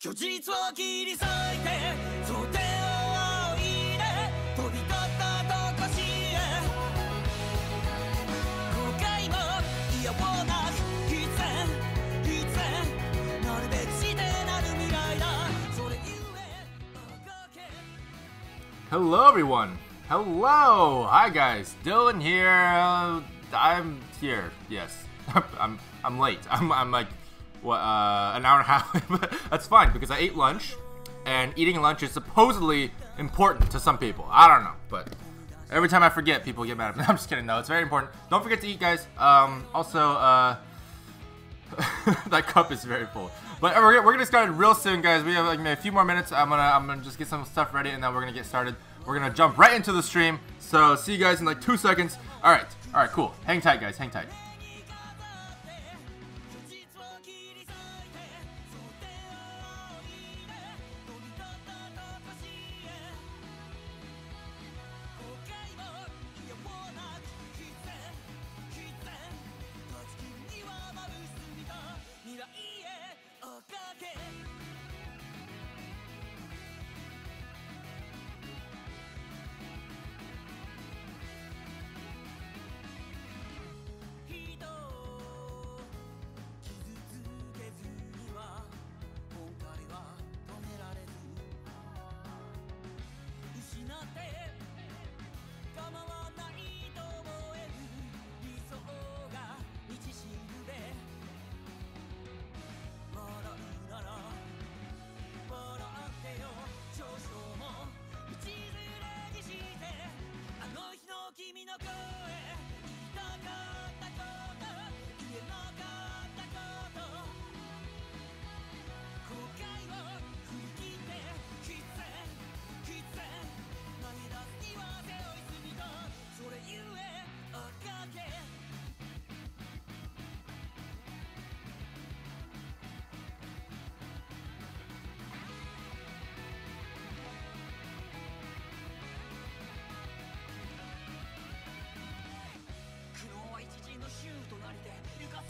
虚実を切り裂いて想定を仰いで飛び立ったとこしへ後悔もいやもなく必然なるべくしてなる未来だそれゆえ Hello everyone. Hello. Hi guys. Dylan here. I'm here. Yes. I'm late. I'm like what, an hour and a half. That's fine because I ate lunch, and eating lunch is supposedly important to some people. I don't know, but every time I forget, people get mad at me. I'm just kidding. No, it's very important. Don't forget to eat, guys. Also, that cup is very full. But we're gonna get started real soon, guys. We have like maybe a few more minutes. I'm gonna just get some stuff ready, and then we're gonna get started. We're gonna jump right into the stream. So see you guys in like 2 seconds. All right, cool. Hang tight, guys. Hang tight.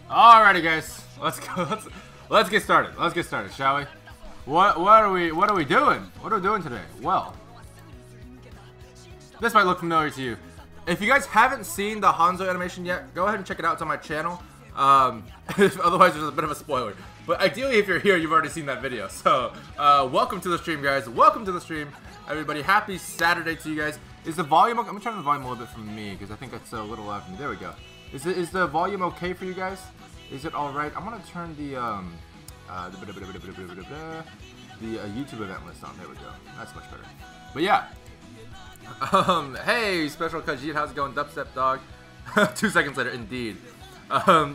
Alrighty, guys, let's go. Let's get started. Let's get started, shall we? What are we doing? What are we doing today? Well, this might look familiar to you. If you guys haven't seen the Hanzo animation yet, go ahead and check it out. It's on my channel. Otherwise, there's a bit of a spoiler. But ideally, if you're here, you've already seen that video. So, welcome to the stream, guys. Welcome to the stream, everybody. Happy Saturday to you guys. Is the volume? I'm gonna turn the volume a little bit from me because I think that's a little loud for me. There we go. Is the volume okay for you guys? Is it all right? I'm gonna turn the YouTube event list on. There we go. That's much better. But yeah. Hey, Special Khajiit, how's it going? Dubstep dog. 2 seconds later, indeed.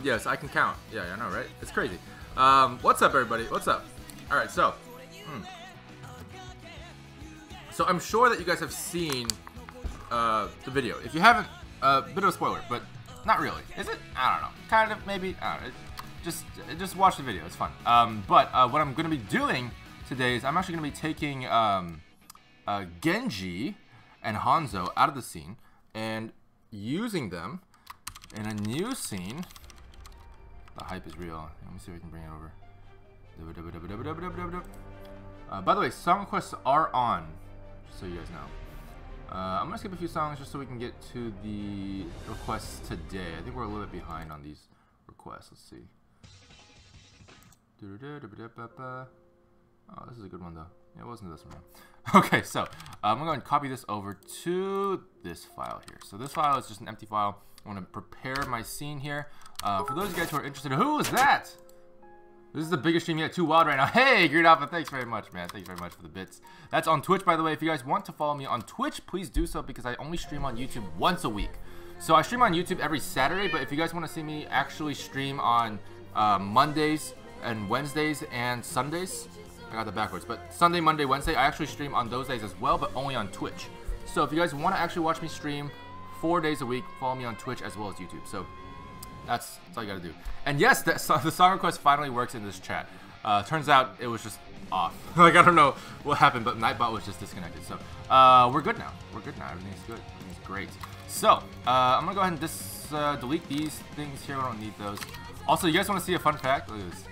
Yes, I can count. Yeah, I know, right? It's crazy. What's up, everybody? What's up? All right, so. So I'm sure that you guys have seen the video. If you haven't, bit of a spoiler, but not really. Is it? I don't know. Kind of, maybe. I don't know. Just watch the video. It's fun. But what I'm going to be doing today is I'm actually going to be taking Genji and Hanzo out of the scene and using them in a new scene The hype is real. Let me see if I can bring it over. By the way, song requests are on, just so you guys know. I'm gonna skip a few songs just so we can get to the requests today. I think we're a little bit behind on these requests. Let's see. Oh, this is a good one though. Yeah, it wasn't this one. Okay, so I'm going to copy this over to this file here. So this file is just an empty file. I want to prepare my scene here. For those of you guys who are interested, who is that? This is the biggest stream yet. Too wild right now. Hey, Green Alpha, thanks very much, man. Thanks very much for the bits. That's on Twitch, by the way. If you guys want to follow me on Twitch, please do so because I only stream on YouTube once a week. So I stream on YouTube every Saturday, but if you guys want to see me actually stream on Mondays and Wednesdays and Sundays, I got that backwards, but Sunday, Monday, Wednesday, I actually stream on those days as well, but only on Twitch. So if you guys want to actually watch me stream 4 days a week, follow me on Twitch as well as YouTube. So that's all you gotta do. And yes, the song request finally works in this chat. Turns out it was just off. Like, I don't know what happened, but Nightbot was just disconnected. So we're good now. We're good now. Everything's good. Everything's great. So I'm gonna go ahead and delete these things here. We don't need those. Also, you guys want to see a fun fact? Look at this.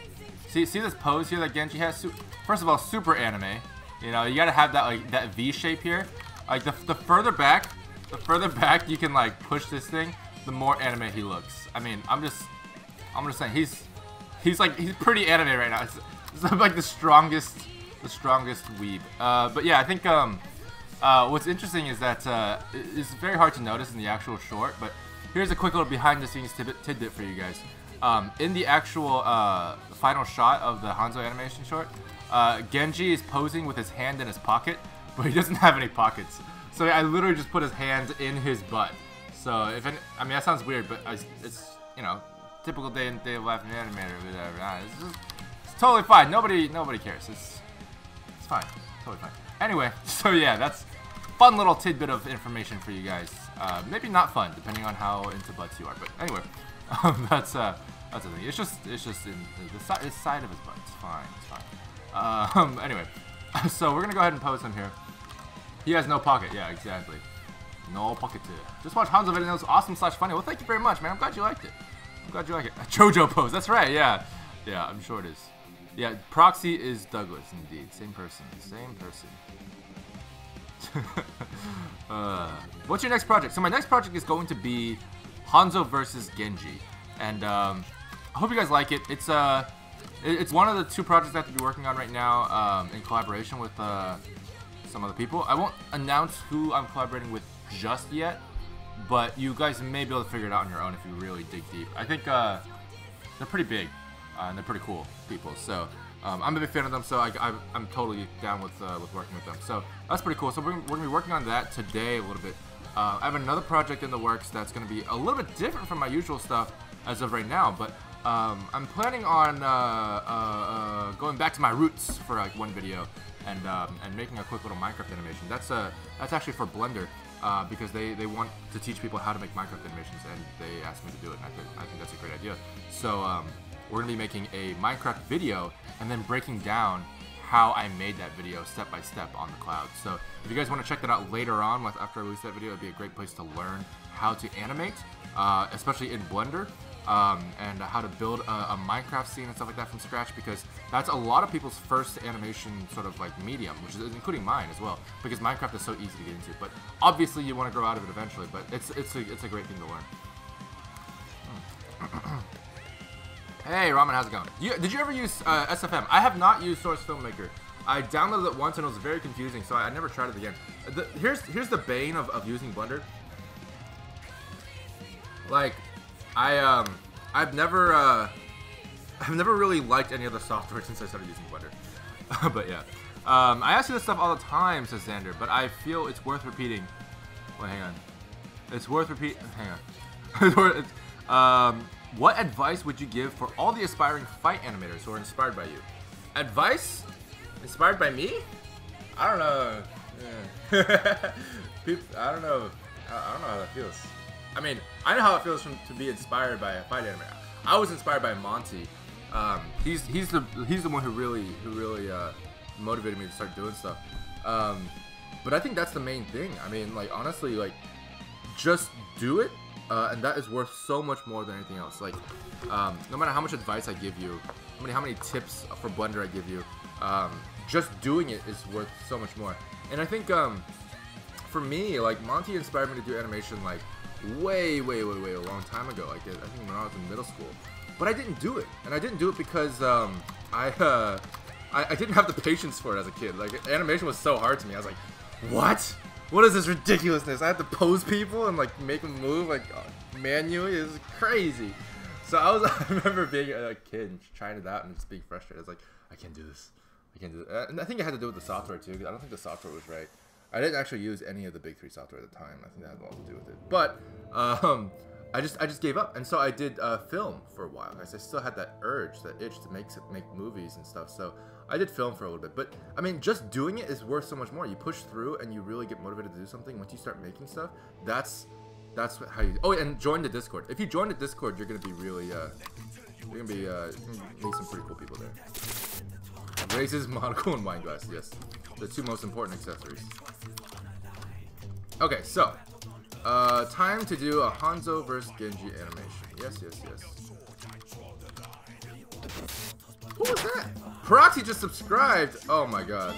See this pose here that Genji has? First of all, super anime. You know, you gotta have that like that V shape here. Like the further back you can like push this thing, the more anime he looks. I mean, I'm just saying he's pretty anime right now. It's like the strongest weeb. But yeah, I think what's interesting is that it's very hard to notice in the actual short. But here's a quick little behind the scenes tidbit for you guys. In the actual final shot of the Hanzo animation short, Genji is posing with his hand in his pocket, but he doesn't have any pockets. So I literally just put his hand in his butt. So I mean that sounds weird, but it's you know, typical day of life in animator or whatever. It's totally fine. Nobody cares. It's fine. Totally fine. Anyway, so yeah, that's fun little tidbit of information for you guys. Maybe not fun, depending on how into butts you are. But anyway, that's the thing. It's just in the side of his butt. It's fine. It's fine. Anyway, so we're gonna go ahead and pose him here. He has no pocket. Yeah, exactly. No pocket. Just watch Hanzo video. It was awesome / funny. Well, thank you very much, man. I'm glad you liked it. I'm glad you like it. A JoJo pose. That's right. Yeah. Yeah, I'm sure it is. Yeah, Proxy is Douglas, indeed. Same person. Same person. What's your next project? So my next project is going to be Hanzo versus Genji, and I hope you guys like it. It's one of the 2 projects I have to be working on right now in collaboration with some other people. I won't announce who I'm collaborating with just yet, but you guys may be able to figure it out on your own if you really dig deep. I think they're pretty big and they're pretty cool people. So I'm a big fan of them. So I'm totally down with working with them. So that's pretty cool. So we're gonna be working on that today a little bit. I have another project in the works that's gonna be a little bit different from my usual stuff as of right now, but I'm planning on going back to my roots for like one video and making a quick little Minecraft animation. That's actually for Blender because they want to teach people how to make Minecraft animations, and they asked me to do it. And I think that's a great idea. So we're gonna be making a Minecraft video and then breaking down how I made that video step by step on the cloud. So if you guys want to check that out later on, after I release that video, it'd be a great place to learn how to animate, especially in Blender. And how to build a Minecraft scene and stuff like that from scratch, because that's a lot of people's first animation sort of like medium, which is including mine as well, because Minecraft is so easy to get into. But obviously you want to grow out of it eventually, but it's a great thing to learn. Hey Ramen, how's it going? Did you ever use SFM? I have not used Source Filmmaker. I downloaded it once and it was very confusing, so I never tried it again. Here's the bane of using Blender. Like, I've never really liked any other software since I started using Blender. But yeah, I ask you this stuff all the time, says Xander, but I feel it's worth repeating. Wait, hang on. It's worth repeating. Hang on. What advice would you give for all the aspiring fight animators who are inspired by you? Advice? Inspired by me? I don't know. Yeah. I don't know. I don't know how that feels. I mean, I know how it feels to be inspired by a fight animator. I was inspired by Monty. He's the one who really motivated me to start doing stuff. But I think that's the main thing. I mean, like honestly, like just do it and that is worth so much more than anything else. Like, no matter how much advice I give you, how many tips for Blender I give you, just doing it is worth so much more. And I think, for me, like, Monty inspired me to do animation, like, way a long time ago. Like, I think when I was in middle school. But I didn't do it. And I didn't do it because, I didn't have the patience for it as a kid. Like, animation was so hard to me. I was like, what? What is this ridiculousness? I have to pose people and, like, make them move, like, manually? It's crazy. So I remember being a kid and trying it out and just being frustrated. I was like, I can't do this. I can't do it. And I think it had to do with the software, too, because I don't think the software was right. I didn't actually use any of the big 3 software at the time. I think that had a lot to do with it. But, I just gave up, and so I did film for a while. I still had that urge, that itch to make movies and stuff. So I did film for a little bit. But I mean, just doing it is worth so much more. You push through, and you really get motivated to do something. Once you start making stuff, that's how you. Oh, and join the Discord. If you join the Discord, you're gonna be really you're gonna be meet some pretty cool people there. Razors, monocle, and wine glass. Yes, the 2 most important accessories. Okay, so. Time to do a Hanzo vs Genji animation. Yes. Who was that? Proxy just subscribed. Oh my god.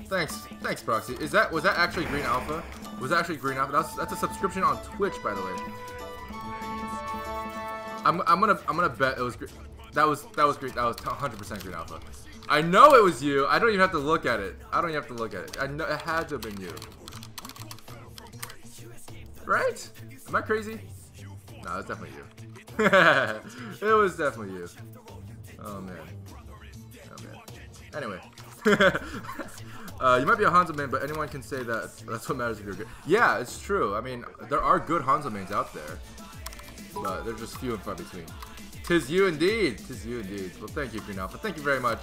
Thanks, Proxy. Was that actually Green Alpha? Was that actually Green Alpha? That's a subscription on Twitch, by the way. I'm gonna bet it was that was Green. That was 100% Green Alpha. I know it was you. I don't even have to look at it. I know it had to have been you. Right? Am I crazy? No, it's definitely you. It was definitely you. Oh man. Anyway. You might be a Hanzo main, but anyone can say that. That's what matters if you're good. Yeah, it's true. I mean, there are good Hanzo mains out there, but they're just few and far between. Tis you indeed. Well, thank you, Green Alpha. Thank you very much.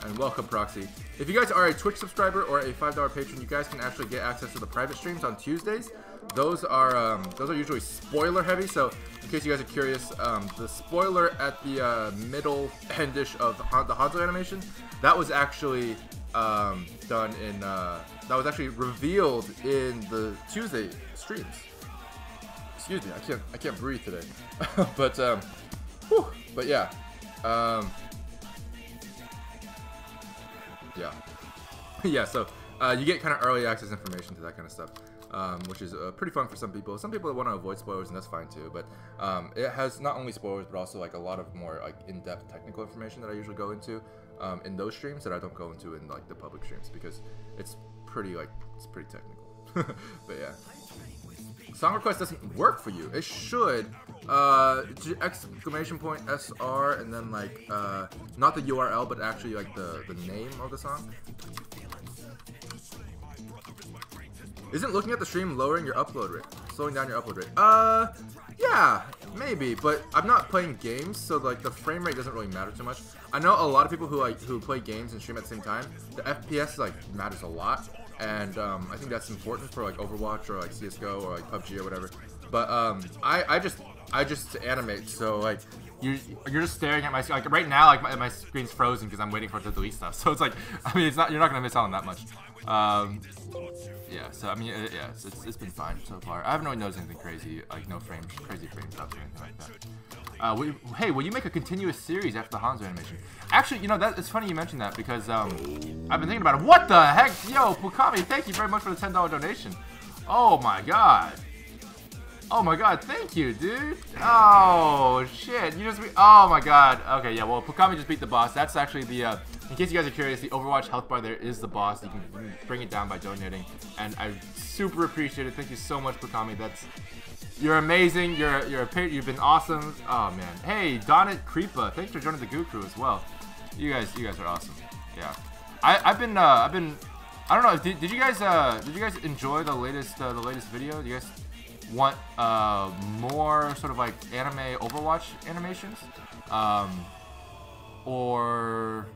And welcome, Proxy. If you guys are a Twitch subscriber or a $5 patron, you guys can actually get access to the private streams on Tuesdays. Those are usually spoiler heavy. So in case you guys are curious, the spoiler at the middle endish of the Hanzo animation, that was actually revealed in the Tuesday streams. Excuse me, I can't breathe today. But yeah. Yeah, so you get kind of early access information to that kind of stuff, which is pretty fun for some people. Some people want to avoid spoilers, and that's fine too. But it has not only spoilers, but also like a lot of more like in-depth technical information that I usually go into in those streams that I don't go into in like the public streams because it's pretty technical. But yeah. Song request doesn't work for you. It should. Exclamation point SR and then like not the URL but actually like the name of the song. Isn't looking at the stream lowering your upload rate? Slowing down your upload rate? Yeah, maybe, but I'm not playing games, so like the frame rate doesn't really matter too much. I know a lot of people who play games and stream at the same time. The FPS like matters a lot. And I think that's important for like Overwatch or like CS:GO or like PUBG or whatever. But I just animate, so like you're just staring at my screen. Like right now, like my screen's frozen because I'm waiting for it to delete stuff. So it's like, I mean, you're not gonna miss out on that much. Yeah. So I mean, yeah, it's been fine so far. I haven't really noticed anything crazy, like no crazy frame drops or anything like that. Hey, will you make a continuous series after the Hanzo animation? Actually, you know, it's funny you mentioned that because I've been thinking about it. What the heck? Yo, Pukami, thank you very much for the $10 donation. Oh my god. Oh my god, thank you, dude. Oh, shit. Oh my god. Okay, yeah, well, Pukami just beat the boss. That's actually the, in case you guys are curious, the Overwatch health bar there is the boss. You can bring it down by donating. And I super appreciate it. Thank you so much, Pukami. You're amazing. You've been awesome. Oh man. Hey, Donut Creepa, thanks for joining the Goo Crew as well. You guys are awesome. Yeah. I've been I don't know. Did you guys enjoy the latest video? Do you guys want more sort of like anime Overwatch animations? Or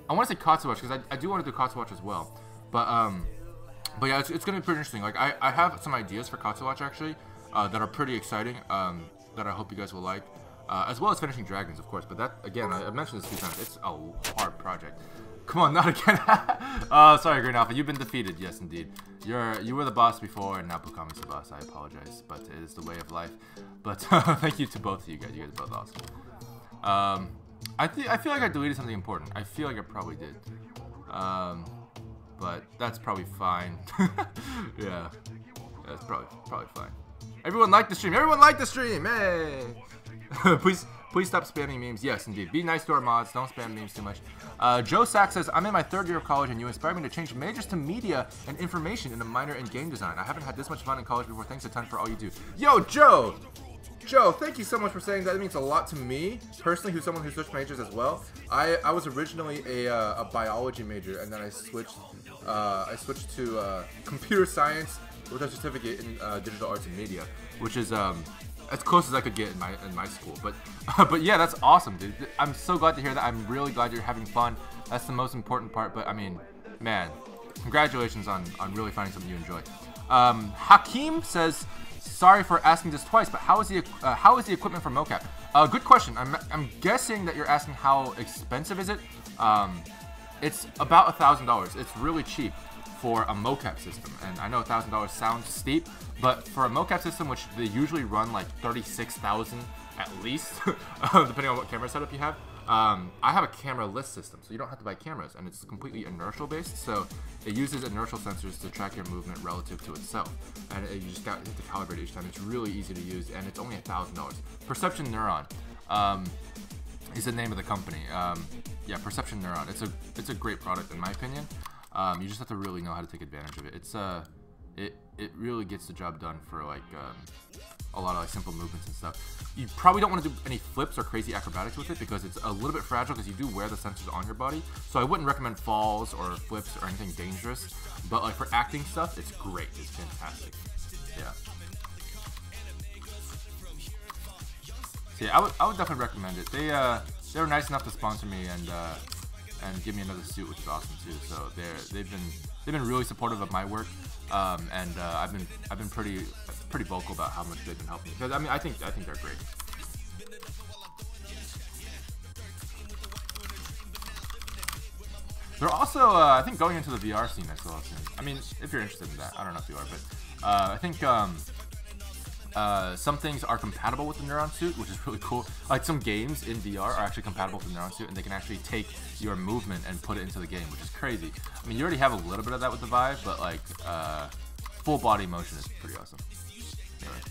I want to say Katsuwatch because I do want to do Katsuwatch as well. But yeah, it's gonna be pretty interesting. Like I have some ideas for Katsuwatch actually that are pretty exciting. That I hope you guys will like. as well as finishing Dragons, of course. But that, again, I mentioned this a few times. It's a hard project. Come on, not again. Sorry, Green Alpha. You've been defeated. Yes, indeed. You were the boss before, and now Pukami's the boss. I apologize, but it is the way of life. But thank you to both of you guys. You guys are both awesome. I feel like I deleted something important. I feel like I probably did. But that's probably fine. Yeah, that's probably fine. Everyone liked the stream. Everyone liked the stream. Hey. Please stop spamming memes. Yes, indeed. Be nice to our mods. Don't spam memes too much. Joe Sack says, I'm in my 3rd year of college and you inspired me to change majors to media and information in a minor in game design. I haven't had this much fun in college before. Thanks a ton for all you do. Yo, Joe! Joe, thank you so much for saying that. It means a lot to me, personally, who's someone who switched majors as well. I was originally a biology major, and then I switched to computer science with a certificate in digital arts and media, which is as close as I could get in my school. But yeah, that's awesome, dude. I'm so glad to hear that. I'm really glad you're having fun. That's the most important part. But I mean, man, congratulations on really finding something you enjoy. Hakeem says, sorry for asking this twice, but how is the equipment for mocap? Good question. I'm guessing that you're asking how expensive is it. It's about $1,000. It's really cheap for a mocap system, and I know $1,000 sounds steep, but for a mocap system, which they usually run like 36,000 at least, depending on what camera setup you have. I have a camera-less system, so you don't have to buy cameras, and it's completely inertial based, so it uses inertial sensors to track your movement relative to itself, and you just have to calibrate each time. It's really easy to use, and it's only $1,000. Perception Neuron is the name of the company. Yeah, Perception Neuron. It's a great product in my opinion. You just have to really know how to take advantage of it. It's it really gets the job done for like a lot of like simple movements and stuff. You probably don't want to do any flips or crazy acrobatics with it because it's a little bit fragile because you do wear the sensors on your body. So I wouldn't recommend falls or flips or anything dangerous. But like for acting stuff, it's great. It's fantastic. Yeah. So yeah, I would definitely recommend it. They were nice enough to sponsor me and give me another suit, which is awesome too. So they've been really supportive of my work, and I've been pretty vocal about how much they've been helping me. Because I mean, I think they're great. They're also I think going into the VR scene as well soon. I mean, if you're interested in that, I don't know if you are, but I think some things are compatible with the Neuron suit, which is really cool. Like some games in VR are actually compatible with the Neuron suit, and they can actually take your movement and put it into the game, which is crazy. I mean, you already have a little bit of that with the Vive, but like full body motion is pretty awesome. Anyway.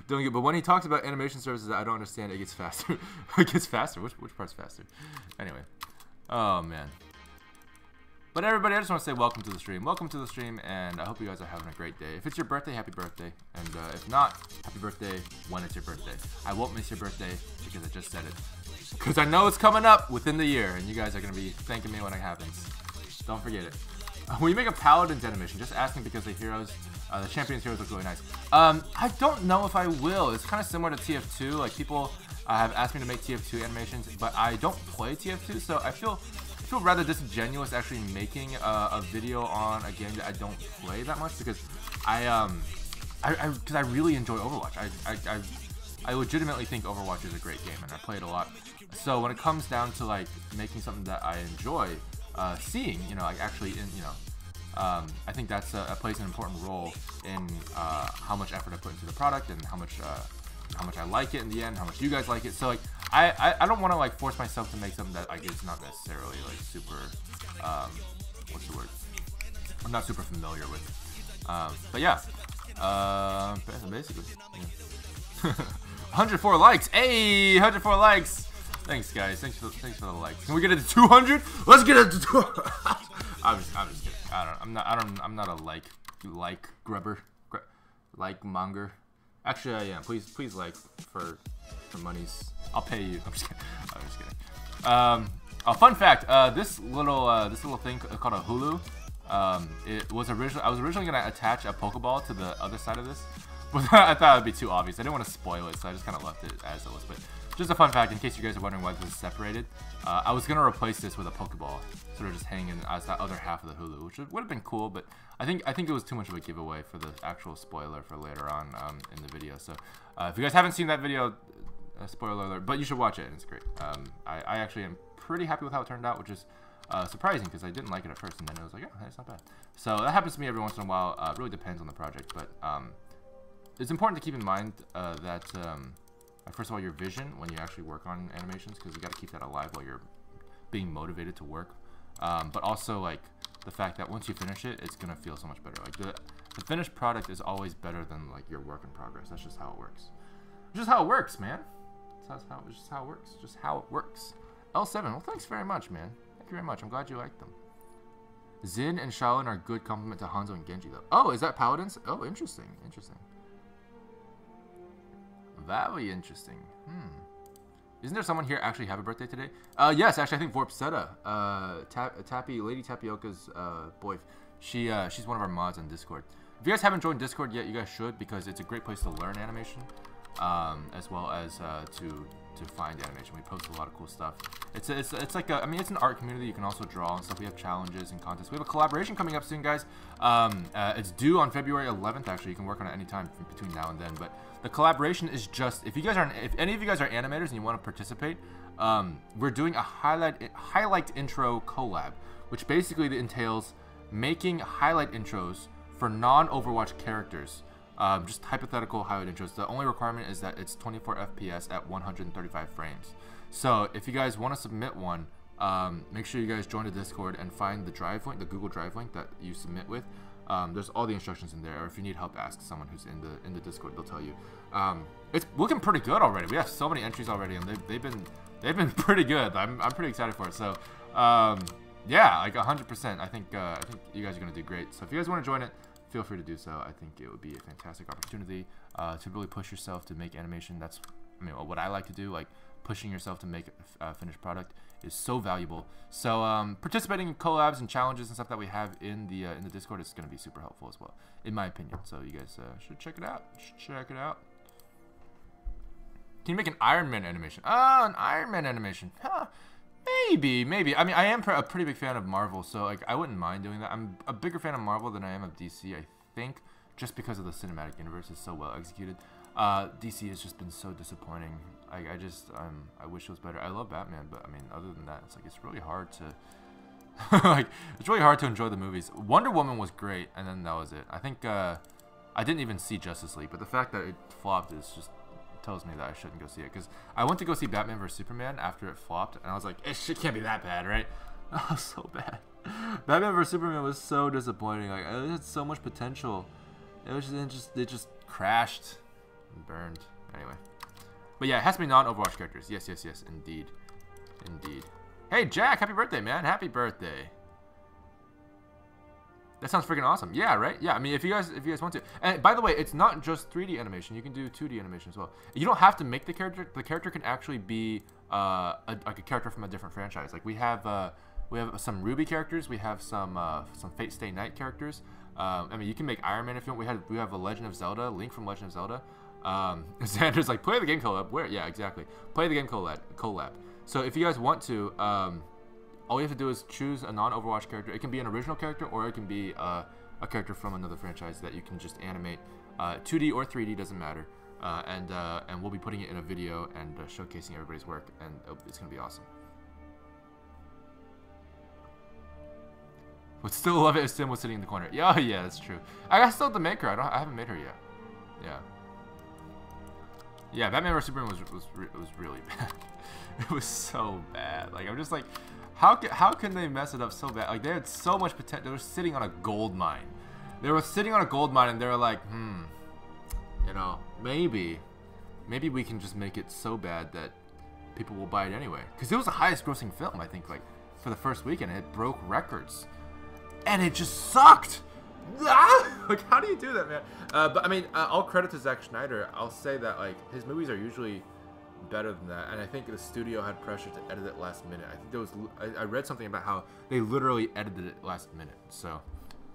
Don't but when he talks about animation services that I don't understand, it gets faster. It gets faster. Which part's faster? Anyway. Oh man. But everybody, I just want to say welcome to the stream. Welcome to the stream, and I hope you guys are having a great day. If it's your birthday, happy birthday. And if not, happy birthday when it's your birthday. I won't miss your birthday because I just said it. Because I know it's coming up within the year, and you guys are going to be thanking me when it happens. Don't forget it. When you make a Paladin's animation, just asking because the heroes, the Champions heroes look really nice. I don't know if I will. It's kind of similar to TF2. Like, people have asked me to make TF2 animations, but I don't play TF2, so I feel rather disingenuous actually making a video on a game that I don't play that much because I really enjoy Overwatch. I legitimately think Overwatch is a great game and I play it a lot. So when it comes down to like making something that I enjoy, seeing, you know, like actually in, you know, I think that's plays an important role in how much effort I put into the product and how much I like it in the end, how much you guys like it. So like I don't want to like force myself to make something that like is not necessarily like super what's the word? I'm not super familiar with. But yeah, basically. Yeah. 104 likes. Hey, 104 likes. Thanks guys. Thanks for the likes. Can we get it to 200? Let's get it to 200. I'm just kidding. I'm not a like grubber, like monger. Actually, I am. Please like for monies. I'll pay you. I'm just kidding. A fun fact. This little thing called a hulu. It was I was originally gonna attach a Pokeball to the other side of this, but I thought it'd be too obvious. I didn't want to spoil it, so I just kind of left it as it was. But just a fun fact in case you guys are wondering why this is separated. I was gonna replace this with a Pokeball, sort of just hanging as that other half of the Hulu, which would have been cool, but I think it was too much of a giveaway for the actual spoiler for later on in the video. So if you guys haven't seen that video, spoiler alert, but you should watch it. It's great. I actually am pretty happy with how it turned out, which is surprising because I didn't like it at first, and then it was like, oh, that's not bad. So that happens to me every once in a while. It really depends on the project, but it's important to keep in mind that first of all, your vision when you actually work on animations, because you got to keep that alive while you're being motivated to work. But also like the fact that once you finish it, it's gonna feel so much better. Like the finished product is always better than like your work in progress. That's just how it works. It's just how it works, man. It's just how it works. Just how it works. L7. Well, thanks very much, man. Thank you very much. I'm glad you liked them. Xin and Shaolin are a good compliment to Hanzo and Genji, though. Oh, is that Paladins? Oh, interesting. Interesting. Very interesting. Isn't there someone here actually happy birthday today? Yes, actually, I think Vorpsetta, Lady Tapioca's boy, she's one of our mods on Discord. If you guys haven't joined Discord yet, you guys should, because it's a great place to learn animation, as well as to find animation. We post a lot of cool stuff. It's like I mean, it's an art community. You can also draw and stuff. We have challenges and contests. We have a collaboration coming up soon, guys. It's due on February 11th. Actually, you can work on it anytime between now and then. But the collaboration is just if any of you guys are animators and you want to participate, we're doing a highlight intro collab, which basically entails making highlight intros for non-Overwatch characters. Just hypothetical highlight intros. The only requirement is that it's 24 FPS at 135 frames. So if you guys want to submit one, make sure you guys join the Discord and find the drive link, the Google Drive link that you submit with. There's all the instructions in there. Or if you need help, ask someone who's in the Discord. They'll tell you. It's looking pretty good already. We have so many entries already, and they've been pretty good. I'm pretty excited for it. So yeah, like 100%. I think you guys are gonna do great. So if you guys want to join it, feel free to do so. I think it would be a fantastic opportunity to really push yourself to make animation. That's, I mean, what I like to do. Like pushing yourself to make a finished product is so valuable. So participating in collabs and challenges and stuff that we have in the Discord is going to be super helpful as well, in my opinion. So you guys should check it out. Can you make an Iron Man animation? Oh, an Iron Man animation. Huh. Maybe. I mean, I am a pretty big fan of Marvel, so like I wouldn't mind doing that. I'm a bigger fan of Marvel than I am of DC, I think, just because of the cinematic universe is so well executed. DC has just been so disappointing. I wish it was better. I love Batman, but I mean, other than that, it's like it's really hard to like it's really hard to enjoy the movies. Wonder Woman was great, and then that was it. I think I didn't even see Justice League, but the fact that it flopped is just tells me that I shouldn't go see it, because I went to go see Batman vs Superman after it flopped, and I was like, it can't be that bad, right? Oh, so bad. Batman vs Superman was so disappointing. Like it had so much potential. It just crashed and burned. Anyway, but yeah, it has to be non-Overwatch characters. Yes, indeed. Hey Jack, happy birthday, man! Happy birthday. That sounds freaking awesome. Yeah, right? Yeah, I mean, if you guys want to. And by the way, it's not just 3D animation. You can do 2D animation as well. You don't have to make the character. The character can actually be like a character from a different franchise. Like we have some Ruby characters. We have some Fate Stay Night characters. I mean, you can make Iron Man if you want. We have a Legend of Zelda, Link from Legend of Zelda. Xander's like, play the game collab. Where? Yeah, exactly. Play the game collab. So if you guys want to, all you have to do is choose a non-Overwatch character. It can be an original character, or it can be a character from another franchise that you can just animate. 2D or 3D, doesn't matter. And we'll be putting it in a video and showcasing everybody's work, and it's gonna be awesome. Would still love it if Sim was sitting in the corner. Yeah, yeah, that's true. I still have to make her. I haven't made her yet. Yeah. Yeah, Batman vs Superman was really bad. It was so bad. Like I'm just like, how can they mess it up so bad? Like they had so much potential. They were sitting on a gold mine. They were sitting on a gold mine, and they were like, you know, maybe we can just make it so bad that people will buy it anyway. Because it was the highest grossing film, I think, like for the first weekend. It broke records, and it just sucked. Like how do you do that, man? But I mean, all credit to Zack Snyder. I'll say that like his movies are usually better than that, and I think the studio had pressure to edit it last minute. I think there was I read something about how they literally edited it last minute. So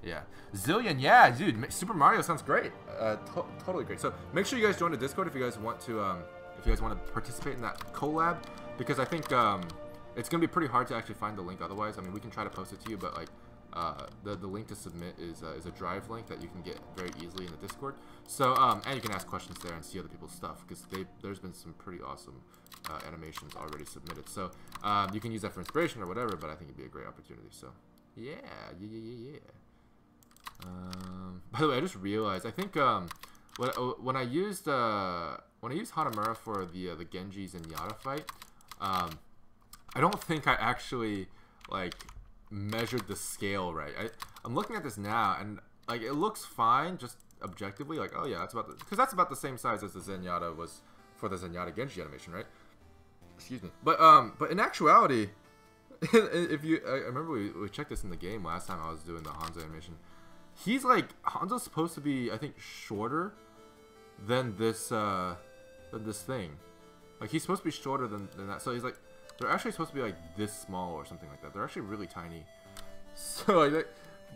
yeah, Zillion, yeah, dude, Super Mario sounds great. Totally great. So make sure you guys join the Discord if you guys want to if you guys want to participate in that collab, because I think it's gonna be pretty hard to actually find the link otherwise. I mean, we can try to post it to you, but like the link to submit is a drive link that you can get very easily in the Discord. So and you can ask questions there and see other people's stuff, because there's been some pretty awesome animations already submitted. So you can use that for inspiration or whatever, but I think it'd be a great opportunity. So yeah. By the way, I just realized, I think when I used Hanamura for the Genji's and Yara fight, I don't think I actually like measured the scale right. I'm looking at this now, and like it looks fine, just objectively, like, oh yeah, that's about because that's about the same size as the Zenyatta was for the Zenyatta Genji animation, right? Excuse me. But in actuality, if you, I remember we checked this in the game last time I was doing the Hanzo animation. He's like, Hanzo's supposed to be, I think, shorter than this thing. Like, he's supposed to be shorter than that. So he's like, they're actually supposed to be like this small or something like that. They're actually really tiny. So like, that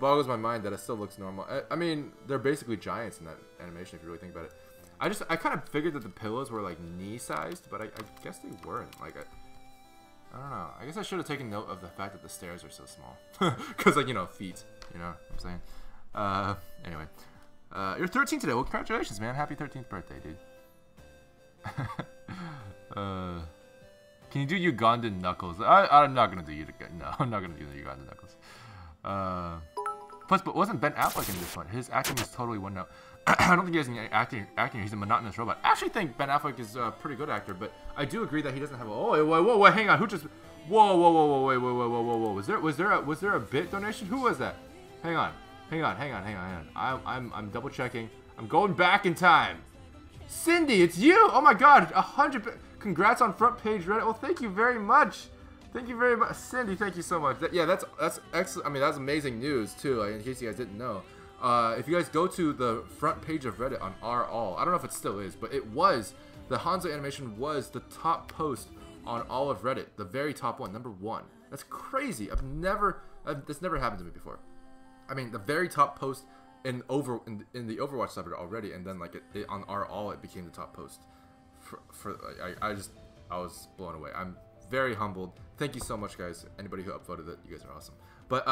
boggles my mind that it still looks normal. I mean, they're basically giants in that animation if you really think about it. I kind of figured that the pillows were like knee sized, but I guess they weren't. Like, I don't know. I guess I should have taken note of the fact that the stairs are so small. Because, like, you know, feet. You know what I'm saying? Anyway. You're 13 today. Well, congratulations, man. Happy 13th birthday, dude. Can you do Ugandan knuckles? I'm not going to do No, I'm not going to do the Ugandan knuckles. Plus, but wasn't Ben Affleck in this one? His acting was totally one note. I don't think he has any acting. He's a monotonous robot. I actually think Ben Affleck is a pretty good actor, but I do agree that he doesn't have a. Oh, whoa, hang on. Who just? Whoa, wait, whoa. Was there a bit donation? Who was that? Hang on. I'm double checking. I'm going back in time. Cindy, it's you. Oh my God, 100. Congrats on front page Reddit. Well, thank you very much. Thank you very much, Cindy. Thank you so much. Yeah, that's excellent. I mean, that's amazing news too. Like, in case you guys didn't know. If you guys go to the front page of Reddit on r/all, I don't know if it still is, but it was, the Hanzo animation was the top post on all of Reddit, the very top one, #1. That's crazy. This never happened to me before. I mean, the very top post in the Overwatch subreddit already, and then like on r/all it became the top post. I was blown away. I'm very humbled. Thank you so much, guys. Anybody who upvoted it, you guys are awesome. But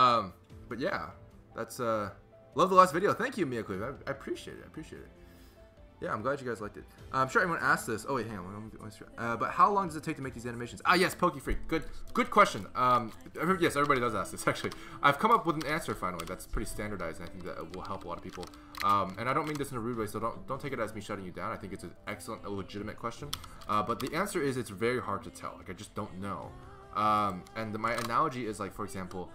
yeah, that's love the last video. Thank you, Mia Cleve. I appreciate it. Yeah, I'm glad you guys liked it. I'm sure everyone asked this. Oh wait, hang on. But how long does it take to make these animations? Ah, yes, PokeFreak. Good question. Yes, everybody does ask this. Actually, I've come up with an answer finally. That's pretty standardized, and I think that will help a lot of people. And I don't mean this in a rude way, so don't take it as me shutting you down. I think it's an excellent, legitimate question. But the answer is it's very hard to tell. Like, I just don't know. And my analogy is, like, for example,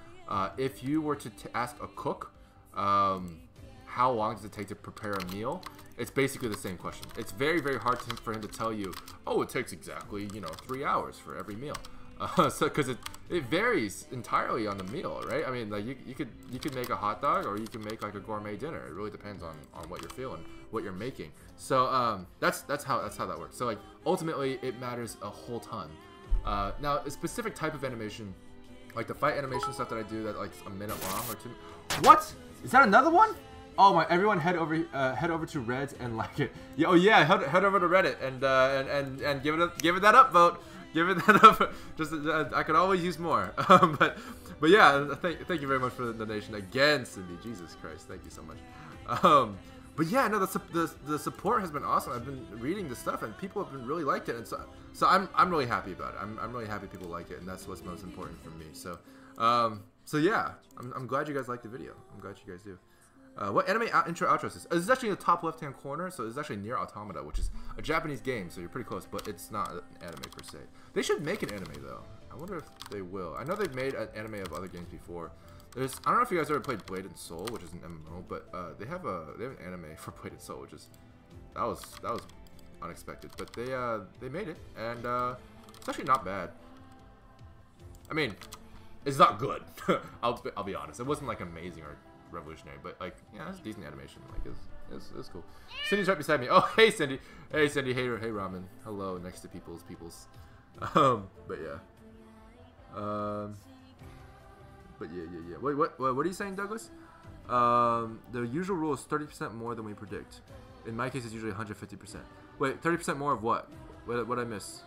if you were to ask a cook, how long does it take to prepare a meal? It's basically the same question. It's very, very hard for him to tell you, oh, it takes exactly, 3 hours for every meal. Because it varies entirely on the meal, right? I mean, like, you could make a hot dog, or you can make like a gourmet dinner. It really depends on what you're feeling, what you're making. So that's how that works. So like, ultimately, it matters a whole ton. Now, a specific type of animation, like the fight animation stuff that I do, that like a minute long or 2. What? Is that another one? Oh my! Everyone head over to Reddit and like it. Yeah, oh yeah, head over to Reddit and give it that upvote. Give it that up. Just I could always use more. but yeah, thank you very much for the donation again, Cindy. Jesus Christ, thank you so much. But yeah, no, the support has been awesome. I've been reading the stuff and people have been really liked it, and so I'm really happy about it. I'm really happy people like it, and that's what's most important for me. So yeah, I'm glad you guys liked the video. I'm glad you guys do. What anime intro outro is this? It's actually in the top left hand corner, so it's actually Nier Automata, which is a Japanese game, so you're pretty close, but it's not an anime per se. They should make an anime though. I wonder if they will. I know they've made an anime of other games before. I don't know if you guys ever played Blade and Soul, which is an MMO, but they have an anime for Blade and Soul, which is that was unexpected, but they made it, and it's actually not bad. I mean, it's not good. I'll be honest. It wasn't like amazing or revolutionary, but like, yeah, it's decent animation. Like, it's cool. Cindy's right beside me. Oh, hey Cindy. Hey Cindy. Hey Ramen. Hello, next to peoples. But yeah. But yeah. Wait, what are you saying, Douglas? The usual rule is 30% more than we predict. In my case, it's usually 150%. Wait, 30% more of what? What I miss?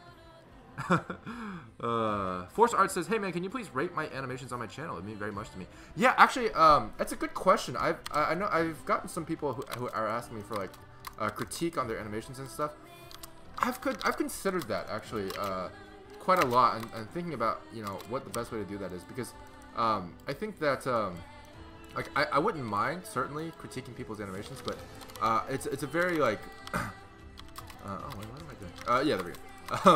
Force Art says, "Hey man, can you please rate my animations on my channel? It means very much to me." Yeah, actually, that's a good question. I know I've gotten some people who are asking me for like critique on their animations and stuff. I've considered that actually quite a lot, and thinking about what the best way to do that is, because I think that like I wouldn't mind certainly critiquing people's animations, but it's a very like oh wait, what am I doing? Yeah, there we go.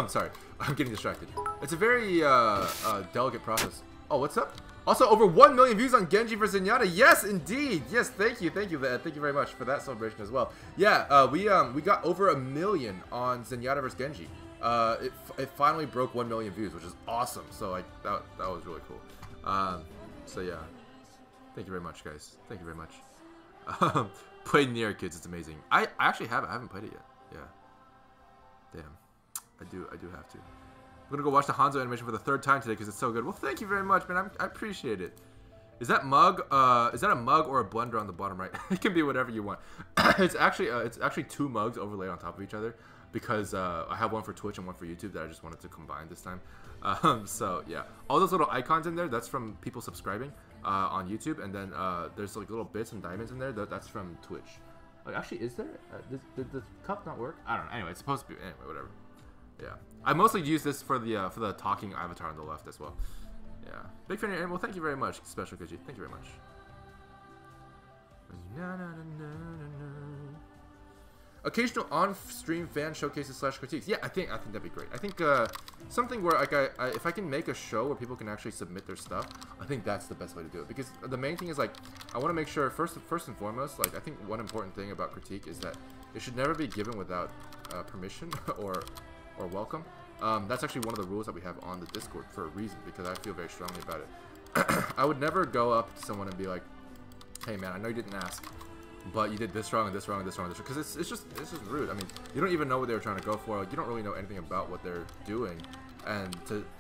Sorry, I'm getting distracted. It's a very delicate process. Oh, what's up? Also, over 1 million views on Genji for Zenyatta. Yes, indeed. Yes, thank you, thank you very much for that celebration as well. Yeah, we got over 1 million on Zenyatta vs Genji. It finally broke 1 million views, which is awesome. So like that was really cool. So yeah, thank you very much, guys. Thank you very much. Play Nier, kids. It's amazing. I actually haven't. I haven't played it yet. Yeah. Damn. I do have to. I'm gonna go watch the Hanzo animation for the 3rd time today because it's so good. Well, thank you very much, man. I appreciate it. Is that mug? Is that a mug or a blender on the bottom right? It can be whatever you want. It's actually 2 mugs overlaid on top of each other because I have one for Twitch and one for YouTube that I just wanted to combine this time. So yeah, all those little icons in there, that's from people subscribing on YouTube, and then there's like little bits and diamonds in there. That's from Twitch. Like, actually, is there? Did the cup not work? I don't know. Anyway, it's supposed to be. Anyway, whatever. Yeah, I mostly use this for the talking avatar on the left as well. Yeah, big fan of your well, thank you very much, Special Kiji. Thank you very much. Occasional on-stream fan showcases / critiques. Yeah, I think that'd be great. I think something where like if I can make a show where people can actually submit their stuff, I think that's the best way to do it. Because the main thing is like I want to make sure first and foremost, like I think one important thing about critique is that it should never be given without permission or welcome. That's actually one of the rules that we have on the Discord for a reason, because I feel very strongly about it. I would never go up to someone and be like, "Hey man, I know you didn't ask, but you did this wrong and this wrong and this wrong," because it's just rude. I mean, you don't even know what they were trying to go for. Like, you don't really know anything about what they're doing, and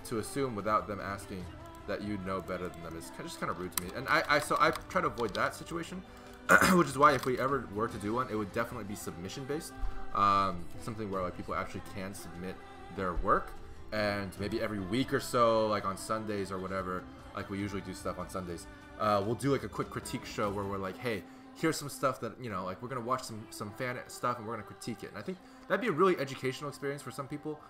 to assume without them asking that you know better than them is just kind of rude to me. And so I try to avoid that situation, which is why if we ever were to do one, it would definitely be submission based. Something where like people actually can submit their work, and maybe every week or so, like on Sundays or whatever, like we usually do stuff on Sundays, we'll do like a quick critique show where we're like, hey, here's some stuff that, like we're gonna watch some fan stuff and we're gonna critique it. And I think that'd be a really educational experience for some people,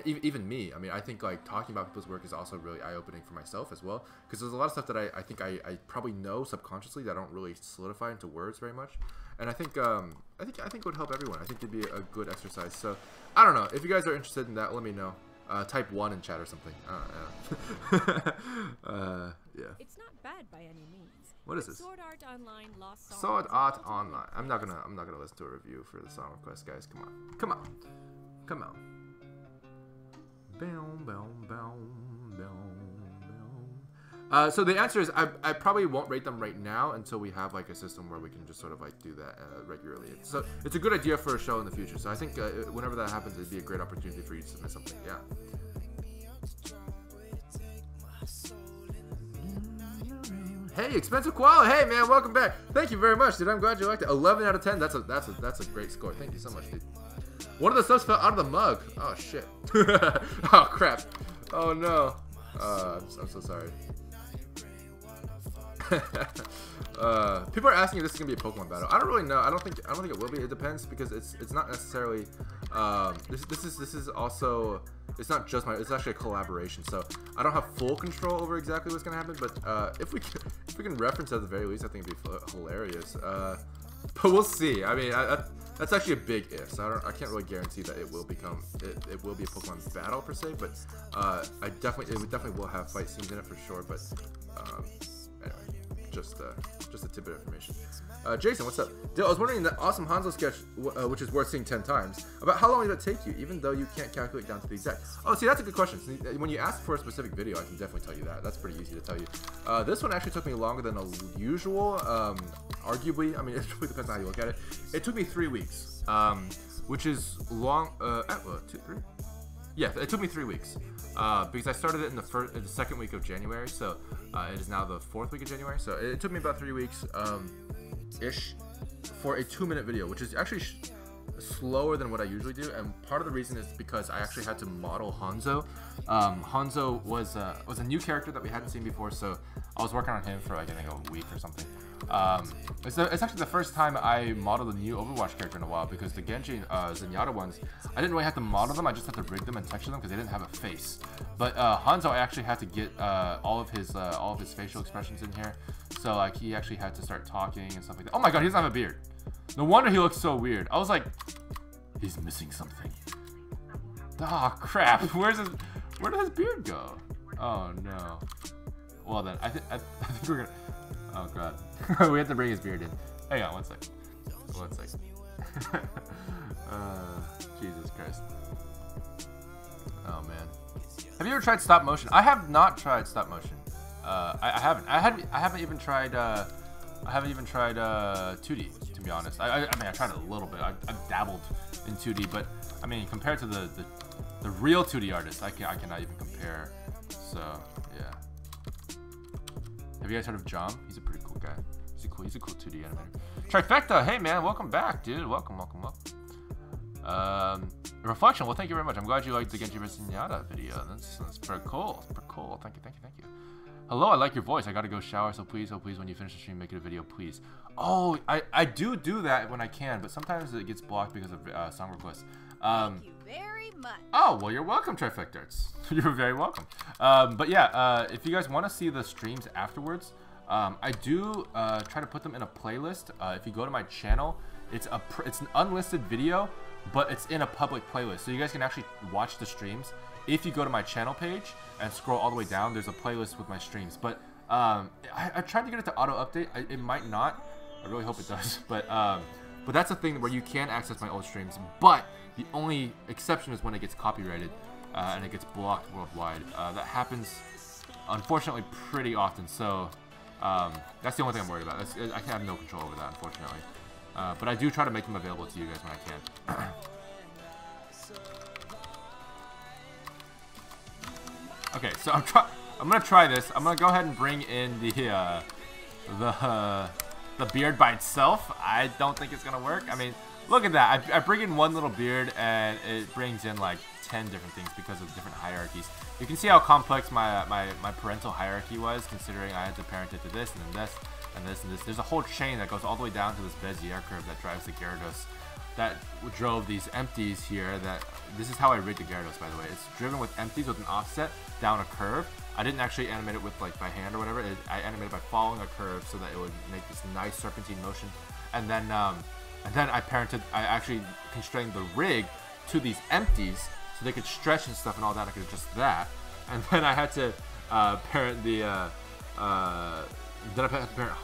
even me. I mean, I think like talking about people's work is also really eye-opening for myself as well, because there's a lot of stuff that I think I probably know subconsciously that I don't really solidify into words very much. And I think it would help everyone. I think it'd be a good exercise. So I don't know, if you guys are interested in that, let me know. Type 1 in chat or something. Yeah. It's not bad by any means. What is this? Sword Art Online lost song. Sword Art Online. I'm not gonna listen to a review for the song request, guys. Come on. So the answer is I probably won't rate them right now until we have like a system where we can just sort of like do that regularly. So it's a good idea for a show in the future. So I think whenever that happens, it'd be a great opportunity for you to submit something. Yeah. Hey, Expensive Koala. Hey man, welcome back. Thank you very much, dude. I'm glad you liked it. 11 out of 10. That's a great score. Thank you so much, dude. One of the subs fell out of the mug. Oh shit. Oh crap. Oh no. I'm so sorry. People are asking if this is gonna be a Pokemon battle. I don't really know. I don't think it will be. It depends, because it's not necessarily. This is also. It's not just it's actually a collaboration. So I don't have full control over exactly what's gonna happen. But if we can reference it at the very least, I think it'd be hilarious. But we'll see. I mean, that's actually a big if. So I can't really guarantee that it will become it will be a Pokemon battle per se. But it definitely will have fight scenes in it for sure. But anyway, just a tidbit of information. Jason, what's up? Dill, I was wondering that awesome Hanzo sketch, which is worth seeing 10 times, about how long did that take you, even though you can't calculate down to the exact. Oh, see, that's a good question. When you ask for a specific video, I can definitely tell you that. That's pretty easy to tell you. This one actually took me longer than usual. Arguably, I mean, it really depends on how you look at it. It took me 3 weeks, which is long. 2, 3? Yeah, it took me 3 weeks. Because I started it in the second week of January, so it is now the 4th week of January. So it took me about 3 weeks, ish, for a 2-minute video, which is actually slower than what I usually do, and part of the reason is because I actually had to model Hanzo. Hanzo was a new character that we hadn't seen before, so I was working on him for like I think a week or something. It's actually the first time I modeled a new Overwatch character in a while, because the Genji Zenyatta ones, I didn't really have to model them, I just had to rig them and texture them because they didn't have a face. But Hanzo, I actually had to get all of his facial expressions in here, so like he actually had to start talking and stuff like that. Oh my god, he doesn't have a beard. No wonder he looks so weird. I was like, he's missing something. Oh crap! Where does his beard go? Oh no. Well then, I think we're gonna. Oh god, we have to bring his beard in. Hang on, one sec. One sec. Jesus Christ. Oh man. Have you ever tried stop motion? I have not tried stop motion. I haven't. I haven't even tried. I haven't even tried 2D, to be honest. I mean, I tried it a little bit. I've dabbled in 2D, but I mean, compared to the real 2D artists, I cannot even compare. So yeah. Have you guys heard of Jom? He's a pretty cool guy. He's a cool 2D animator. Trifecta, hey man, welcome back, dude. Welcome. Reflection, well, thank you very much. I'm glad you liked the Genji vs Zenyatta video. That's pretty cool. Pretty cool. Thank you. Hello, I like your voice. I gotta go shower, so please, when you finish the stream, make it a video, please. Oh, I do that when I can, but sometimes it gets blocked because of song requests. Thank you very much. Oh, well, you're welcome, Trifectarts. You're very welcome. But yeah, if you guys want to see the streams afterwards, I do try to put them in a playlist. If you go to my channel, it's an unlisted video, but it's in a public playlist, so you guys can actually watch the streams. If you go to my channel page and scroll all the way down, there's a playlist with my streams. But I tried to get it to auto update. It might not. I really hope it does. But that's a thing where you can access my old streams. But the only exception is when it gets copyrighted and it gets blocked worldwide. That happens, unfortunately, pretty often. So that's the only thing I'm worried about. I have no control over that, unfortunately. But I do try to make them available to you guys when I can. Okay, so I'm gonna try this. I'm gonna go ahead and bring in the beard by itself. I don't think it's gonna work. I mean, look at that. I bring in one little beard and it brings in like 10 different things because of different hierarchies. You can see how complex my parental hierarchy was, considering I had to parent it to this and then this and this and this. There's a whole chain that goes all the way down to this Bezier curve that drives the Gyarados. That drove these empties here. This is how I rigged the Gyarados, by the way. It's driven with empties with an offset down a curve. I didn't actually animate it with like by hand or whatever. I animated by following a curve so that it would make this nice serpentine motion. And then I actually constrained the rig to these empties so they could stretch and stuff and all that. I could adjust that. And then I had to parent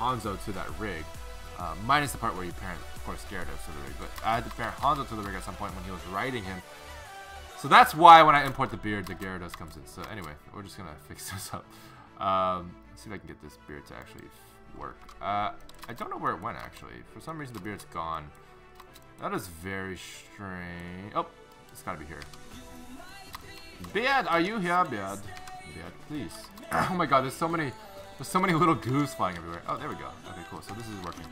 Hanzo to that rig. Minus the part where you parent, of course, Gyarados to the rig, but I had to parent Hanzo to the rig at some point when he was riding him. So that's why when I import the beard, the Gyarados comes in. So anyway, we're just gonna fix this up. Let's see if I can get this beard to actually work. I don't know where it went actually. For some reason, the beard's gone. That is very strange. Oh, it's gotta be here. Beard, are you here, Beard? Beard, please. Oh my God, there's so many little goos flying everywhere. Oh, there we go. Okay, cool. So this is working.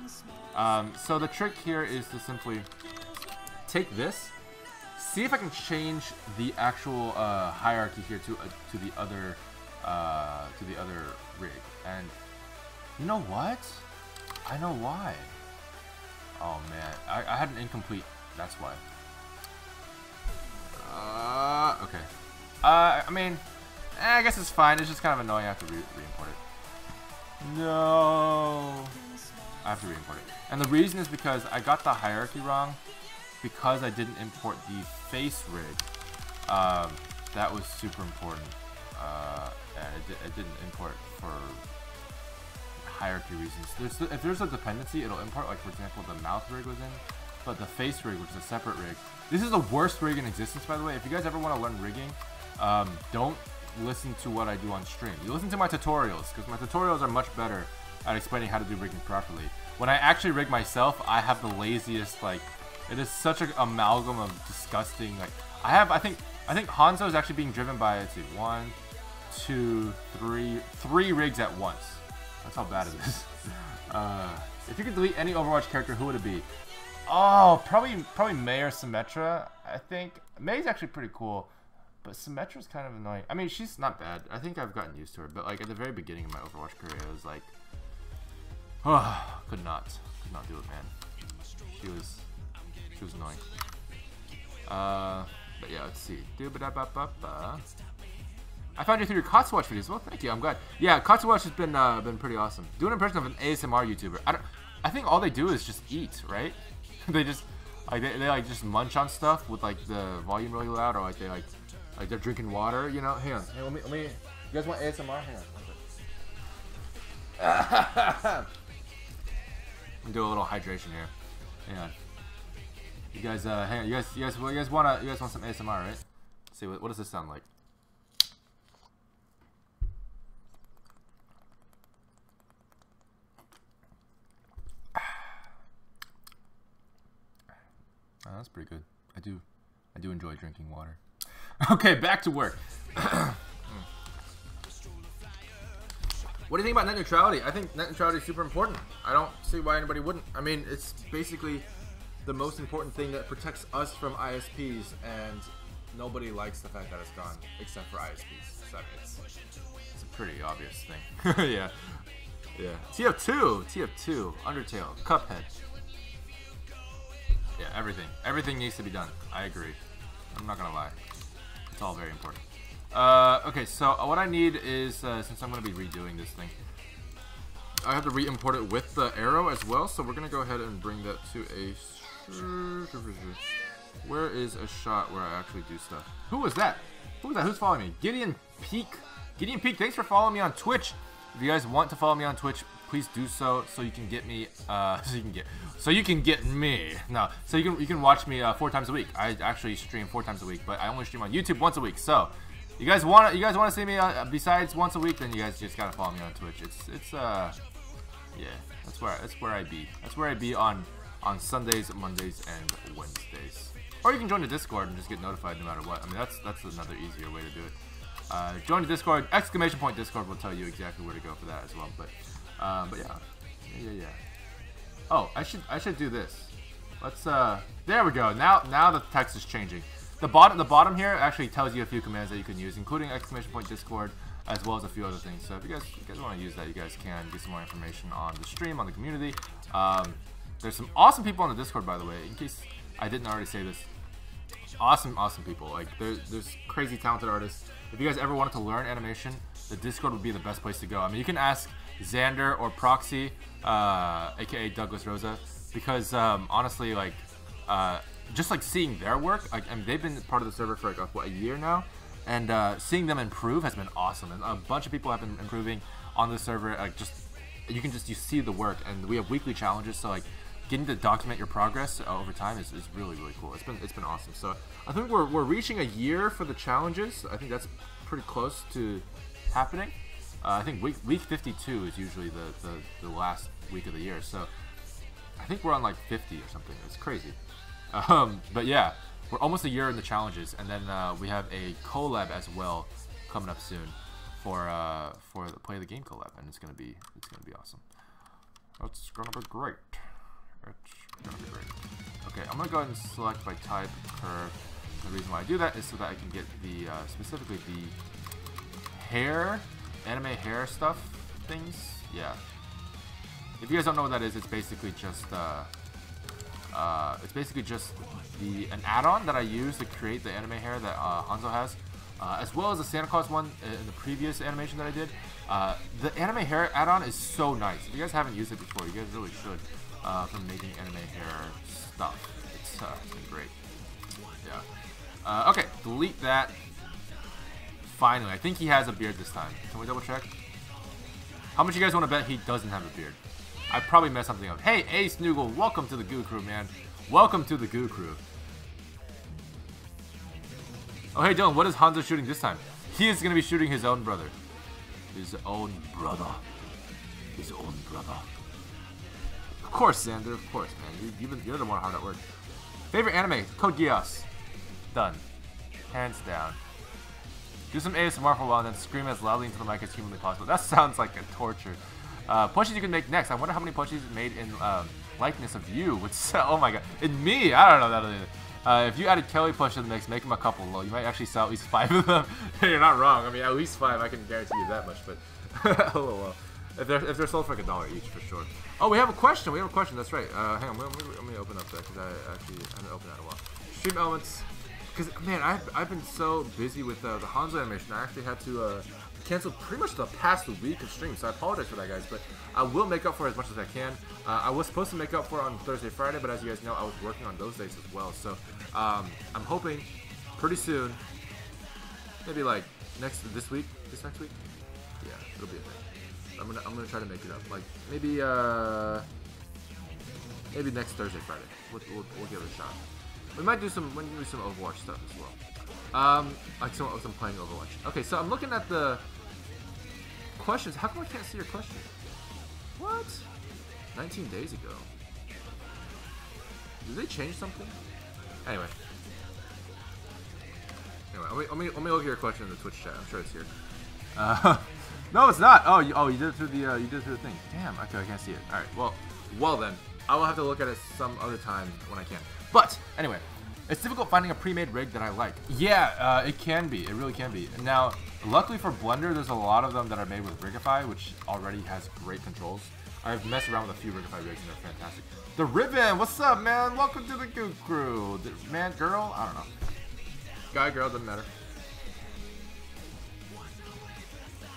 So the trick here is to simply take this, see if I can change the actual hierarchy here to the other rig. And you know what? I know why. Oh man, I had an incomplete. That's why. Okay. I mean, I guess it's fine. It's just kind of annoying. I have to re-import it. No. I have to re-import it. And the reason is because I got the hierarchy wrong because I didn't import the face rig. That was super important. And it didn't import for hierarchy reasons. If there's a dependency, it'll import, like for example, the mouth rig was in, but the face rig, which is a separate rig. This is the worst rig in existence, by the way. If you guys ever want to learn rigging, don't listen to what I do on stream. You listen to my tutorials, because my tutorials are much better at explaining how to do rigging properly. When I actually rig myself, I have the laziest, like, it is such an amalgam of disgusting, like, I think Hanzo is actually being driven by, let's see, 1, 2, 3 rigs at once. That's how bad it is. If you could delete any Overwatch character, who would it be? Oh, probably Mei or Symmetra. I think Mei's actually pretty cool, but Symmetra's kind of annoying. I mean, she's not bad. I think I've gotten used to her, but like at the very beginning of my Overwatch career, I was like, oh, could not do it, man. She was annoying. But yeah, let's see. I found you through your Katsuwatch videos. Well, thank you. I'm glad. Yeah, Katsuwatch has been pretty awesome. Do an impression of an ASMR YouTuber. I think all they do is just eat, right? They just they like just munch on stuff with like the volume really loud, or like they're drinking water. You know. Hang on. Hey, let me. You guys want ASMR? Hang on. Do a little hydration here. Hang on. You guys, hang on. You guys want some ASMR, right? Let's see what does this sound like? Oh, that's pretty good. I do enjoy drinking water. Okay, back to work. What do you think about net neutrality? I think net neutrality is super important. I don't see why anybody wouldn't. I mean, it's basically the most important thing that protects us from ISPs, and nobody likes the fact that it's gone, except for ISPs. So it's a pretty obvious thing. Yeah. TF2, Undertale, Cuphead. Yeah, everything needs to be done. I agree. I'm not gonna lie. It's all very important. Okay, so what I need is, since I'm gonna be redoing this thing, I have to re-import it with the arrow as well. So we're gonna go ahead and bring that to a. Where is a shot where I actually do stuff? Who was that? Who's following me? Gideon Peak. Thanks for following me on Twitch. If you guys want to follow me on Twitch, please do so you can get me. So you can get me. No, so you can watch me 4 times a week. I actually stream 4 times a week, but I only stream on YouTube once a week. So you guys want to see me besides once a week, then you guys just gotta follow me on Twitch. Yeah, that's where I be. That's where I be on Sundays, Mondays, and Wednesdays. Or you can join the Discord and just get notified no matter what. I mean, that's another easier way to do it. Join the Discord. ! Discord will tell you exactly where to go for that as well. But yeah. Oh, I should do this. Let's there we go. Now the text is changing. The bottom here actually tells you a few commands that you can use, including ! Discord, as well as a few other things. So if you guys want to use that, you guys can get some more information on the stream, on the community. There's some awesome people on the Discord, by the way, in case I didn't already say this. Awesome people. Like there's crazy talented artists. If you guys ever wanted to learn animation, the Discord would be the best place to go. I mean, you can ask Xander or Proxy, aka Douglas Rosa, because honestly, like just like seeing their work, like, I mean, they've been part of the server for like what, a year now, and seeing them improve has been awesome. And a bunch of people have been improving on the server. Like you see the work, and we have weekly challenges. So like getting to document your progress over time is really cool. It's been awesome. So I think we're reaching a year for the challenges. I think that's pretty close to happening. I think week 52 is usually the last week of the year. So I think we're on like 50 or something. It's crazy. But yeah, we're almost a year in the challenges, and then we have a collab as well coming up soon for the Play the Game collab, and it's gonna be awesome. It's gonna be great. Okay, I'm gonna go ahead and select by type curve. The reason why I do that is so that I can get the specifically the anime hair stuff things. Yeah. If you guys don't know what that is, it's basically just an add-on that I use to create the anime hair that Hanzo has, as well as the Santa Claus one in the previous animation that I did. The anime hair add-on is so nice. If you guys haven't used it before, you guys really should. From making anime hair stuff. It's been great. Yeah. Okay, delete that. Finally, I think he has a beard this time. Can we double check? How much you guys want to bet he doesn't have a beard? I probably messed something up. Hey, Ace Noogle, welcome to the Goo Crew, man. Welcome to the Goo Crew. Oh, hey, Dylan, what is Hanzo shooting this time? He is going to be shooting his own brother. His own brother. Of course, Xander. Of course, man. You're the one hard at work. Favorite anime? Code Geass. Done. Hands down. Do some ASMR for a while and then scream as loudly into the mic as humanly possible. That sounds like a torture. Plushies you can make next. I wonder how many plushies made in likeness of you would sell. Oh my god. In me, I don't know that either. If you added Kelly plush to the mix, make him a couple low. You might actually sell at least 5 of them. You're not wrong. I mean, at least 5. I can guarantee you that much. But LOL. If they're sold for like $1 each for sure. Oh, we have a question. We have a question. That's right. Hang on. Let me open up that because I actually haven't opened that in a while. Stream elements. Because man, I've been so busy with the Hanzo animation. I actually had to cancel pretty much the past week of streams. So I apologize for that, guys. But I will make up for it as much as I can. I was supposed to make up for it on Thursday, Friday, but as you guys know, I was working on those days as well. So I'm hoping pretty soon, maybe like this next week. Yeah, it'll be a thing. I'm gonna try to make it up. Like maybe next Thursday, Friday. We'll give it a shot. We might do some Overwatch stuff as well. Like some playing Overwatch. Okay, so I'm looking at the questions. How come I can't see your question? What? 19 days ago. Did they change something? Anyway, let me look at your question in the Twitch chat. I'm sure it's here. No, it's not. Oh, you did it through the thing. Damn. Okay, I can't see it. All right. Well then, I will have to look at it some other time when I can. But anyway, it's difficult finding a pre-made rig that I like. Yeah, it can be. It really can be. Now, luckily for Blender, there's a lot of them that are made with Rigify, which already has great controls. I've messed around with a few Rigify rigs and they're fantastic. The Ribbon, what's up, man? Welcome to the Goo Crew. Man, girl, I don't know. Guy, girl, doesn't matter.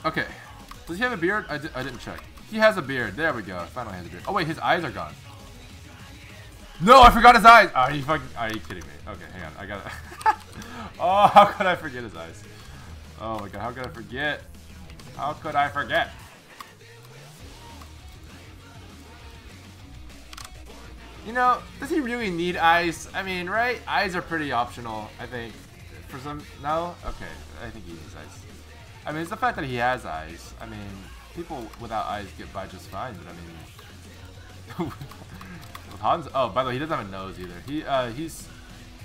Okay. Does he have a beard? I didn't check. He has a beard. There we go. Finally has a beard. Oh wait, his eyes are gone. No, I forgot his eyes. Are you kidding me? Okay, hang on. I got it. Oh, how could I forget his eyes? Oh my god, how could I forget? How could I forget? You know, does he really need eyes? I mean, right? Eyes are pretty optional, I think. For some, no? Okay, I think he needs eyes. I mean, it's the fact that he has eyes. I mean, people without eyes get by just fine, but I mean... with Hanzo, oh, by the way, he doesn't have a nose either.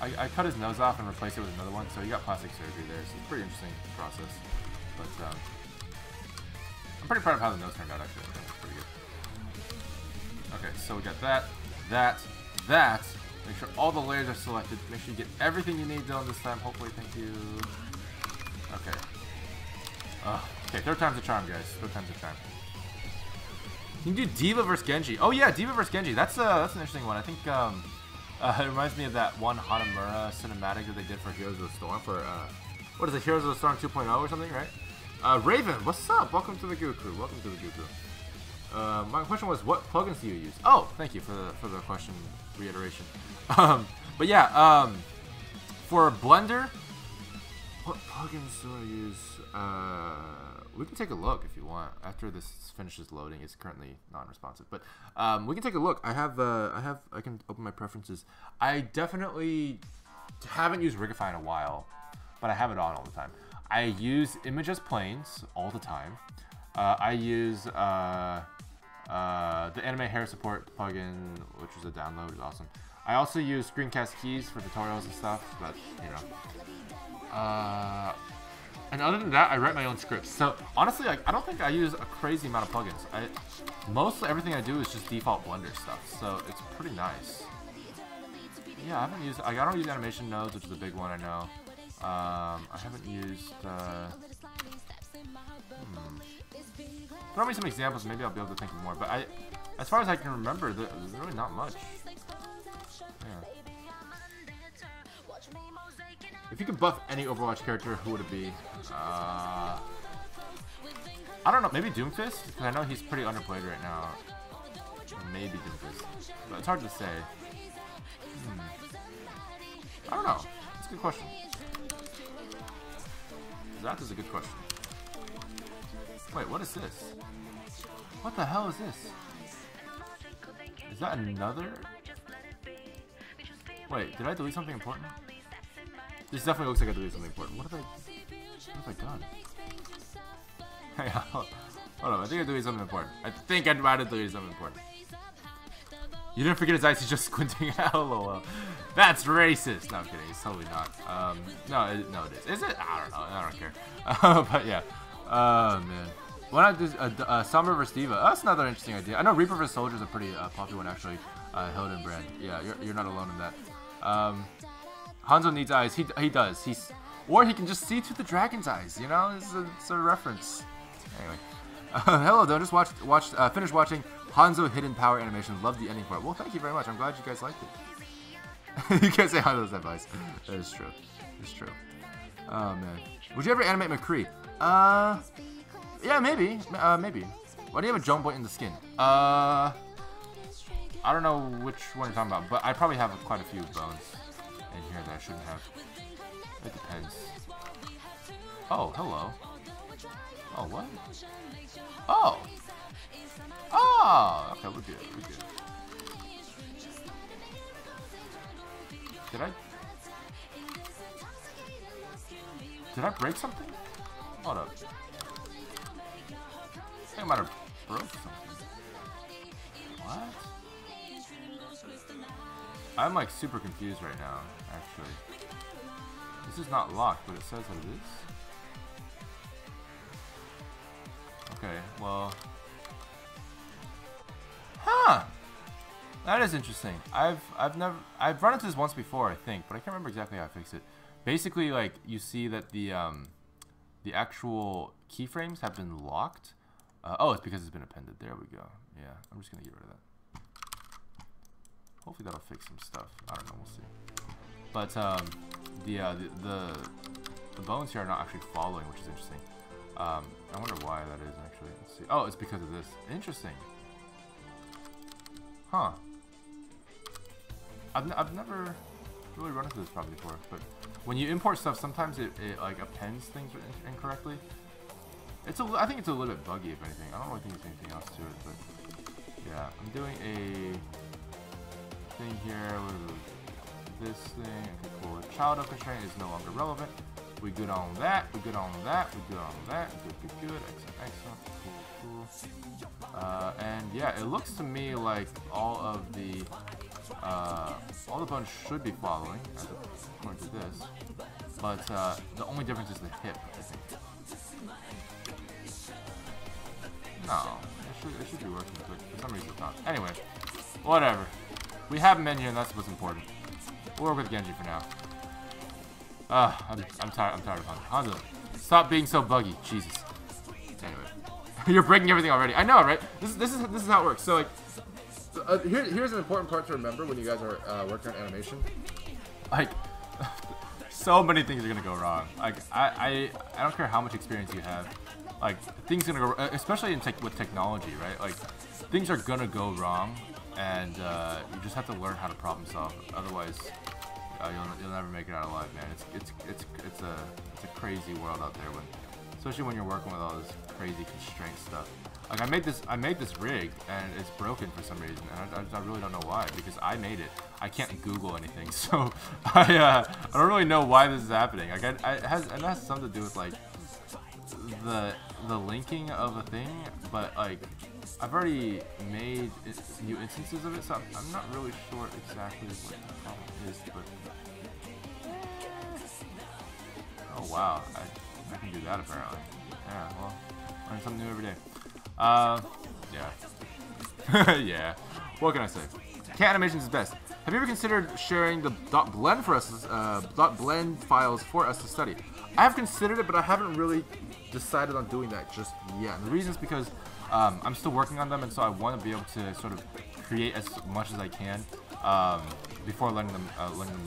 I cut his nose off and replaced it with another one, so he got plastic surgery there, so it's a pretty interesting process. But, I'm pretty proud of how the nose turned out, actually. I think it's pretty good. Okay, so we got that. Make sure all the layers are selected. Make sure you get everything you need Dylan this time. Hopefully, thank you. Okay. Okay, third time's a charm, guys. Third time's a charm. You can do Diva versus Genji. Oh yeah, Diva versus Genji. That's an interesting one. I think it reminds me of that one Hanamura cinematic that they did for Heroes of the Storm for what is it, Heroes of the Storm 2.0 or something, right? Raven, what's up? Welcome to the Goo Crew. Welcome to the Goo Crew. My question was, what plugins do you use? Oh, thank you for the question reiteration. But yeah, for Blender, what plugins do I use? We can take a look if you want. After this finishes loading, it's currently non-responsive, but we can take a look. I can open my preferences. I definitely haven't used Rigify in a while, but I have it on all the time. I use Image as Planes all the time. I use the Anime Hair Support plugin, which is a download, is awesome. I also use Screencast Keys for tutorials and stuff, but you know. And other than that, I write my own scripts. So honestly, like, I don't think I use a crazy amount of plugins. Mostly everything I do is just default Blender stuff, so it's pretty nice. Yeah, I don't use animation nodes, which is a big one, I know. I haven't used. Throw me some examples, maybe I'll be able to think of more. But as far as I can remember, there's really not much. Yeah. If you could buff any Overwatch character, who would it be? I don't know, maybe Doomfist? Because I know he's pretty underplayed right now. Maybe Doomfist. But it's hard to say. I don't know. It's a good question. That is a good question. Wait, what is this? What the hell is this? Is that another? Wait, did I delete something important? This definitely looks like I deleted something important. What have I done? Hey, hold on, I think I deleted something important. I think I might have deleted something important. You didn't forget his eyes, he's just squinting out. LOL. That's racist. No, I'm kidding. It's totally not. No, it is. Is it? I don't know. I don't care. But yeah. Man. Why not do Summer vs. Diva? That's another interesting idea. I know Reaper vs. Soldier is a pretty popular one, actually. Hilden brand. Yeah, you're not alone in that. Hanzo needs eyes. He does. Or he can just see through the dragon's eyes. You know, it's a reference. Anyway, hello. Don't just finish watching Hanzo Hidden Power animation. Love the ending part. Well, thank you very much. I'm glad you guys liked it. You can't say Hanzo's advice. That is true. It's true. Oh man. Would you ever animate McCree? Yeah, maybe. Maybe. Why do you have a jump point in the skin? I don't know which one you're talking about, but I probably have quite a few bones in here that I shouldn't have. It depends. Oh, hello. Oh, what? Oh! Oh! Okay, we're good. We're good. Did I break something? Hold up. I think I might have broke something. What? I'm like super confused right now, actually. This is not locked, but it says that it is. Okay, well. Huh! That is interesting. I've run into this once before, I think, but I can't remember exactly how I fixed it. Basically, like, you see that the actual keyframes have been locked. Oh, it's because it's been appended. There we go. Yeah, I'm just gonna get rid of that. Hopefully that'll fix some stuff. I don't know. We'll see. But the bones here are not actually following, which is interesting. I wonder why that is actually. Let's see. Oh, it's because of this. Interesting. Huh. I've never really run into this probably before, but when you import stuff, sometimes it like appends things incorrectly. I think it's a little bit buggy, if anything. I don't really think there's anything else to it, but yeah, I'm doing a thing here with this thing. Okay, cool. The child of constraint is no longer relevant. We good on that. We good on that. We good on that. Good. Excellent. Cool. And yeah, it looks to me like all the bones should be following, according to this. But the only difference is the hip, I think. No, it should be working, but for some reason it's not. Anyway, whatever. We have men here, and that's what's important. We'll work with Genji for now. I'm tired of Hanzo. Hanzo, stop being so buggy. Jesus. Anyway, you're breaking everything already. I know, right? This is how it works. So like, here's an important part to remember when you guys are working on animation. Like, so many things are gonna go wrong. Like, I don't care how much experience you have. Like, things are gonna go, especially with technology, right? Like, things are gonna go wrong, and you just have to learn how to problem solve. Otherwise, you'll never make it out alive, man. It's a crazy world out there, especially when you're working with all this crazy constraint stuff. Like, I made this rig, and it's broken for some reason, and I really don't know why, because I made it. I can't Google anything, so I don't really know why this is happening. Like, it has something to do with like the linking of a thing, but like I've already made new instances of it, so I'm not really sure exactly what the problem is, but oh wow, I can do that apparently. Yeah, well, learn something new every day. Yeah. Yeah. What can I say? Cat animations is best. Have you ever considered sharing the .blend for us, .blend files for us to study? I have considered it, but I haven't really decided on doing that just yet. And the reason is because I'm still working on them, and so I want to be able to sort of create as much as I can before letting them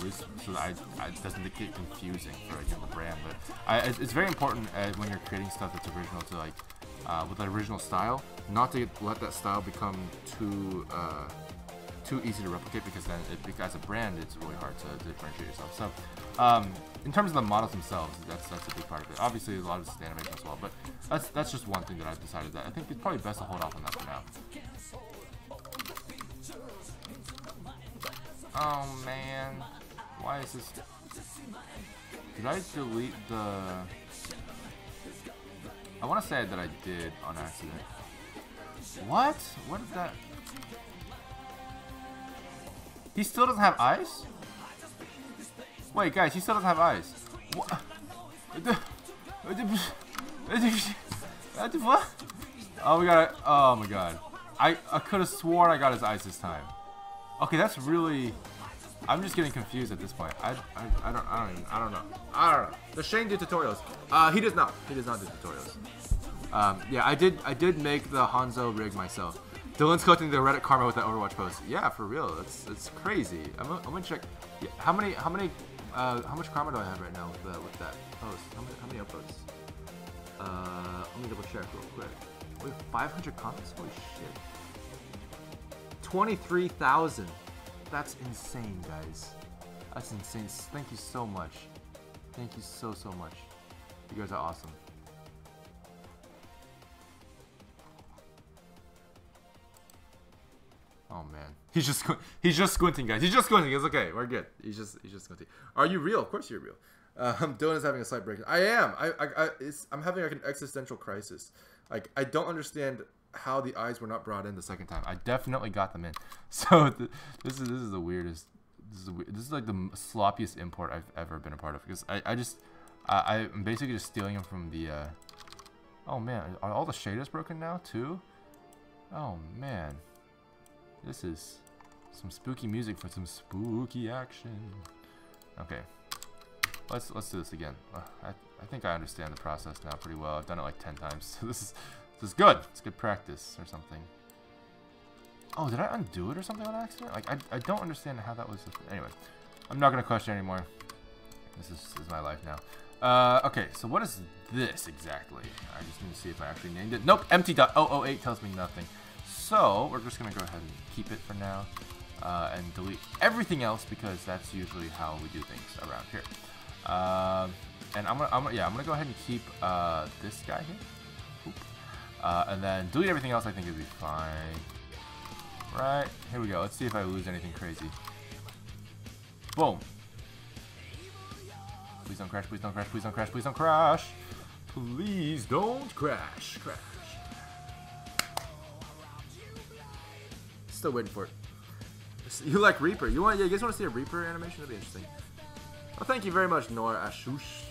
loose, so that it doesn't get confusing for the brand. But it's very important when you're creating stuff that's original to like with the original style, not to let that style become too easy to replicate, because then as a brand it's really hard to differentiate yourself. So in terms of the models themselves, that's a big part of it. Obviously a lot of this is animation as well, but that's just one thing that I've decided that I think it's probably best to hold off on that for now. Oh man, why is this? Did I delete the? I want to say that I did on accident. What? What is that? He still doesn't have eyes? Wait, guys, he still doesn't have eyes. What? Oh, we got it. Oh my god. I could have sworn I got his eyes this time. Okay, that's really. I'm just getting confused at this point. I don't know. Does Shane do tutorials? He does not. He does not do tutorials. Yeah, I did make the Hanzo rig myself. Dylan's collecting the Reddit karma with that Overwatch post. Yeah, for real. It's crazy. I'm gonna check. Yeah, how much karma do I have right now with that post? How many upvotes? Let me double check real quick. We have 500 comments. Holy shit. 23,000. That's insane, guys. That's insane. Thank you so much. Thank you so much. You guys are awesome. Oh man, he's just squinting, guys. He's just squinting. It's okay. We're good. He's just squinting. Are you real? Of course you're real. Dylan is having a slight break. I am. I'm having like an existential crisis. Like I don't understand how the eyes were not brought in the second time. I definitely got them in. So this is the weirdest. This is like the sloppiest import I've ever been a part of, because I'm basically just stealing them from the. Oh man, are all the shaders broken now too? Oh man. This is some spooky music for some spooky action. Okay, let's do this again. I think I understand the process now pretty well. I've done it like 10 times. So this is good. It's good practice or something. Oh, did I undo it or something on accident? Like I don't understand how that was. Anyway, I'm not gonna question anymore. This is my life now. Okay, so what is this exactly? I just need to see if I actually named it. Nope, empty.008 tells me nothing. So we're just gonna go ahead and keep it for now, and delete everything else, because that's usually how we do things around here. And I'm gonna go ahead and keep this guy here. Oop. And then delete everything else. I think it'll be fine. Right, here we go. Let's see if I lose anything crazy. Boom. Please don't crash, please don't crash, please don't crash, please don't crash. Please don't crash. Crash. Still waiting for it. You like Reaper? You guys want to see a Reaper animation? That'd be interesting. Oh, thank you very much, Nora Ashush.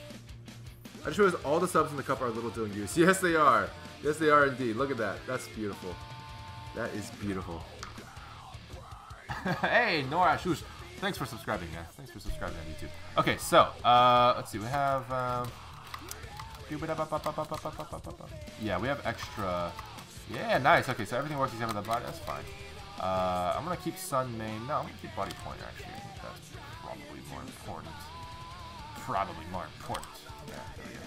I just realized all the subs in the cup are little dillongoos. Yes, they are. Yes, they are indeed. Look at that. That's beautiful. That is beautiful. Hey, Nora Ashush. Thanks for subscribing, guys. Thanks for subscribing on YouTube. Okay, so let's see. We have yeah, we have extra. Yeah, nice. Okay, so everything works except for the body. That's fine. I'm gonna keep sun main. No, I'm gonna keep body point. Actually, I think that's probably more important. Probably more important. Yeah, there we go.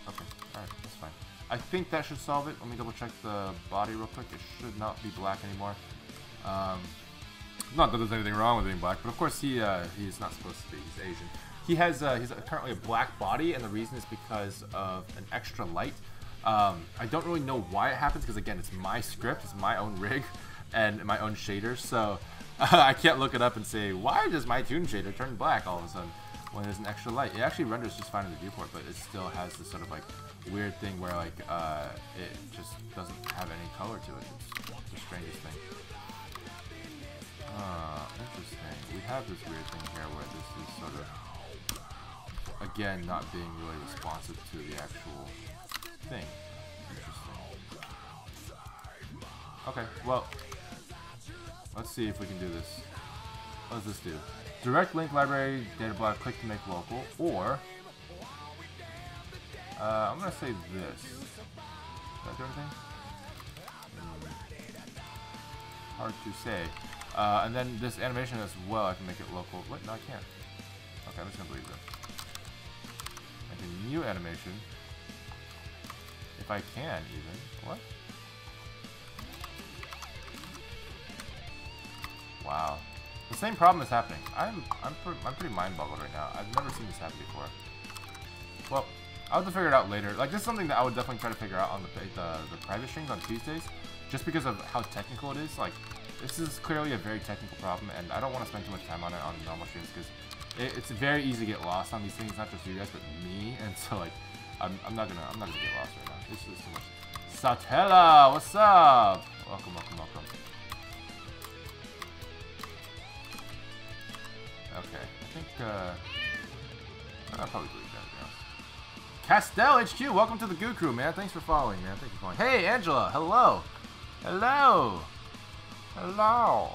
Okay. All right, that's fine. I think that should solve it. Let me double check the body real quick. It should not be black anymore. Not that there's anything wrong with being black, but of course he's not supposed to be. He's Asian. He's currently a black body, and the reason is because of an extra light. I don't really know why it happens, because again, it's my script, it's my own rig, and my own shaders, so I can't look it up and say, why does my toon shader turn black all of a sudden when there's an extra light? It actually renders just fine in the viewport, but it still has this sort of like weird thing where like it just doesn't have any color to it. It's the strangest thing. Interesting. We have this weird thing here where this is sort of, again, not being really responsive to the actual thing. Interesting. Okay, well, let's see if we can do this. What does this do? Direct link library, data block, click to make local, or I'm gonna say this. Does that do anything? Hard to say. And then this animation as well, I can make it local. What? No, I can't. Okay, I'm just gonna believe that. Make a new animation. If I can, even. What? Wow. The same problem is happening. I'm pretty mind-boggled right now. I've never seen this happen before. Well, I'll have to figure it out later. Like, this is something that I would definitely try to figure out on the private streams on Tuesdays, just because of how technical it is. Like, this is clearly a very technical problem, and I don't want to spend too much time on it on normal streams, because it's very easy to get lost on these things. Not just you guys, but me. And so, like, I'm not gonna get lost right now. This is too much. Satella, what's up? Welcome. Okay, I think I'll probably delete that. Yeah. Castell HQ, welcome to the Goo Crew, man. Thanks for following, man. Thanks for following. Hey, Angela, hello. Hello.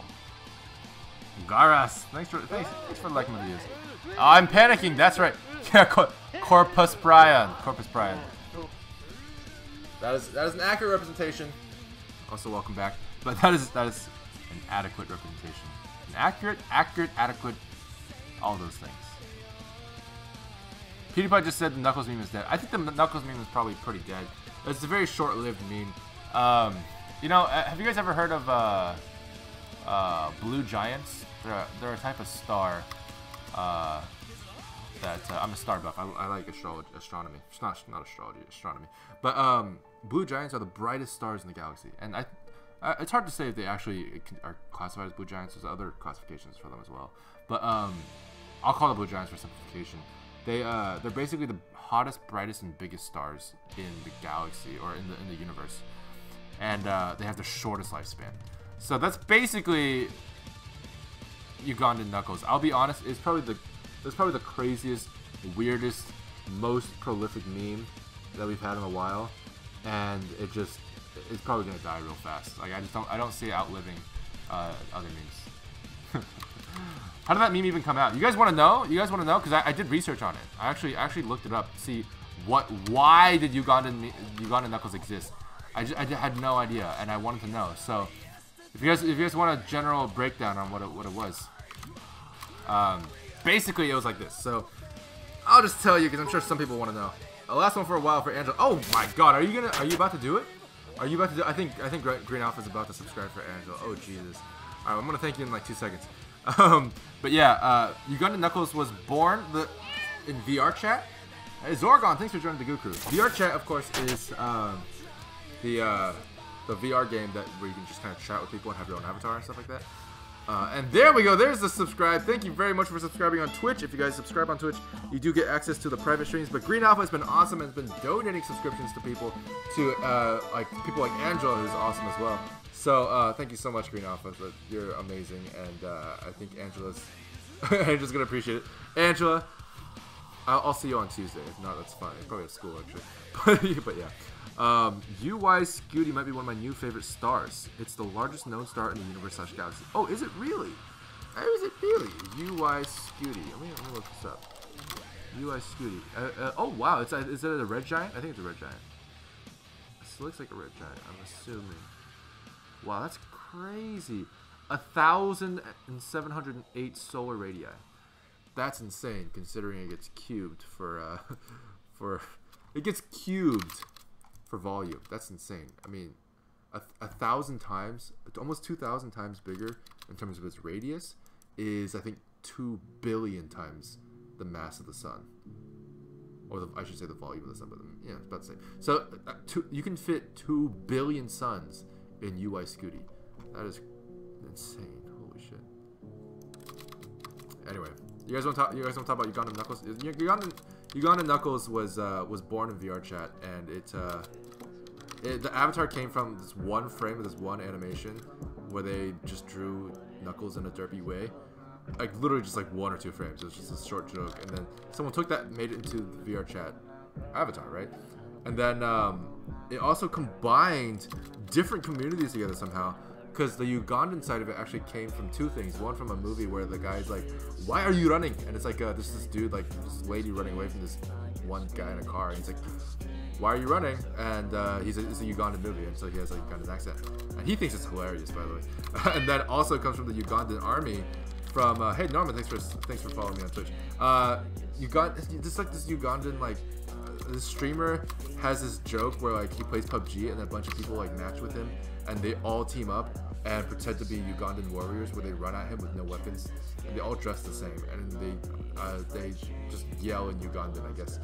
Garas, thanks for liking my videos. Oh, I'm panicking. That's right. Yeah, Corpus Brian. Corpus Brian. That is an accurate representation. Also, welcome back. But that is an adequate representation. An accurate, adequate, all those things. PewDiePie just said the Knuckles meme is dead. I think the Knuckles meme is probably pretty dead. It's a very short-lived meme. You know, have you guys ever heard of blue giants? They're a type of star that I'm a star buff. I like astronomy. It's not astrology, astronomy. But blue giants are the brightest stars in the galaxy, and it's hard to say if they actually are classified as blue giants. There's other classifications for them as well. But I'll call them blue giants for simplification. They're basically the hottest, brightest, and biggest stars in the galaxy or in the universe, and they have the shortest lifespan. So that's basically Ugandan Knuckles. I'll be honest, it's probably the craziest, weirdest, most prolific meme that we've had in a while, and it's probably gonna die real fast. Like I don't see it outliving other memes. How did that meme even come out? You guys want to know? You guys want to know? Because I did research on it. I actually looked it up to see why did Ugandan Knuckles exist. I had no idea, and I wanted to know. So if you guys want a general breakdown on what it was, basically it was like this. So I'll just tell you because I'm sure some people want to know. The last one for a while for Angela. Oh my God, are you about to do it? Are you about to do? I think Green Alpha is about to subscribe for Angela. Oh Jesus. All right, I'm gonna thank you in like 2 seconds. But yeah, Ugandan Knuckles was born in VR chat. Hey, Zorgon, thanks for joining the Goo Crew. VR chat, of course, is the VR game where you can just kind of chat with people and have your own avatar and stuff like that. And there we go. There's the subscribe. Thank you very much for subscribing on Twitch. If you guys subscribe on Twitch, you do get access to the private streams. But Green Alpha has been awesome and has been donating subscriptions to people, like people like Angela, who's awesome as well. So thank you so much, Green Alpha. You're amazing, and I think Angela's gonna appreciate it. Angela, I'll see you on Tuesday. If not, that's fine. Probably at school actually. But yeah. UY Scooty might be one of my new favorite stars. It's the largest known star in the universe / galaxy. Oh, is it really? Is it really? UY Scooty. Let me look this up. UY Scooty. Oh wow, is it a red giant? I think it's a red giant. This looks like a red giant, I'm assuming. Wow, that's crazy. 1,708 solar radii. That's insane, considering it gets cubed for it gets cubed for volume. That's insane. I mean, 1,000 times, almost 2,000 times bigger in terms of its radius is, I think, 2 billion times the mass of the sun, or I should say the volume of the sun. But yeah, it's about the same. So you can fit 2 billion suns in UI Scooty. That is insane. Holy shit. Anyway, you guys want to talk about Ugandan Knuckles? Ugandan Knuckles was born in VR chat, and the avatar came from this one frame of this one animation where they just drew Knuckles in a derpy way, like literally just like 1 or 2 frames. It was just a short joke, and then someone took that and made it into the VR chat avatar, right? And then it also combined different communities together somehow, because the Ugandan side of it actually came from 2 things. One from a movie where the guy's like, "Why are you running?" And it's like this dude, like this lady running away from this one guy in a car, and he's like, "Why are you running?" And it's a Ugandan movie, and so he has a Ugandan accent, and he thinks it's hilarious, by the way. And that also comes from the Ugandan army. From hey Norman, thanks for following me on Twitch. This Ugandan this streamer has this joke where like he plays PUBG and a bunch of people like match with him, and they all team up and pretend to be Ugandan warriors where they run at him with no weapons, and they all dress the same, and they just yell in Ugandan, I guess.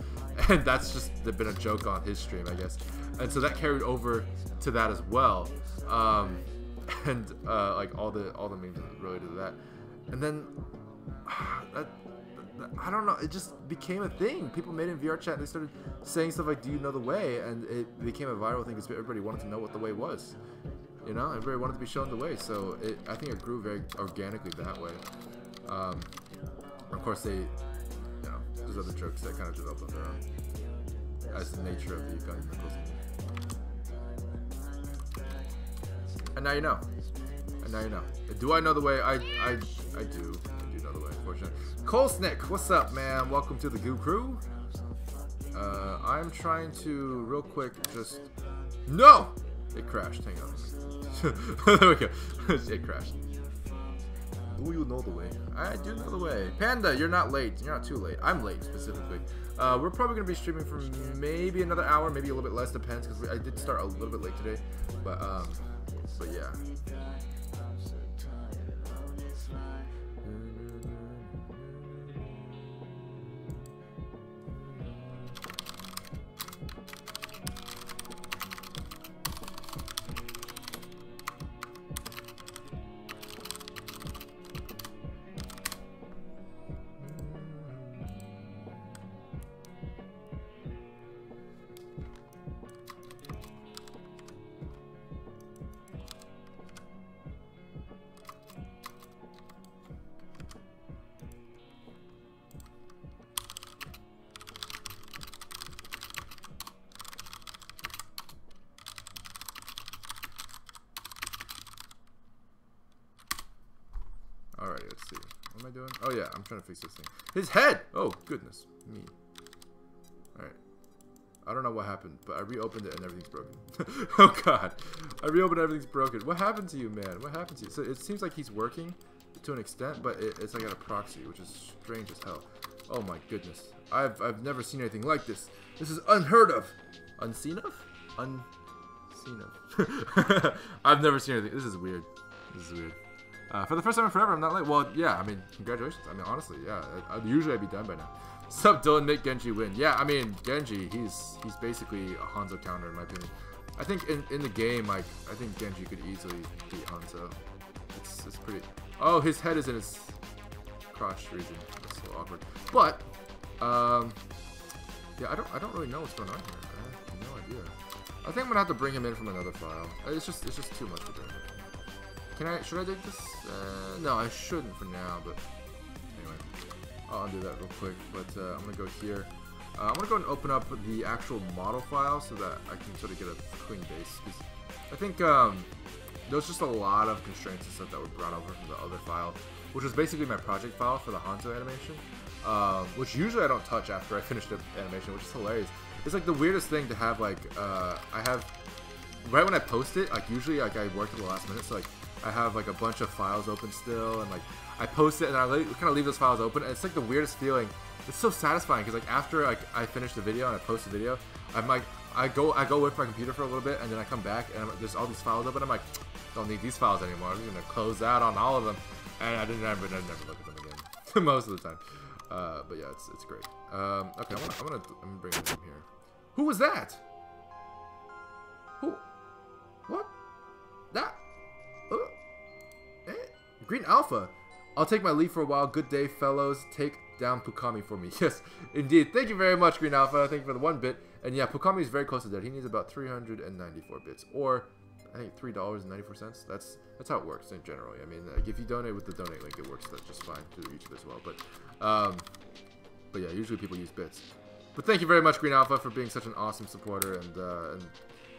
And that's just been a joke on his stream, I guess. And so that carried over to that as well, and like all the memes related to that. And then I don't know, it just became a thing. People made it in VR chat and they started saying stuff like, "Do you know the way?" And it became a viral thing because everybody wanted to know what the way was. You know, everybody wanted to be shown the way. So I think it grew very organically that way. Of course, there's other jokes that kind of developed on their own as the nature of the Ugandan Knuckles. And now you know. Now you know. Do I know the way? I do. I do know the way, unfortunately. Cole Snick, what's up, man? Welcome to the Goo Crew. I'm trying to, real quick, just... No! It crashed. Hang on. There we go. It crashed. Do you know the way? I do know the way. Panda, you're not late. You're not too late. I'm late, specifically. We're probably going to be streaming for maybe another hour, maybe a little bit less, depends, because I did start a little bit late today. But yeah. Alright, let's see. What am I doing? Oh yeah, I'm trying to fix this thing. His head! Oh, goodness me. Alright. I don't know what happened, but I reopened it and everything's broken. Oh god. I reopened and everything's broken. What happened to you, man? What happened to you? So it seems like he's working to an extent, but it's like at a proxy, which is strange as hell. Oh my goodness. I've never seen anything like this. This is unheard of. Unseen of? Unseen of. I've never seen anything. This is weird. This is weird. For the first time in forever, I'm not late. Well, yeah, I mean, congratulations. I mean, honestly, yeah. Usually I'd be done by now. Sup, Dylan, make Genji win. Yeah, I mean, Genji, he's basically a Hanzo counter, in my opinion. I think in the game, like, I think Genji could easily beat Hanzo. It's pretty... Oh, his head is in his crotch region. That's so awkward. But, yeah, I don't really know what's going on here. I have no idea. I think I'm gonna have to bring him in from another file. It's just too much to do. Should I take this? No, I shouldn't for now, but anyway, I'll undo that real quick. But I'm gonna go here. I'm gonna go and open up the actual model file so that I can sort of get a clean base. Because I think there's just a lot of constraints and stuff that were brought over from the other file, which was basically my project file for the Hanzo animation, which usually I don't touch after I finish the animation, which is hilarious. It's like the weirdest thing to have, like, I have, right when I post it, like, usually, like, I work at the last minute, so, like, I have, like, a bunch of files open still, and, like, I post it, and I kind of leave those files open, and it's, like, the weirdest feeling. It's so satisfying, because, like, after, like, I finish the video and I post the video, I'm, like, I go away from my computer for a little bit, and then I come back, and there's all these files open, I'm like, don't need these files anymore, I'm just gonna close out on all of them, and I never look at them again, most of the time. But yeah, it's great. Okay, I'm gonna bring him here. Who was that? Who? What? That? Green Alpha. I'll take my leave for a while. Good day, fellows. Take down Pukami for me. Yes, indeed. Thank you very much, Green Alpha. Thank you for the 1 bit. And yeah, Pukami is very close to dead. He needs about 394 bits, or I think $3.94. That's how it works in general. I mean, like, if you donate with the donate link, it works just fine through YouTube as well. But yeah, usually people use bits. But thank you very much, Green Alpha, for being such an awesome supporter and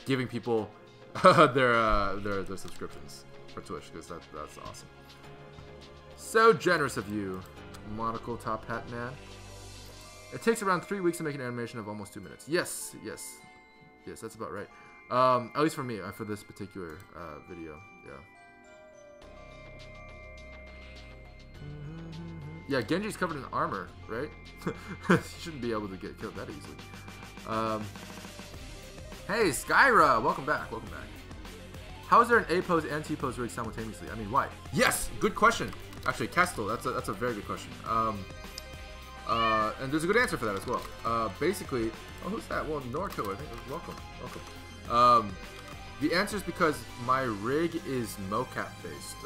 giving people their subscriptions for Twitch, because that's awesome. So generous of you, Monocle Top Hat Man. It takes around 3 weeks to make an animation of almost 2 minutes. Yes, that's about right. At least for me, for this particular video, yeah. Yeah, Genji's covered in armor, right? He shouldn't be able to get killed that easily. Hey, Skyra! Welcome back, welcome back. How is there an A pose and T pose rig simultaneously? I mean, why? Yes! Good question! Actually, Castle, that's a very good question. And there's a good answer for that as well. Basically, oh, who's that? Well, Norco, I think. Welcome. The answer is because my rig is mocap based.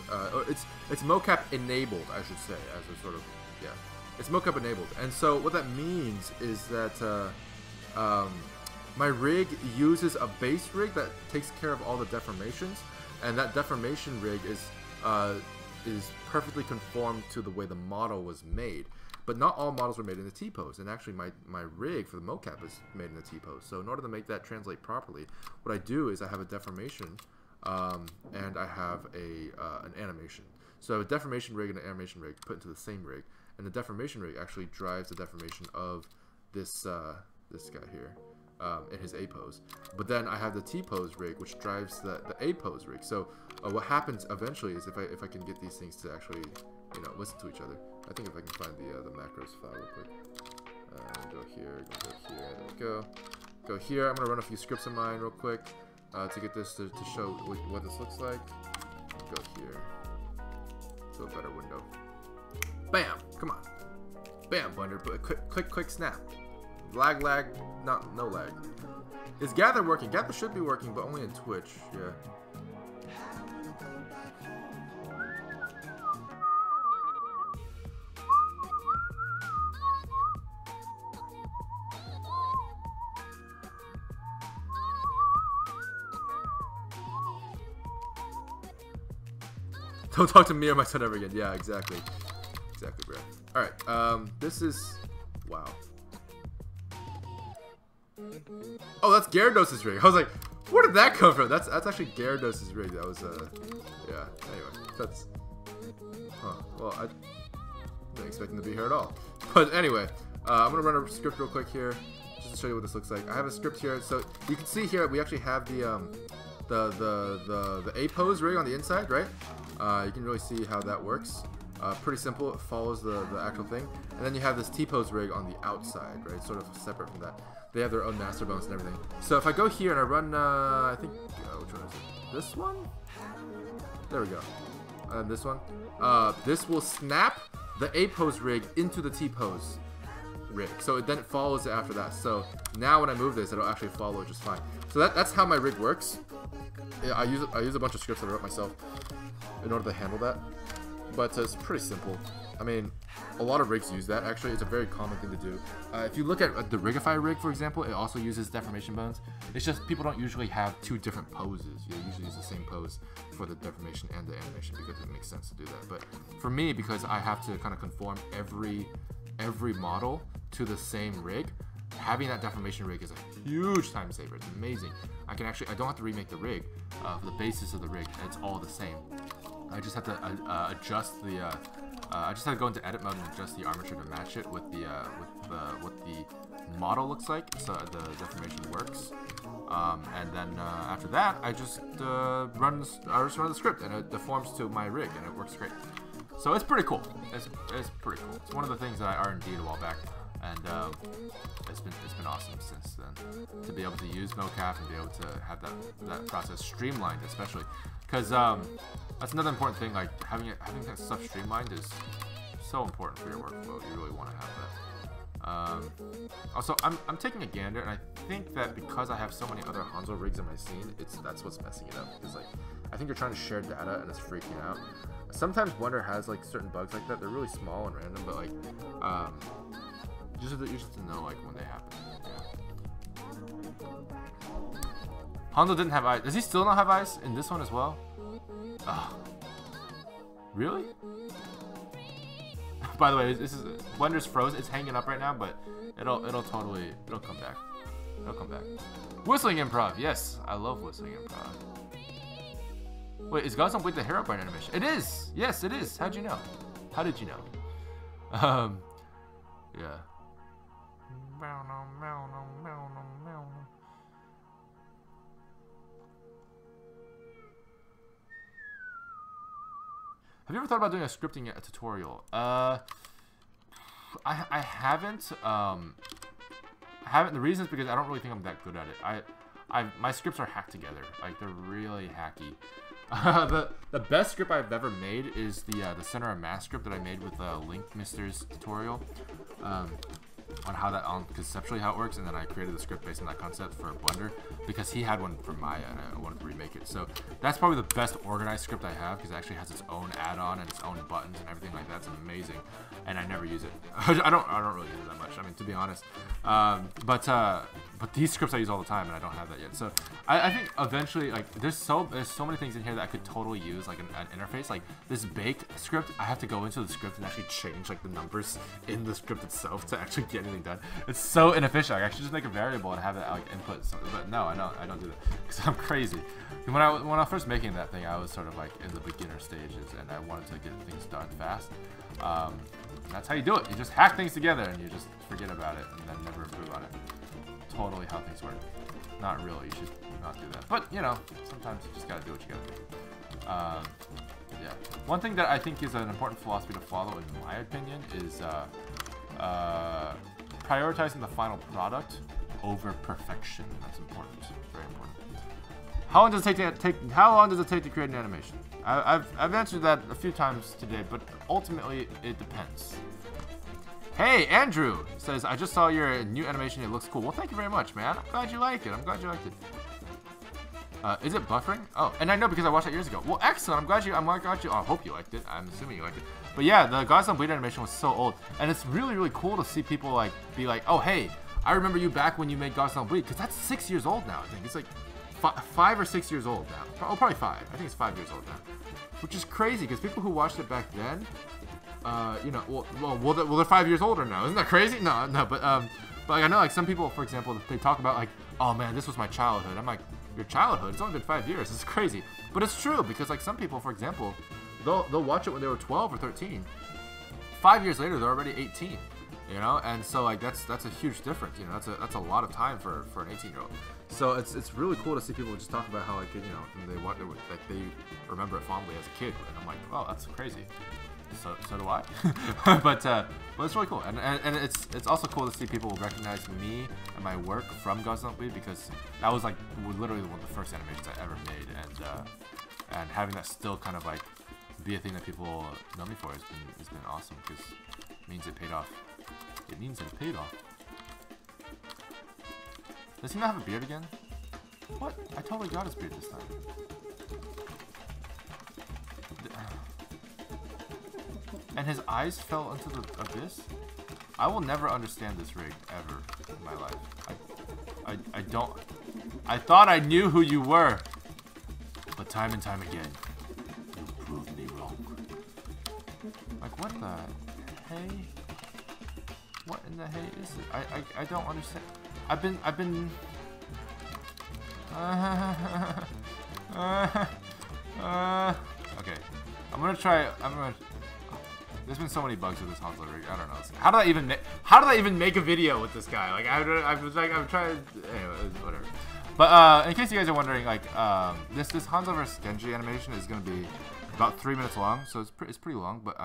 It's mocap enabled, I should say, as a sort of, yeah. It's mocap enabled. And so what that means is that my rig uses a base rig that takes care of all the deformations, and that deformation rig is perfectly conformed to the way the model was made. But not all models were made in the T-pose, and actually my rig for the mocap is made in the T-pose. So in order to make that translate properly, what I do is I have a deformation and I have an animation. So a deformation rig and an animation rig put into the same rig, and the deformation rig actually drives the deformation of this this guy here in his A pose. But then I have the T pose rig, which drives the A pose rig. So what happens eventually is if I can get these things to actually listen to each other. I think if I can find the macros file real quick. Go here, go here, there we go. Go here. I'm gonna run a few scripts of mine real quick to get this to show what this looks like. Go here. To a better window. Bam! Come on. Bam, Blender. Quick, snap. Lag, no lag. Is Gather working? Gather should be working, but only in Twitch. Yeah. Don't talk to me or my son ever again. Yeah, exactly. Exactly, bro. Alright, this is... Wow. Oh, that's Gyarados' rig. I was like, where did that come from? That's actually Gyarados' rig. That was, yeah. Anyway, that's... Huh. Well, I didn't expect him to be here at all. But anyway, I'm going to run a script real quick here, just to show you what this looks like. I have a script here. So, you can see here, we actually have the A pose rig on the inside, right? You can really see how that works. Pretty simple. It follows the actual thing. And then you have this T-pose rig on the outside, right? Sort of separate from that. They have their own master bones and everything. So if I go here and I run, I think, which one is it? This one? There we go. And this one. This will snap the A-pose rig into the T-pose rig. So then it follows it after that. So now when I move this, it'll actually follow it just fine. So that's how my rig works. Yeah, I use a bunch of scripts that I wrote myself in order to handle that, but it's pretty simple. I mean, a lot of rigs use that. Actually, it's a very common thing to do. If you look at the Rigify rig, for example, it also uses deformation bones. It's just people don't usually have two different poses. You usually use the same pose for the deformation and the animation because it makes sense to do that. But for me, because I have to kind of conform every model to the same rig, having that deformation rig is a huge time saver. It's amazing. I don't have to remake the rig for the basis of the rig. It's all the same. I just have to adjust the. I just have to go into edit mode and adjust the armature to match it with what the model looks like, so the deformation works. And then after that, I just run the script, and it deforms to my rig, and it works great. So it's pretty cool. It's pretty cool. It's one of the things that I R&D'd a while back. And it's been awesome since then to be able to use mocap and be able to have that process streamlined, especially because that's another important thing. Like having that stuff streamlined is so important for your workflow. You really want to have that. Also, I'm taking a gander, and I think that because I have so many other Hanzo rigs in my scene, that's what's messing it up. Because like I think you're trying to share data and it's freaking out. Sometimes Wonder has like certain bugs like that. They're really small and random, but like you just to know like when they happen. Yeah. Hanzo didn't have eyes. Does he still not have eyes in this one as well? Oh. Really? By the way, this is Wonder's froze. It's hanging up right now, but it'll come back. It'll come back. Whistling improv. Yes, I love whistling improv. Wait, is God's Blade the Herobrine animation? It is. Yes, it is. How'd you know? How did you know? Yeah. Have you ever thought about doing a scripting tutorial? I haven't. I haven't. The reason is because I don't really think I'm that good at it. My scripts are hacked together. Like they're really hacky. The best script I've ever made is the Center of Mass script that I made with Link Mister's tutorial. On conceptually how it works, and then I created the script based on that concept for Blender because he had one for Maya and I wanted to remake it. So that's probably the best organized script I have because it actually has its own add-on and its own buttons and everything like that. It's amazing, and I never use it. I don't really use it that much. I mean, to be honest, but these scripts I use all the time, and I don't have that yet. So I think eventually, like, there's so many things in here that I could totally use, like an interface. Like this bake script, I have to go into the script and actually change like the numbers in the script itself to actually get anything done. It's so inefficient. Like, I should just make a variable and have it like input something. But no, I don't do that because I'm crazy. When I was first making that thing, I was sort of like in the beginner stages, and I wanted to get things done fast. That's how you do it. You just hack things together, and you just forget about it, and then never improve on it. Totally how things work. Not really. You should not do that. But you know, sometimes you just gotta do what you gotta do. Yeah. One thing that I think is an important philosophy to follow, in my opinion, is prioritizing the final product over perfection. That's important. Very important. How long does it take to create an animation? I've answered that a few times today, but ultimately it depends. Hey, Andrew says, I just saw your new animation. It looks cool. Well, thank you very much, man. I'm glad you like it. I'm glad you liked it. Is it buffering? Oh, and I know because I watched it years ago. Well, excellent. I'm glad you. I hope you liked it. I'm assuming you liked it. But yeah, the Gods Don't Bleed animation was so old, and it's really, really cool to see people like be like, oh, hey, I remember you back when you made Gods Don't Bleed, because that's 6 years old now. I think it's like 5 or 6 years old now. Oh, probably 5. I think it's 5 years old now, which is crazy because people who watched it back then, you know, well, they're 5 years older now. Isn't that crazy? No, but like I know like some people, for example, they talk about like, oh man, this was my childhood. I'm like, your childhood? It's only been 5 years. It's crazy, but it's true because like some people, for example, they'll watch it when they were 12 or 13. 5 years later, they're already 18. You know, and so like that's a huge difference. You know, that's a lot of time for an 18-year-old. So it's really cool to see people just talk about how like, you know, they remember it fondly as a kid, and I'm like, oh, that's crazy. So do I. but it's really cool, and it's also cool to see people recognize me and my work from Gods Don't Bleed, because that was like literally one of the first animations I ever made, and having that still kind of like be a thing that people know me for has been awesome, because it means it paid off. It means it paid off. Does he not have a beard again? What? I totally got his beard this time. And his eyes fell into the abyss? I will never understand this rig ever in my life. I don't... I thought I knew who you were. But time and time again, you proved me wrong. Like, what the hey? What in the hey is it? I don't understand. I've been okay. There's been so many bugs with this Hanzo rig. I don't know. How did I even make a video with this guy? Like I'm trying. Anyway, whatever. But in case you guys are wondering, like this Hanzo vs Genji animation is gonna be about 3 minutes long, so it's pretty long. But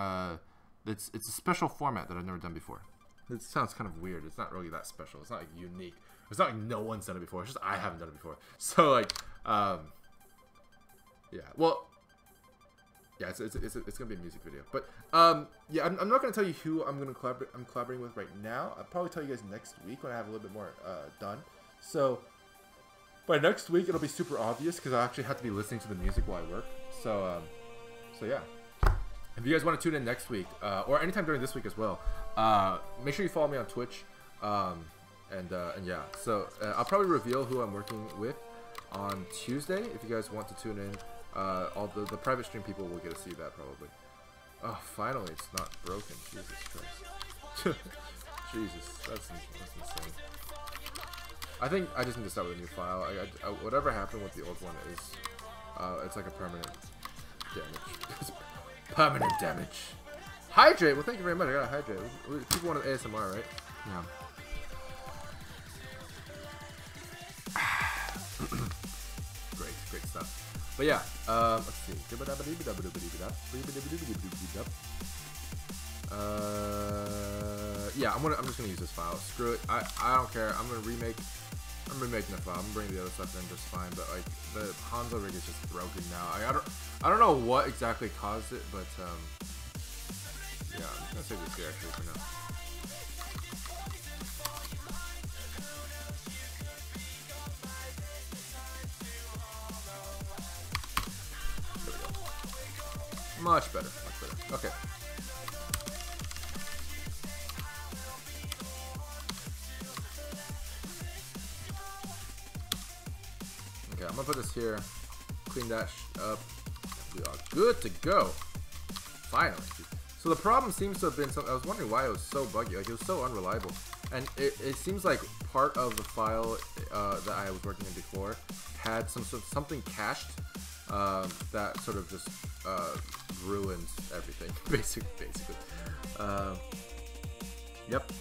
it's a special format that I've never done before. It sounds kind of weird. It's not really that special. It's not like unique. It's not like no one's done it before. It's just I haven't done it before. So like, yeah. Well, yeah. It's gonna be a music video. But yeah. I'm not gonna tell you who I'm collaborating with right now. I'll probably tell you guys next week when I have a little bit more done. So by next week it'll be super obvious because I actually have to be listening to the music while I work. So so yeah. If you guys want to tune in next week, or anytime during this week as well, make sure you follow me on Twitch, and yeah. So I'll probably reveal who I'm working with on Tuesday. If you guys want to tune in, all the private stream people will get to see that probably. Oh, finally, it's not broken. Jesus Christ. Jesus, that's insane. I think I just need to start with a new file. Whatever happened with the old one is, it's like a permanent damage. Permanent damage. Hydrate. Well, thank you very much. I gotta hydrate. People wanted ASMR, right? Yeah. Great stuff. But yeah, let's see. Yeah, I'm just gonna use this file. Screw it. I don't care. I'm remaking the file. I'm bringing the other stuff in just fine. But like the Hanzo rig is just broken now. I don't know what exactly caused it, but yeah, I'm just gonna save this here actually for now. There we go. Much better. Okay. Okay, I'm gonna put this here, clean that up. We are good to go. Finally. So the problem seems to have been something. I was wondering why it was so buggy. Like it was so unreliable. And it seems like part of the file that I was working in before had something cached that sort of just ruins everything, basically. Yep.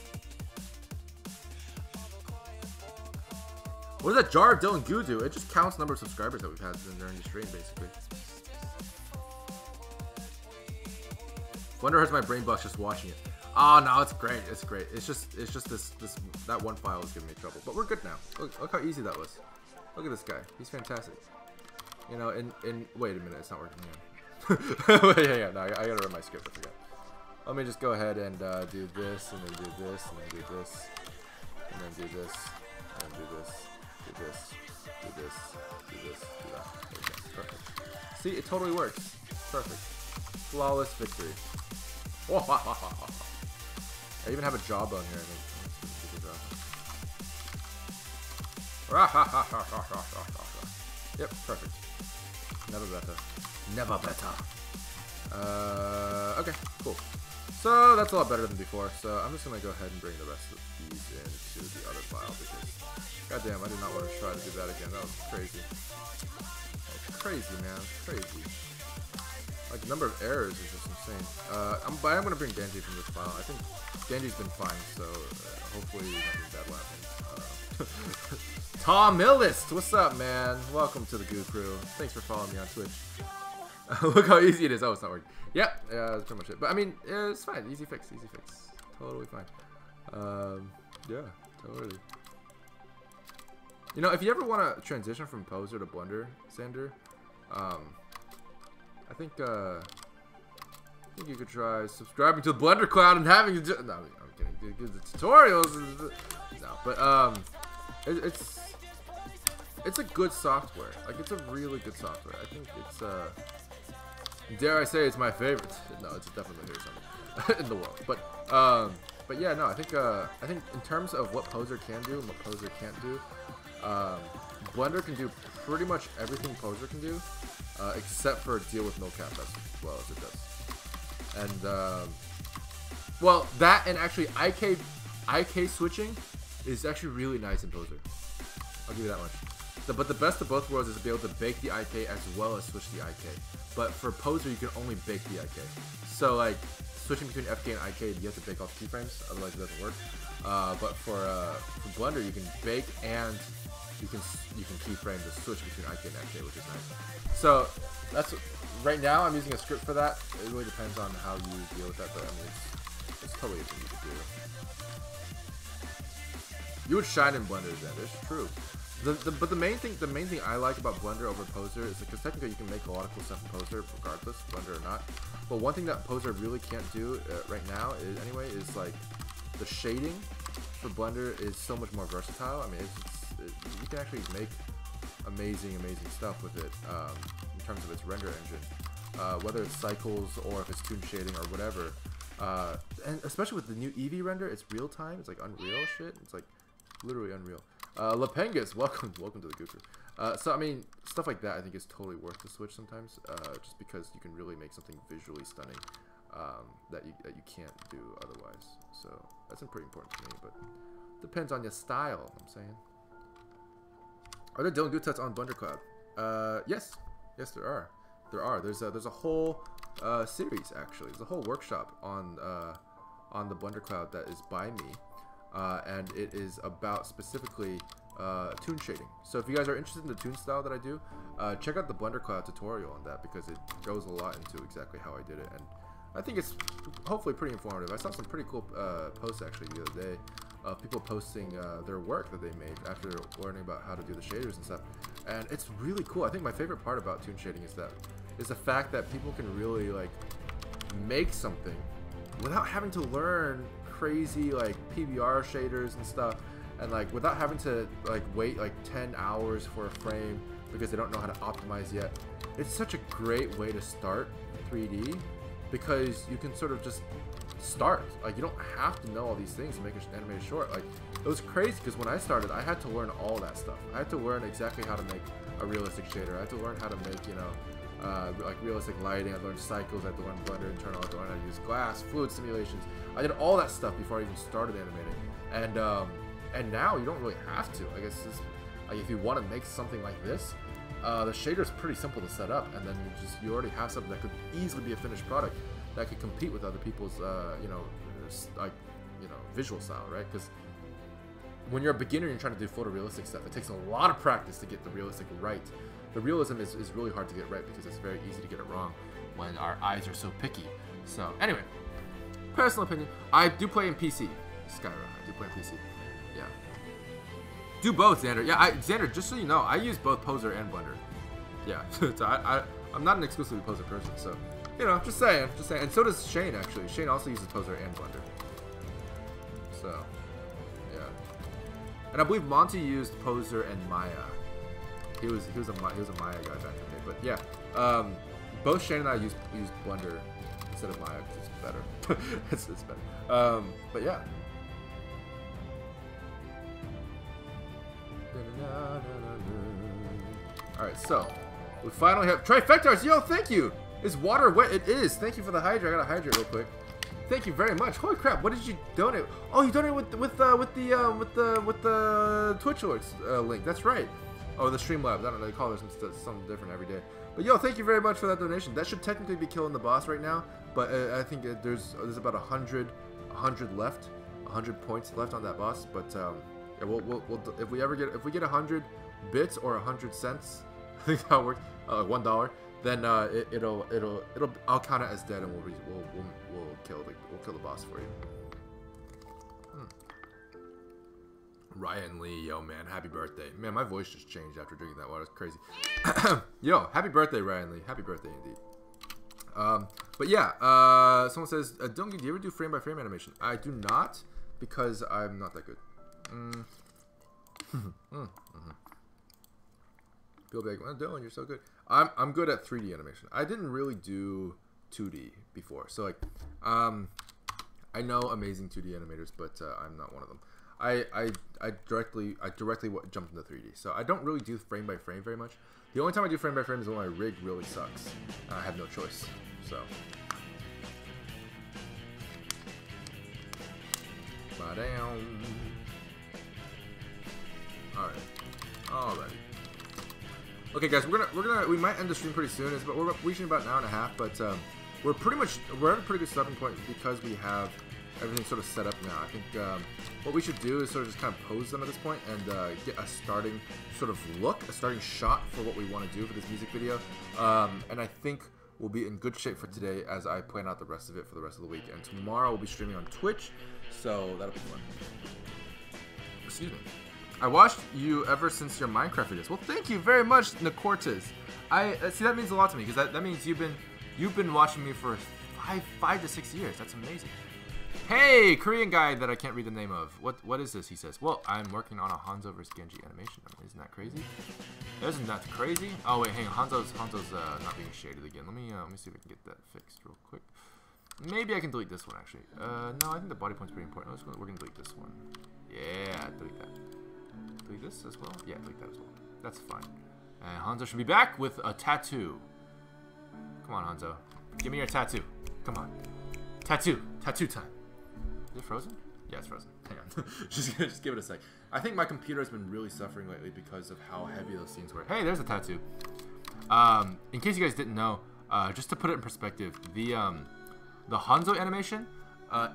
What does that jar of dillongoo do? It just counts the number of subscribers that we've had during the stream, basically. Wonder hurts my brain box just watching it. Oh no, it's great. It's great. It's just that one file is giving me trouble. But we're good now. Look how easy that was. Look at this guy. He's fantastic. You know, wait a minute, it's not working here. yeah, no, I gotta run my script. I forgot. Let me just go ahead and do this, and then do this, and then do this, and then do this, and do this, do this, do this, do this, do that. Okay, perfect. See, it totally works. Perfect. Flawless victory. I even have a jawbone here, I think. Yep, perfect. Never better. Never better. Okay, cool. So that's a lot better than before. So I'm just gonna go ahead and bring the rest of these into the other file because, goddamn, I did not want to try to do that again. That was crazy. That was crazy, man. Crazy. Like, the number of errors is just insane. But I'm gonna bring Genji from this file. I think Genji's been fine, so hopefully nothing bad will happen. Tom Millist, what's up, man? Welcome to the Goo Crew. Thanks for following me on Twitch. Look how easy it is. Oh, it's not working. Yep, yeah, that's pretty much it. But I mean, it's fine. Easy fix, easy fix. Totally fine. Yeah, totally. You know, if you ever want to transition from poser to blender, Xander, I think you could try subscribing to the Blender Cloud and having no, I'm kidding. Do the tutorials. No, but it's a good software. Like, it's a really good software. I think it's dare I say it's my favorite. No, it's definitely my favorite in the world. But yeah, no, I think in terms of what poser can do and what poser can't do, Blender can do pretty much everything poser can do, except for deal with mocap as well as it does. And well, that and actually IK switching is actually really nice in poser. I'll give you that much. But the best of both worlds is to be able to bake the IK as well as switch the IK. But for poser, you can only bake the IK. So like switching between FK and IK, you have to bake off keyframes, otherwise it doesn't work. But for Blender, you can bake and you can keyframe the switch between IK and FK, which is nice. So that's right now. I'm using a script for that. It really depends on how you deal with that, but I mean it's totally a thing you can do. You would shine in Blender, then. It's true. But the main thing I like about Blender over Poser is because technically you can make a lot of cool stuff in Poser regardless, Blender or not. But one thing that Poser really can't do right now is like the shading for Blender is so much more versatile. I mean, you can actually make amazing stuff with it in terms of its render engine, whether it's cycles or if it's toon shading or whatever. And especially with the new Eevee render, it's real time. It's like Unreal shit. It's like literally unreal. Lapengus, welcome to the Goo Crew. So I mean, stuff like that I think is totally worth the switch sometimes, just because you can really make something visually stunning that you can't do otherwise. So that's pretty important to me, but depends on your style. I'm saying. Are there dillongoo tuts on Blender Cloud? Yes, there are. There's a whole series actually. There's a whole workshop on the Blender Cloud that is by me. And it is about specifically toon shading. So if you guys are interested in the toon style that I do, check out the Blender Cloud tutorial on that because it goes a lot into exactly how I did it, and I think it's hopefully pretty informative. I saw some pretty cool posts actually the other day of people posting their work that they made after learning about how to do the shaders and stuff, and it's really cool. I think my favorite part about toon shading is the fact that people can really like make something without having to learn crazy like PBR shaders and stuff, and like without having to like wait like 10 hours for a frame because they don't know how to optimize yet. It's such a great way to start 3D because you can sort of just start. Like you don't have to know all these things to make an animated short. Like it was crazy because when I started, I had to learn all that stuff. I had to learn exactly how to make a realistic shader. I had to learn how to make, you know, like realistic lighting. I learned cycles. I learned Blender internal. I learned how to use glass, fluid simulations. I did all that stuff before I even started animating. And now you don't really have to. I guess like if you want to make something like this, the shader is pretty simple to set up, and then you already have something that could easily be a finished product that could compete with other people's visual style, right? Because when you're a beginner and you're trying to do photorealistic stuff, it takes a lot of practice to get the realistic right. The realism is really hard to get right because it's very easy to get it wrong when our eyes are so picky. So anyway, personal opinion, I do play in PC. Skyrim, I do play in PC. Yeah. Do both, Xander. Yeah, Xander, just so you know, I use both Poser and Blender. Yeah, so I'm not an exclusively Poser person, so, you know, just saying. And so does Shane, actually. Shane also uses Poser and Blender. So, yeah. And I believe Monty used Poser and Maya. He was a Maya guy back in the day. But yeah, both Shane and I use Blender instead of Maya because it's better. it's better. But yeah. Alright, so we finally have trifectars. Yo, thank you. Is water wet? It is. Thank you for the hydrate. I gotta hydrate real quick. Thank you very much. Holy crap! What did you donate? Oh, you donated with the Twitch alerts link. That's right. Oh, the Streamlabs. I don't know. They call it something different every day. But yo, thank you very much for that donation. That should technically be killing the boss right now. But I think there's about 100 left, 100 points left on that boss. But yeah, we'll if we get 100 bits or 100 cents, I think that works. $1, then I'll count it as dead, and we'll kill the boss for you. Ryan Lee, yo man, happy birthday. Man, my voice just changed after drinking that water. It's crazy. Yo, happy birthday, Ryan Lee. Happy birthday indeed. But yeah, someone says, Dillongoo, do you ever do frame by frame animation? I do not, because I'm not that good. Feel big. Well, Dylan, you're so good. I'm good at 3D animation. I didn't really do 2D before, so like, I know amazing 2D animators, but I'm not one of them. I directly jumped into 3D, so I don't really do frame by frame very much. The only time I do frame by frame is when my rig really sucks, and I have no choice. So. Alright. Okay, guys, we might end the stream pretty soon. But we're reaching about an hour and a half, but we're at a pretty good starting point because we have everything sort of set up now. I think what we should do is sort of just kind of pose them at this point and get a starting sort of look, a starting shot for what we want to do for this music video. And I think we'll be in good shape for today as I plan out the rest of it for the rest of the week. And tomorrow we'll be streaming on Twitch, so that'll be fun. Excuse me. I watched you ever since your Minecraft videos. Well, thank you very much, Nacortes. I see, that means a lot to me because that means you've been watching me for five to 6 years. That's amazing. Hey, Korean guy that I can't read the name of. What is this? He says. Well, I'm working on a Hanzo vs Genji animation. Isn't that crazy? Isn't that crazy? Oh wait, hang on. Hanzo's not being shaded again. Let me see if I can get that fixed real quick. Maybe I can delete this one actually. No, I think the body point's pretty important. We're gonna delete this one. Yeah, delete that. Delete this as well? Yeah, delete that as well. That's fine. And Hanzo should be back with a tattoo. Come on, Hanzo. Give me your tattoo. Come on. Tattoo time. Is it frozen? Yeah, it's frozen. Hang on. just give it a sec. I think my computer has been really suffering lately because of how heavy those scenes were. Hey, there's a tattoo. In case you guys didn't know, just to put it in perspective, the Hanzo animation,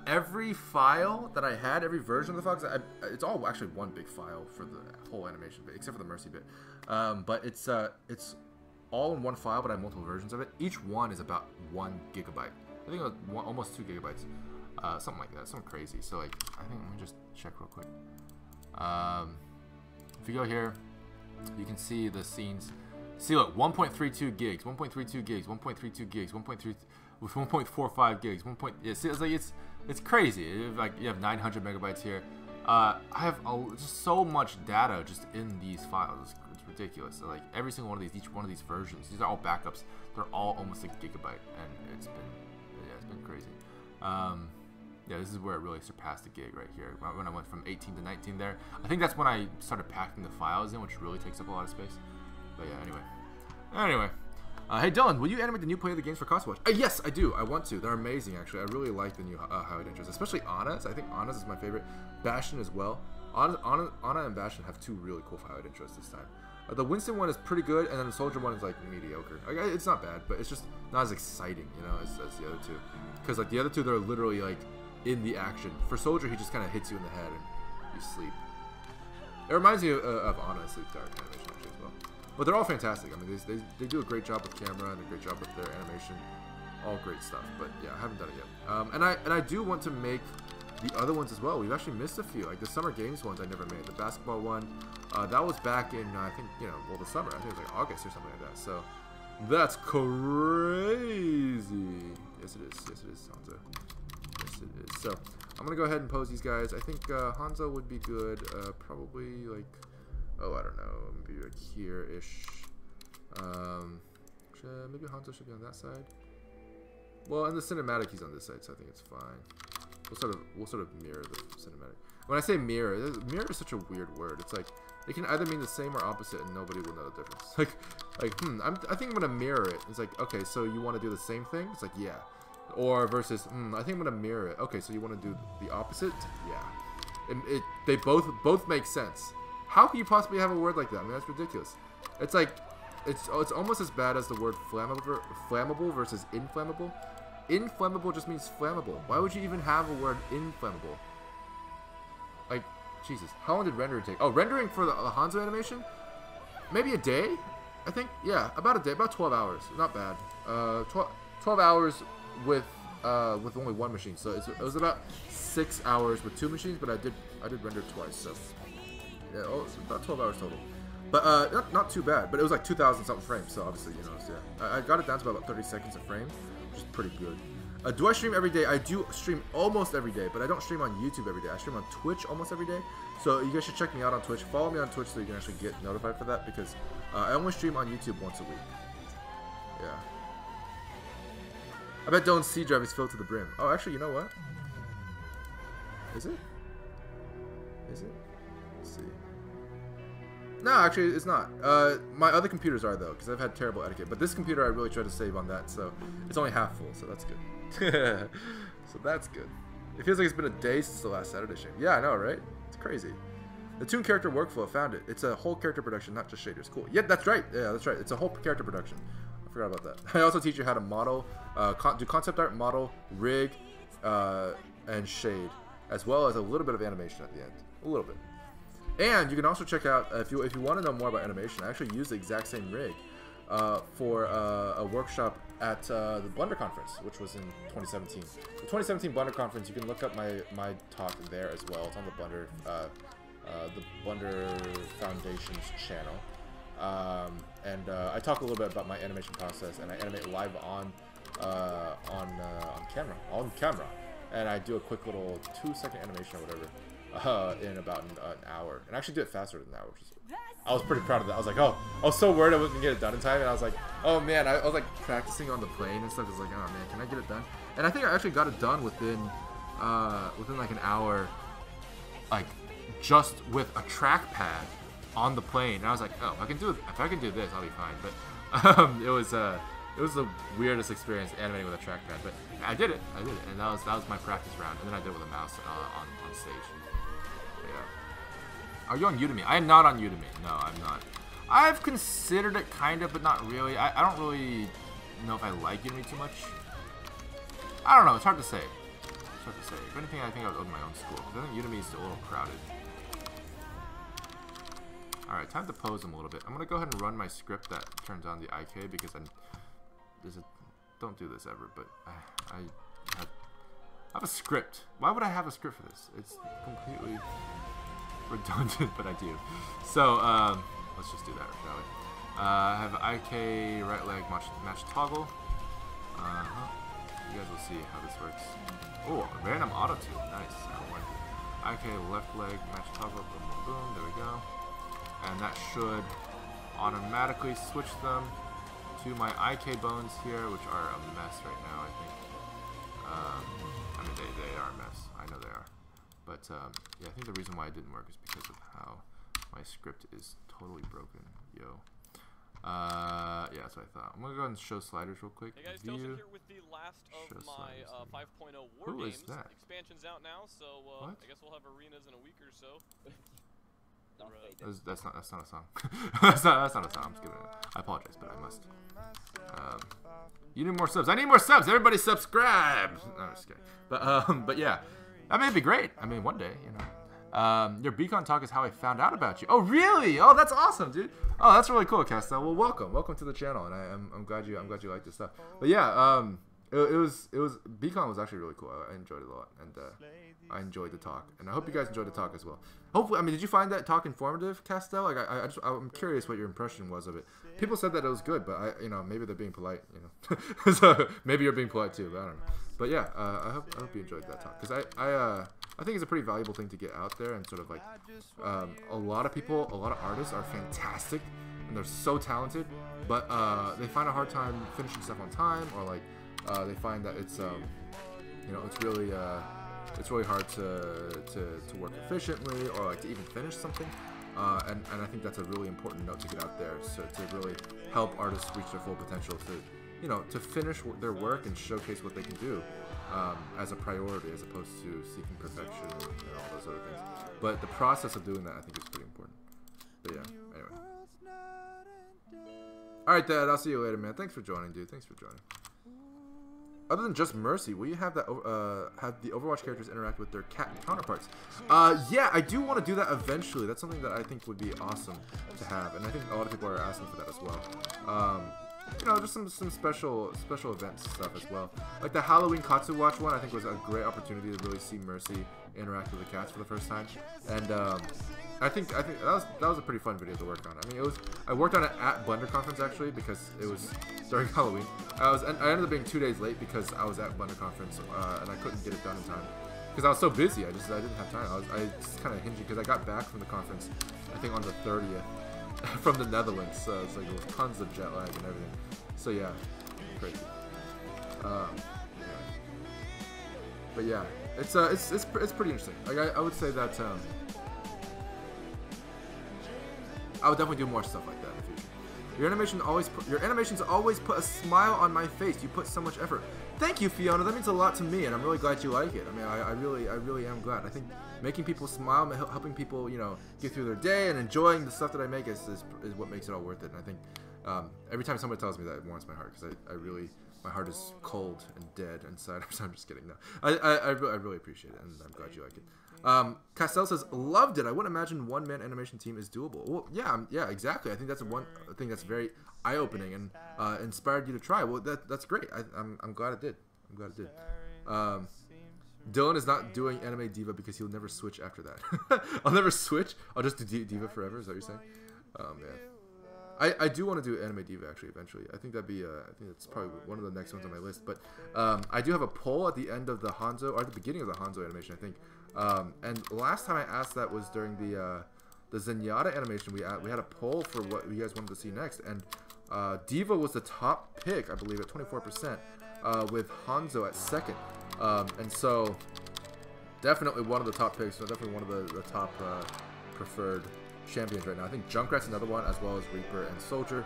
every file that I had, every version of the file, it's all actually one big file for the whole animation bit, except for the Mercy bit. But it's all in one file, but I have multiple versions of it. Each one is about 1 gigabyte. I think it was almost 2 gigabytes. Something like that, something crazy. So like, I think, let me just check real quick. If you go here, you can see the scenes. See, look, 1.32 gigs, 1.32 gigs, 1.32 gigs, 1.3 with 1.45 gigs, see, it's like it's crazy. Like you have 900 megabytes here. I have just so much data just in these files. It's ridiculous. So like every single one of these, each one of these versions, these are all backups. They're all almost a gigabyte, and it's been crazy. Yeah, this is where it really surpassed the gig right here. When I went from 18 to 19 there. I think that's when I started packing the files in, which really takes up a lot of space. But yeah, anyway. Hey Dylan, will you animate the new play of the games for Katsuwatch? Yes, I do. I want to. They're amazing, actually. I really like the new highlight intros, especially Anna's. I think Anna's is my favorite. Bastion as well. Anna and Bastion have two really cool highlight intros this time. The Winston one is pretty good, and then the Soldier one is like mediocre. Like, it's not bad, but it's just not as exciting, you know, as the other two. Because like the other two, they're literally like in the action. For Soldier, he just kind of hits you in the head and you sleep. It reminds me of Anna's Sleep Dark animation actually as well. But they're all fantastic. I mean, they do a great job with camera and a great job with their animation. All great stuff. But yeah, I haven't done it yet. And I do want to make the other ones as well. We've actually missed a few. Like the Summer Games ones I never made. The basketball one, that was back in, I think, you know, well, the summer. I think it was like August or something like that. So that's crazy. Yes, it is. Yes, it is, Hanzo. Yes, it is. So I'm going to go ahead and pose these guys. I think Hanzo would be good. Probably like, oh, I don't know. Maybe like here-ish. Maybe Hanzo should be on that side. Well, in the cinematic, he's on this side, so I think it's fine. We'll sort of mirror the cinematic. When I say mirror is such a weird word. It's like it can either mean the same or opposite, and nobody will know the difference. I think I'm gonna mirror it. It's like, okay, so you want to do the same thing? It's like, yeah. Or versus, I think I'm gonna mirror it. Okay, so you want to do the opposite? Yeah. They both make sense. How can you possibly have a word like that? I mean, that's ridiculous. It's like, it's almost as bad as the word flammable versus inflammable. Inflammable just means flammable. Why would you even have a word inflammable? Like, Jesus. How long did rendering take? Oh, rendering for the Hanzo animation? Maybe a day? I think, yeah, about a day. About 12 hours. Not bad. 12 hours with only one machine. So it was about 6 hours with 2 machines, but I did render twice. So, yeah, it's about 12 hours total. But not too bad. But it was like 2,000 something frames. So obviously, you know, yeah. I got it down to about 30 seconds a frame, which is pretty good. Do I stream every day? I do stream almost every day, but I don't stream on YouTube every day. I stream on Twitch almost every day. So you guys should check me out on Twitch. Follow me on Twitch so you can actually get notified for that, because I only stream on YouTube once a week. Yeah. I bet Dylan's C drive is filled to the brim. Oh, actually, you know what? Is it? Is it? Let's see. No, actually, it's not. My other computers are, though, because I've had terrible etiquette. But this computer, I really tried to save on that, so it's only half full, so that's good. So that's good. It feels like it's been a day since the last Saturday stream. Yeah, I know, right? It's crazy. The Toon character workflow, found it. It's a whole character production, not just shaders. Cool. Yeah, that's right. Yeah, that's right. It's a whole character production. I forgot about that. I also teach you how to model, do concept art, model, rig, and shade, as well as a little bit of animation at the end. A little bit. And you can also check out, if you want to know more about animation, I actually use the exact same rig for a workshop at the Blender Conference, which was in 2017. The 2017 Blender Conference, you can look up my talk there as well. It's on the Blender Foundation's channel. I talk a little bit about my animation process, and I animate live on camera. And I do a quick little 2-second animation or whatever. In about an hour, and I actually did it faster than an hour. I was pretty proud of that. I was like, oh, I was so worried I wasn't gonna get it done in time, and I was like, oh man, I was like practicing on the plane and stuff. I was like, oh man, can I get it done? And I think I actually got it done within like an hour, like just with a trackpad on the plane. And I was like, oh, if I can do this, I'll be fine. But it was the weirdest experience animating with a trackpad, but I did it, and that was my practice round, and then I did it with a mouse on stage. Yeah. Are you on Udemy? I am not on Udemy. No, I'm not. I've considered it kind of, but not really. I don't really know if I like Udemy too much. I don't know. It's hard to say. If anything, I think I would open my own school, because I think Udemy is a little crowded. Alright, time to pose them a little bit. I'm going to go ahead and run my script that turns on the IK, because don't do this ever, but I have a script. Why would I have a script for this? It's completely redundant, but I do. So, let's just do that, shall we? I have IK right leg match toggle. You guys will see how this works. Oh, random auto tune. Nice. I don't like it. IK left leg match toggle. Boom, boom, boom. There we go. And that should automatically switch them to my IK bones here, which are a mess right now, I think. I mean, they are a mess. I know they are. But, yeah, I think the reason why it didn't work is because of how my script is totally broken. Yo. Yeah, that's what I thought. I'm gonna go ahead and show sliders real quick. Hey guys, View. Delta here with the last of my 5.0 War Who Games. is that? Expansion's out now, so I guess we'll have arenas in a week or so. That's not a song. that's not a song. I'm just kidding. I apologize, but I must. You need more subs. I need more subs. Everybody subscribe. No, I'm just kidding. But yeah, I mean, it'd be great. I mean, one day, you know. Your Beacon talk is how I found out about you. Oh, really? Oh, that's awesome, dude. Oh, that's really cool, Castel. Well, welcome to the channel, and I'm glad you like this stuff. But yeah, it was Beacon was actually really cool. I enjoyed it a lot, and I enjoyed the talk, and I hope you guys enjoyed the talk as well. Hopefully, I mean, did you find that talk informative, Castel? Like, I'm curious what your impression was of it. People said that it was good, but maybe they're being polite, you know. So maybe you're being polite too, but I don't know. But yeah, I hope you enjoyed that talk, because I think it's a pretty valuable thing to get out there, and sort of like a lot of people, a lot of artists are fantastic and they're so talented, but they find a hard time finishing stuff on time, or like they find that it's it's really hard to work efficiently, or like to even finish something. And I think that's a really important note to get out there, so to really help artists reach their full potential, to finish their work and showcase what they can do as a priority, as opposed to seeking perfection and all those other things. But the process of doing that, I think, is pretty important. But yeah, anyway. Alright, Dad, I'll see you later, man. Thanks for joining, dude. Thanks for joining. Other than just Mercy, will you have that have the Overwatch characters interact with their cat counterparts? Yeah, I do want to do that eventually. That's something that I think would be awesome to have, and I think a lot of people are asking for that as well. Just some special events stuff as well. Like the Halloween Katsuwatch one, I think was a great opportunity to really see Mercy interact with the cats for the first time, and I think that was a pretty fun video to work on. I mean, I worked on it at Blender Conference actually, because it was during Halloween. I ended up being 2 days late because I was at Blender Conference and I couldn't get it done in time because I was so busy. I didn't have time. I just kind of hinged because I got back from the conference, I think on the 30th from the Netherlands. So it's like there was tons of jet lag and everything. So yeah, crazy. But yeah, it's pretty interesting. Like I would say that I would definitely do more stuff like that in the future. Your animations always put a smile on my face. You put so much effort. Thank you, Fiona. That means a lot to me, and I'm really glad you like it. I mean, I really am glad. I think making people smile, helping people, get through their day and enjoying the stuff that I make is what makes it all worth it. And I think every time somebody tells me that, it warms my heart, because my heart is cold and dead inside. I'm just kidding. No, I really appreciate it, and I'm glad you like it. Castel says, loved it. I wouldn't imagine one-man animation team is doable. Well, yeah, exactly. I think that's one thing that's very eye-opening and inspired you to try. Well, that's great. I'm glad it did. Dylan is not doing Anime Diva because he'll never switch after that. I'll never switch. I'll just do Diva forever. Is that what you're saying? Man. I do want to do Anime Diva actually eventually. I think that'd be I think that's probably one of the next ones on my list. But I do have a poll at the end of the Hanzo, or at the beginning of the Hanzo animation, I think. And last time I asked that was during the Zenyatta animation. We had a poll for what you guys wanted to see next, and Diva was the top pick, I believe, at 24%, with Hanzo at second. And so definitely one of the top picks, so definitely one of the top preferred champions right now. I think Junkrat's another one, as well as Reaper and Soldier.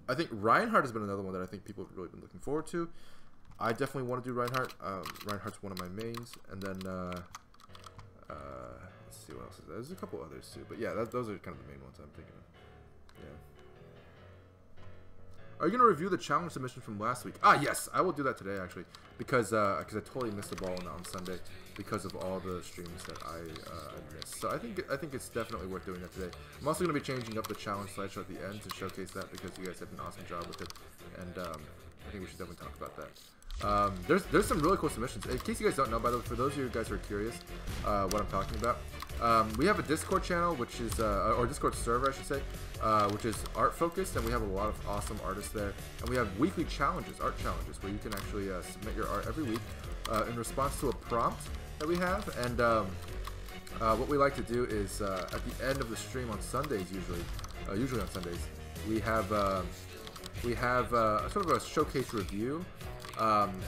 I think Reinhardt has been another one that I think people have really been looking forward to. I definitely want to do Reinhardt. Reinhardt's one of my mains, and then let's see what else is there. There's a couple others too, but yeah, those are kind of the main ones I'm thinking of. Yeah. Are you gonna review the challenge submission from last week? Yes, I will do that today actually, because I totally missed the ball on Sunday because of all the streams that I missed. So I think it's definitely worth doing that today. I'm also gonna be changing up the challenge slideshow at the end to showcase that, because you guys did an awesome job with it, and I think we should definitely talk about that. There's some really cool submissions. In case you guys don't know, by the way, for those of you guys who are curious what I'm talking about, we have a Discord channel, which is or Discord server, I should say, which is art focused, and we have a lot of awesome artists there. And we have weekly challenges, art challenges, where you can actually submit your art every week in response to a prompt that we have. And what we like to do is at the end of the stream on Sundays, usually on Sundays, we have sort of a showcase review.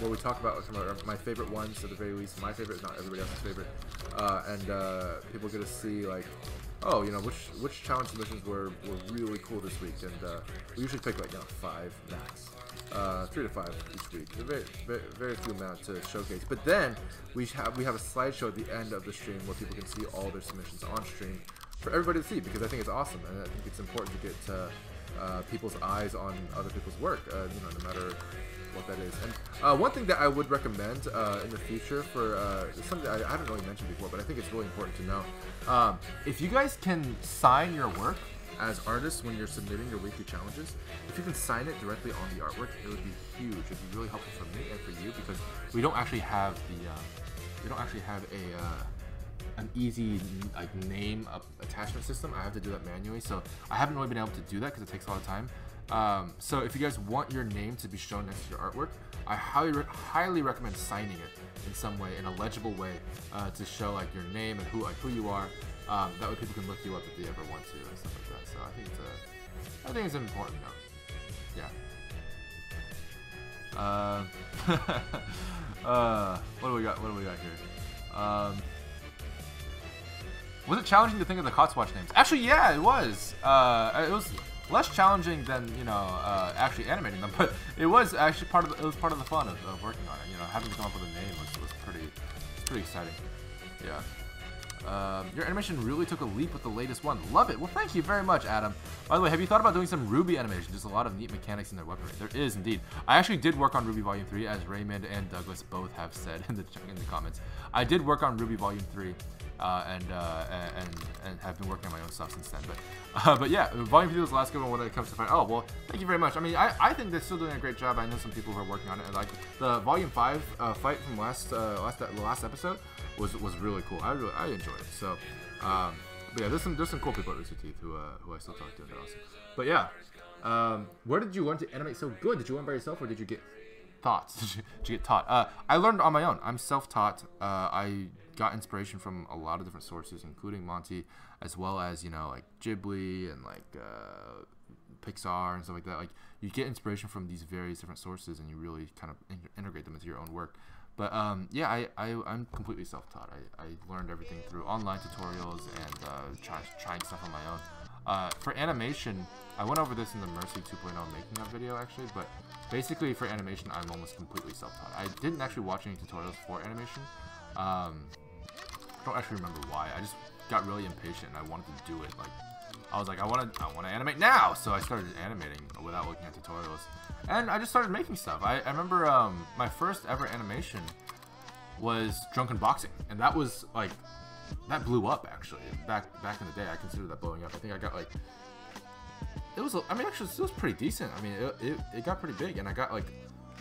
Where we talk about some of my favorite ones, at the very least. My favorite is not everybody else's favorite. And people get to see like oh, you know, which challenge submissions were really cool this week, and we usually pick like 5 max, 3 to 5 each week. Very few amount to showcase. But then we have a slideshow at the end of the stream where people can see all their submissions on stream for everybody to see, because I think it's awesome, and I think it's important to get people's eyes on other people's work, you know, no matter what that is. And one thing that I would recommend in the future for something I haven't really mentioned before, but I think it's really important to know, if you guys can sign your work as artists when you're submitting your weekly challenges, if you can sign it directly on the artwork, it would be huge. It'd be really helpful for me and for you, because we don't actually have an easy like name attachment system. I have to do that manually, so I haven't really been able to do that because it takes a lot of time. So if you guys want your name to be shown next to your artwork, I highly recommend signing it in some way, in a legible way, to show like your name and who you are. That way people can look you up if they ever want to and stuff like that. So I think it's an important note. Yeah. What do we got here? Was it challenging to think of the Katsuwatch names? Actually, yeah, it was. It was less challenging than, you know, actually animating them, but it was actually part of the fun of working on it. You know, having to come up with a name was pretty exciting. Yeah. Your animation really took a leap with the latest one. Love it. Well, thank you very much, Adam. By the way, have you thought about doing some Ruby animation? There's a lot of neat mechanics in their weaponry. There is indeed. I actually did work on Ruby Volume 3, as Raymond and Douglas both have said in the comments. I did work on Ruby Volume 3. And have been working on my own stuff since then, but yeah, Volume 3 was the last good one when it comes to fight. Oh well, thank you very much. I mean, I think they're still doing a great job. I know some people who are working on it, and like the Volume 5 fight from the last episode was really cool. I enjoyed it. So, but yeah, there's some cool people at Rooster Teeth who I still talk to, and they're awesome. But yeah, where did you learn to animate so good? Did you learn by yourself, or did you get thoughts? Did you get taught? I learned on my own. I'm self-taught. I got inspiration from a lot of different sources, including Monty, as well as, you know, like Ghibli and like Pixar and stuff like that. Like, you get inspiration from these various different sources, and you really kind of integrate them into your own work. But yeah, I'm completely self-taught. I learned everything through online tutorials and trying stuff on my own. For animation, I went over this in the Mercy 2.0 making of video actually, but basically for animation, I'm almost completely self-taught. I didn't actually watch any tutorials for animation. I don't actually remember why. I just got really impatient and I wanted to do it. Like, I was like, I want to animate now. So I started animating without looking at tutorials, and I just started making stuff. I remember my first ever animation was Drunken Boxing, and that was like, that blew up actually. Back in the day, I considered that blowing up. I think I got like, it was, I mean, actually, it was pretty decent. I mean, it got pretty big, and I got like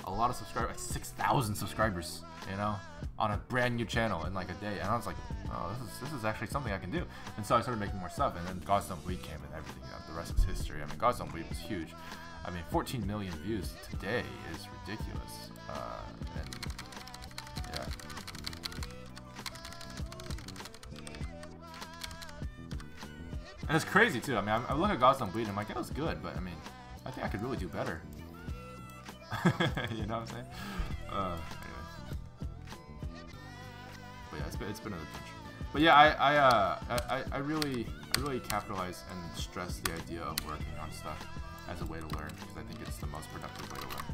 a lot of subscribers, like 6,000 subscribers, you know, on a brand new channel in like a day. And I was like, oh, this is actually something I can do. And so I started making more stuff, and then Gods Don't Bleed came and everything. The rest is history. I mean, Gods Don't Bleed was huge. I mean, 14 million views today is ridiculous. And yeah. And it's crazy too. I mean, I look at Gods Don't Bleed and I'm like, it was good, but I mean, I think I could really do better. You know what I'm saying? Anyway. But yeah, it's been an adventure. But yeah, I really capitalize and stress the idea of working on stuff as a way to learn, because I think it's the most productive way to learn.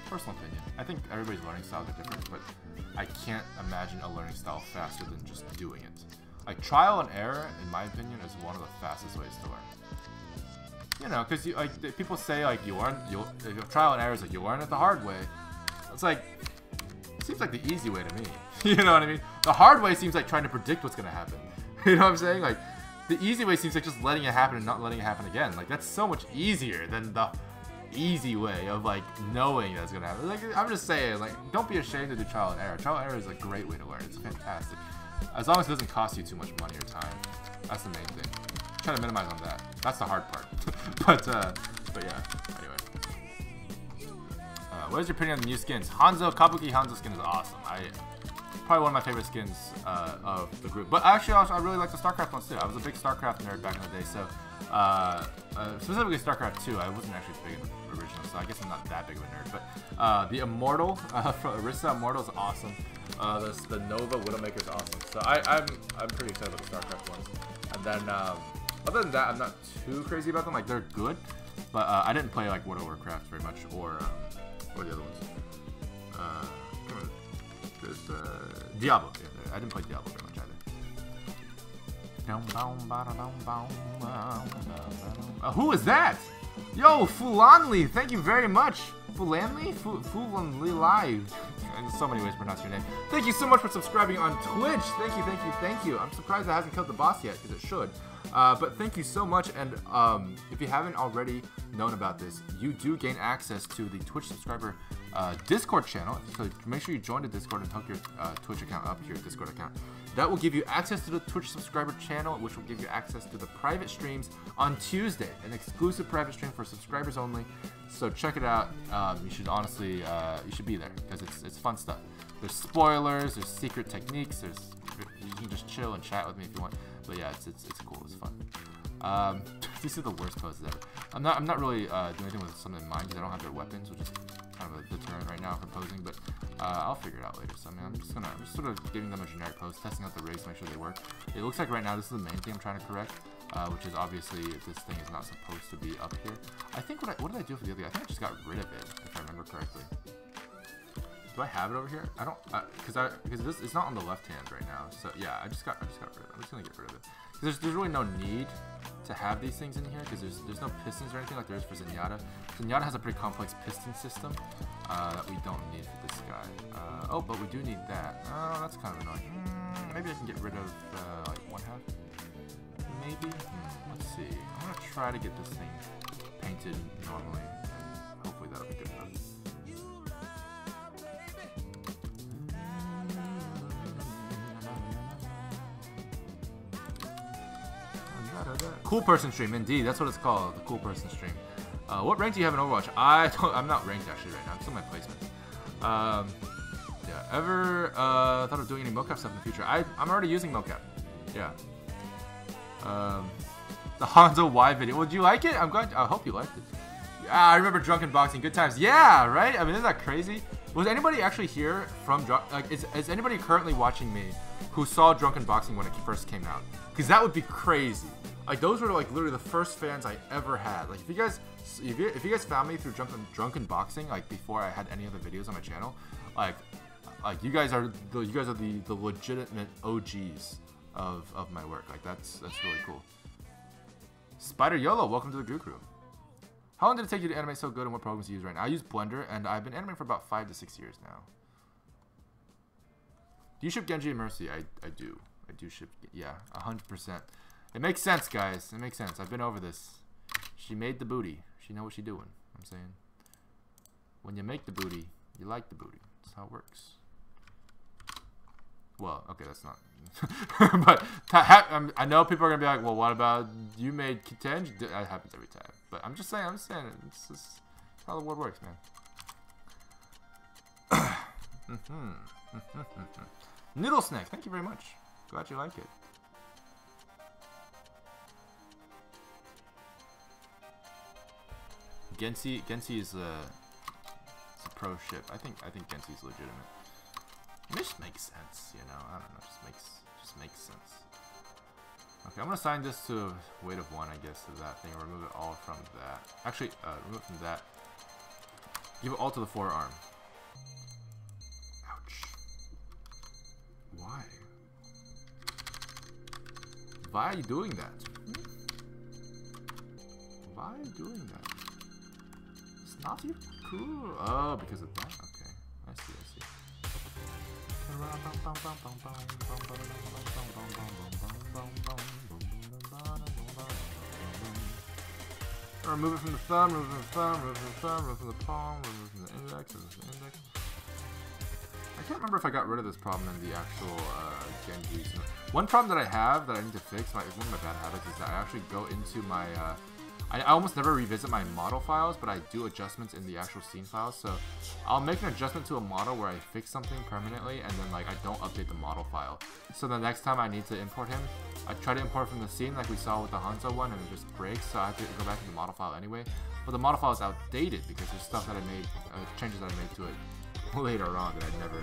Personal opinion. I think everybody's learning styles are different, but I can't imagine a learning style faster than just doing it. Like, trial and error, in my opinion, is one of the fastest ways to learn. You know, because like people say like trial and error is like you learn it the hard way. It's like, it seems like the easy way to me. You know what I mean? The hard way seems like trying to predict what's gonna happen. You know what I'm saying? Like, the easy way seems like just letting it happen and not letting it happen again. Like, that's so much easier than the easy way of like knowing that's gonna happen. Like, I'm just saying, like, don't be ashamed to do trial and error. Trial and error is a great way to learn. It's fantastic, as long as it doesn't cost you too much money or time. That's the main thing. Try to minimize on that. That's the hard part. but yeah. Anyway, what is your opinion on the new skins? Kabuki Hanzo skin is awesome. Probably one of my favorite skins of the group. But actually, I really like the StarCraft ones too. I was a big StarCraft nerd back in the day, so specifically StarCraft 2. I wasn't actually big in the original, so I guess I'm not that big of a nerd. But the Immortal from Orisa Immortal is awesome. The Nova Widowmaker is awesome. So I'm pretty excited about the StarCraft ones. And then other than that, I'm not too crazy about them. Like they're good, but I didn't play like World of Warcraft very much, or the other ones. There's Diablo. Yeah, I didn't play Diablo very much either. Who is that? Yo, Fulanli, thank you very much. Fulanli? Fulanli Live. There's so many ways to pronounce your name. Thank you so much for subscribing on Twitch. Thank you, thank you, thank you. I'm surprised it hasn't killed the boss yet, because it should. But thank you so much, and if you haven't already known about this, you do gain access to the Twitch subscriber Discord channel. So make sure you join the Discord and hook your Twitch account up to your Discord account. That will give you access to the Twitch subscriber channel, which will give you access to the private streams on Tuesday, an exclusive private stream for subscribers only. So check it out. You should honestly, you should be there because it's fun stuff. There's spoilers, there's secret techniques, you can just chill and chat with me if you want. But yeah, it's cool, it's fun. These are the worst poses ever. I'm not really doing anything with something in mind because I don't have their weapons, which is kind of a deterrent right now for posing. But I'll figure it out later. So I mean, I'm just sort of giving them a generic pose, testing out the rigs, make sure they work. It looks like right now this is the main thing I'm trying to correct, which is obviously this thing is not supposed to be up here. I think what did I do for the other guy? I think I just got rid of it, if I remember correctly. Do I have it over here? I don't, because this it's not on the left hand right now. So yeah, I just got rid of it. I'm just gonna get rid of it. There's really no need to have these things in here because there's no pistons or anything like there is for Zenyatta. Zenyatta has a pretty complex piston system that we don't need for this guy. Oh, but we do need that. Oh, that's kind of annoying. Maybe I can get rid of like one half. Maybe. Let's see. I'm gonna try to get this thing painted normally, and hopefully that'll be good enough. Cool person stream, indeed. That's what it's called, the cool person stream. What rank do you have in Overwatch? I'm not ranked actually right now. I'm still in my placements. Yeah. Ever thought of doing any mocap stuff in the future? I'm already using mocap. Yeah. The Hanzo Y video. Would you like it? I hope you liked it. Yeah, I remember Drunken Boxing. Good times. Yeah, right? I mean, isn't that crazy? Was anybody actually here from is anybody currently watching me who saw Drunken Boxing when it first came out? Because that would be crazy. Like those were like literally the first fans I ever had. Like if you guys found me through Drunken Boxing, like before I had any other videos on my channel, like you guys are the legitimate OGs of my work. Like that's really cool. Spider YOLO, welcome to the Goo Crew. How long did it take you to animate so good, and what programs do you use right now? I use Blender, and I've been animating for about 5 to 6 years now. Do you ship Genji and Mercy? I do. I do ship, yeah, 100%. It makes sense, guys. It makes sense. I've been over this. She made the booty. She know what she doing. I'm saying. When you make the booty, you like the booty. That's how it works. Well, okay, that's not. But I know people are gonna be like, well, what about you made Kitenji? That happens every time. But I'm just saying. It's just how the world works, man. Noodle Snack, thank you very much. Glad you like it. Genji is a pro ship. I think Genji's legitimate. It just makes sense, you know. I don't know. Just makes sense. Okay, I'm gonna assign this to a weight of 1, I guess, to that thing. Remove it all from that. Actually, remove it from that. Give it all to the forearm. Ouch. Why? Why are you doing that? Why are you doing that? It's not even cool. Oh, because of that. Okay, I see. Remove it from the thumb, remove it from the thumb, remove it from the thumb, remove it from the palm, remove it from the index, remove it from the index. I can't remember if I got rid of this problem in the actual Genji. One problem that I have that I need to fix, one of my bad habits, is that I actually go into my I almost never revisit my model files, but I do adjustments in the actual scene files. So I'll make an adjustment to a model where I fix something permanently, and then like I don't update the model file. So the next time I need to import him, I try to import from the scene like we saw with the Hanzo one, and it just breaks. So I have to go back to the model file anyway. But the model file is outdated because there's stuff that I made, changes that I made to it later on that I never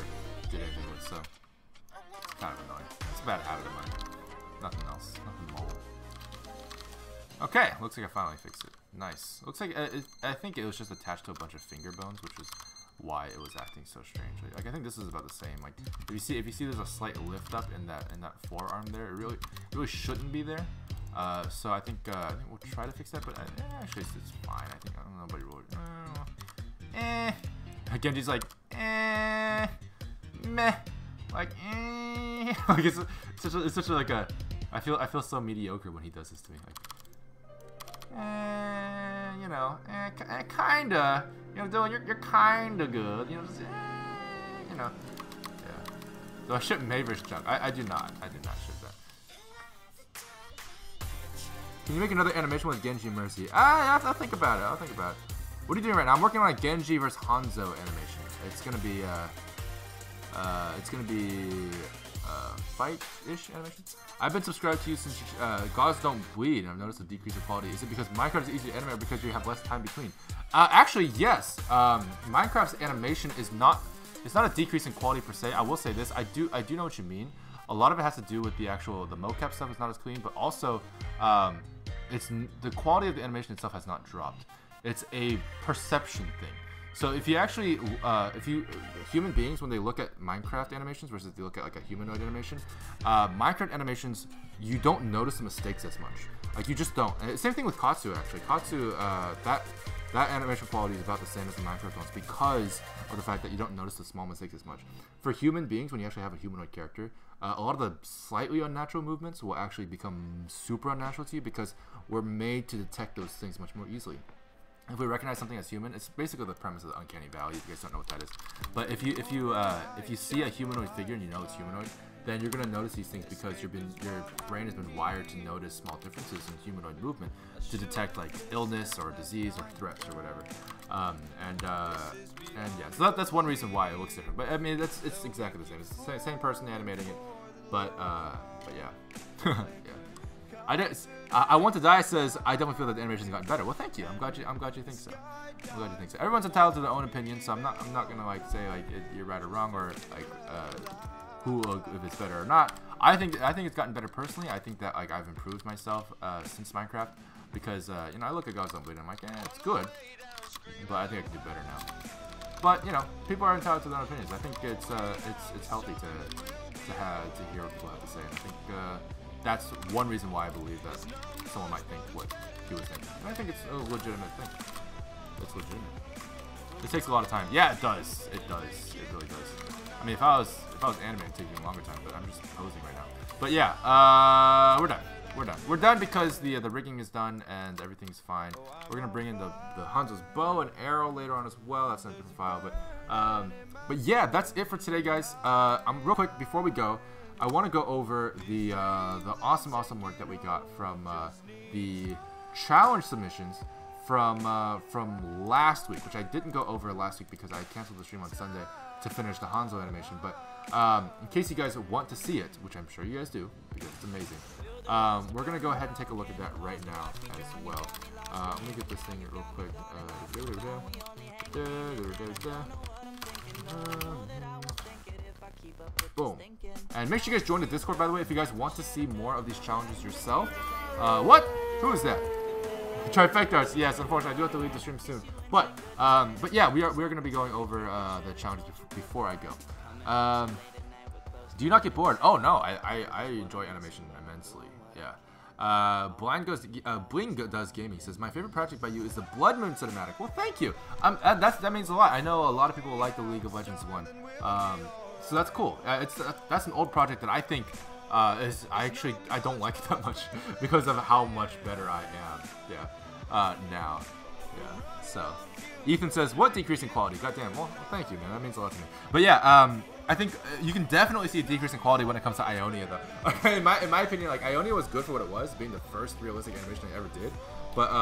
did anything with. So it's kind of annoying. It's a bad habit of mine. Nothing else. Nothing more. Okay, looks like I finally fixed it. Nice. Looks like I think it was just attached to a bunch of finger bones, which is why it was acting so strangely. Like I think this is about the same. Like if you see there's a slight lift up in that forearm there, it really shouldn't be there. So I think we'll try to fix that, but actually it's fine. I think nobody really. Genji's like meh, like like it's such a like a. I feel so mediocre when he does this to me. Like. You know, kinda. You know, Dylan, you're kinda good. You know, just, you know. Yeah. So I ship Maver's junk. I do not. I do not ship that. Can you make another animation with Genji Mercy? I'll think about it. I'll think about it. What are you doing right now? I'm working on a Genji versus Hanzo animation. It's gonna be fight-ish animation. I've been subscribed to you since Gods Don't Bleed, and I've noticed a decrease in quality. Is it because Minecraft is easy to animate or because you have less time between? Actually, yes. Minecraft's animation is not a decrease in quality per se. I will say this. I do know what you mean. A lot of it has to do with the mocap stuff is not as clean, but also it's the quality of the animation itself has not dropped. It's a perception thing. So if you actually, human beings, when they look at Minecraft animations versus they look at like a humanoid animation, Minecraft animations, you don't notice the mistakes as much. Like you just don't. And same thing with Katsu actually. Katsu, that animation quality is about the same as the Minecraft ones because of the fact that you don't notice the small mistakes as much. For human beings, when you actually have a humanoid character, a lot of the slightly unnatural movements will actually become super unnatural to you because we're made to detect those things much more easily. If we recognize something as human, it's basically the premise of the uncanny valley. If you guys don't know what that is, but if you see a humanoid figure and you know it's humanoid, then you're gonna notice these things because your brain has been wired to notice small differences in humanoid movement to detect like illness or disease or threats or whatever. And yeah, so that's one reason why it looks different. But I mean, it's exactly the same. It's the same person animating it, but yeah, yeah. I want to die says I definitely feel that the animation's gotten better. Well, thank you. I'm glad you think so. I'm glad you think so. Everyone's entitled to their own opinion, so I'm not gonna like say like you're right or wrong or like if it's better or not. I think it's gotten better personally. I think that like I've improved myself since Minecraft because you know I look at Gods Don't Bleed and I'm like it's good, but I think I can do better now. But you know people are entitled to their own opinions. I think it's healthy to hear what people have to say. And I think. That's one reason why I believe that someone might think what he was thinking. And I think it's a legitimate thing. It's legitimate. It takes a lot of time. Yeah, it does. It does. It really does. I mean, if I was animating, it'd take me a longer time. But I'm just posing right now. But yeah, we're done. We're done because the rigging is done and everything's fine. We're gonna bring in the Hanzo's bow and arrow later on as well. That's in a different file. But yeah, that's it for today, guys. Real quick before we go. I want to go over the awesome work that we got from the challenge submissions from last week, which I didn't go over last week because I canceled the stream on Sunday to finish the Hanzo animation. But in case you guys want to see it, which I'm sure you guys do because it's amazing, we're gonna go ahead and take a look at that right now as well. Let me get this thing real quick. Boom. And make sure you guys join the Discord, by the way, if you guys want to see more of these challenges yourself. What? Who is that? Trifecta. Yes, unfortunately, I do have to leave the stream soon. But yeah, we are going to be going over the challenges before I go. Do you not get bored? Oh no, I enjoy animation immensely. Yeah. Bling does gaming says my favorite project by you is the Blood Moon cinematic. Well, thank you. That means a lot. I know a lot of people like the League of Legends one. So that's cool. That's an old project that I think I don't like it that much because of how much better I am. Yeah. Now. Yeah. So Ethan says what decrease in quality? Goddamn. Well, thank you, man. That means a lot to me. But yeah. I think you can definitely see a decrease in quality when it comes to Ionia, though. in my opinion, like Ionia was good for what it was, being the first realistic animation I ever did. But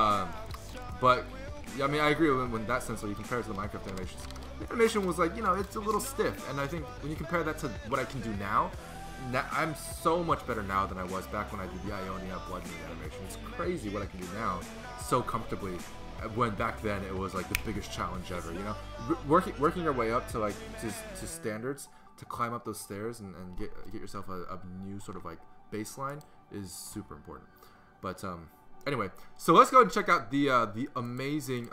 yeah, I mean, I agree when that sense when you compare it to the Minecraft animations. The animation was like, you know, it's a little stiff, and I think when you compare that to what I can do now, I'm so much better now than I was back when I did the Ionia Blood Moon animation. It's crazy what I can do now so comfortably. When back then it was like the biggest challenge ever, you know, working your way up to like to standards to climb up those stairs and get yourself a new sort of like baseline is super important. But Anyway, so let's go and check out the amazing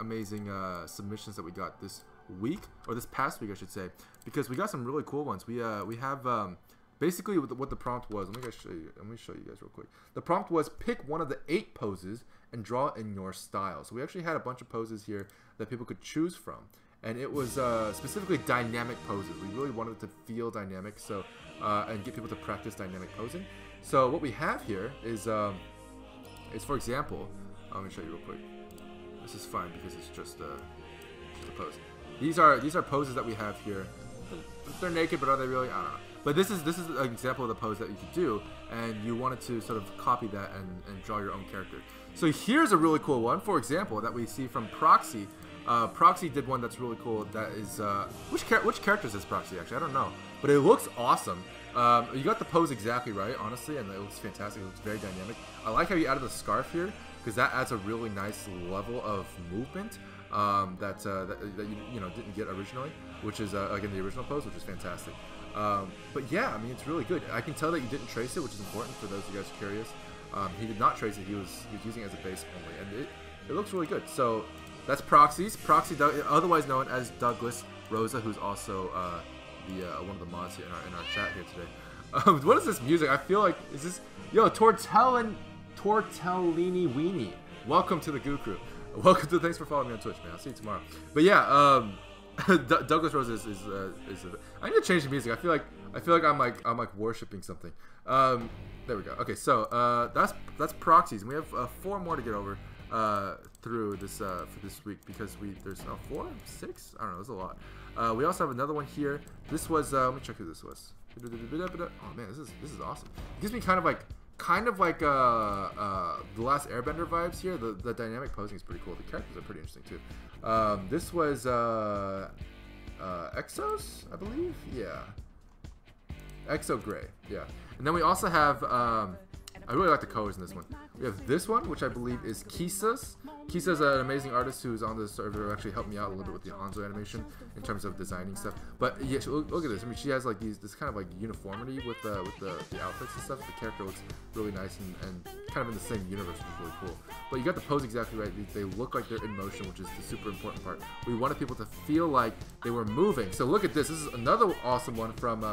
submissions that we got this week, or this past week I should say, because we got some really cool ones. We have basically what the prompt was. Let me show you guys real quick. The prompt was pick one of the 8 poses and draw in your style. So we actually had a bunch of poses here that people could choose from, and it was specifically dynamic poses. We really wanted to feel dynamic, so and get people to practice dynamic posing. So what we have here is for example, let me show you real quick. This is fine because it's just a pose. These are poses that we have here. They're naked, but are they really? I don't know. But this is an example of the pose that you could do, and you wanted to sort of copy that and draw your own character. So here's a really cool one, for example, that we see from Proxy. Proxy did one that's really cool. That is which character is this Proxy actually? I don't know, but it looks awesome. You got the pose exactly right, honestly, and it looks fantastic. It looks very dynamic. I like how you added the scarf here because that adds a really nice level of movement that you know didn't get originally, which is again the original pose, which is fantastic. But yeah, I mean it's really good. I can tell that you didn't trace it, which is important for those of you guys curious. He did not trace it. He was using it as a base only, and it looks really good. So that's Proxy, otherwise known as Douglas Rosa, who's also one of the mods here in our chat here today. What is this music? I feel like is this Tortellini Weenie. Welcome to the Goo Crew. Welcome to. Thanks for following me on Twitch, man. I'll see you tomorrow. But yeah, Douglas Rosa is I need to change the music. I feel like I'm like worshiping something. There we go. Okay, so that's Proxies, and we have 4 more to get over through this for this week because there's 4, 6. I don't know. There's a lot. We also have another one here. This was let me check who this was. Oh man, this is awesome. It gives me kind of like the Last Airbender vibes here. The dynamic posing is pretty cool. The characters are pretty interesting too. This was Exos, I believe. Yeah, Exo Gray. Yeah, and then we also have I really like the colors in this one. We have this one, which I believe is Kisa's. Kisa's an amazing artist who's on the server who actually helped me out a little bit with the Hanzo animation in terms of designing stuff. But yeah, look at this. I mean, she has like this kind of like uniformity with the outfits and stuff. The character looks really nice and kind of in the same universe, which is really cool. But you got the pose exactly right. They look like they're in motion, which is the super important part. We wanted people to feel like they were moving. So look at this. This is another awesome one from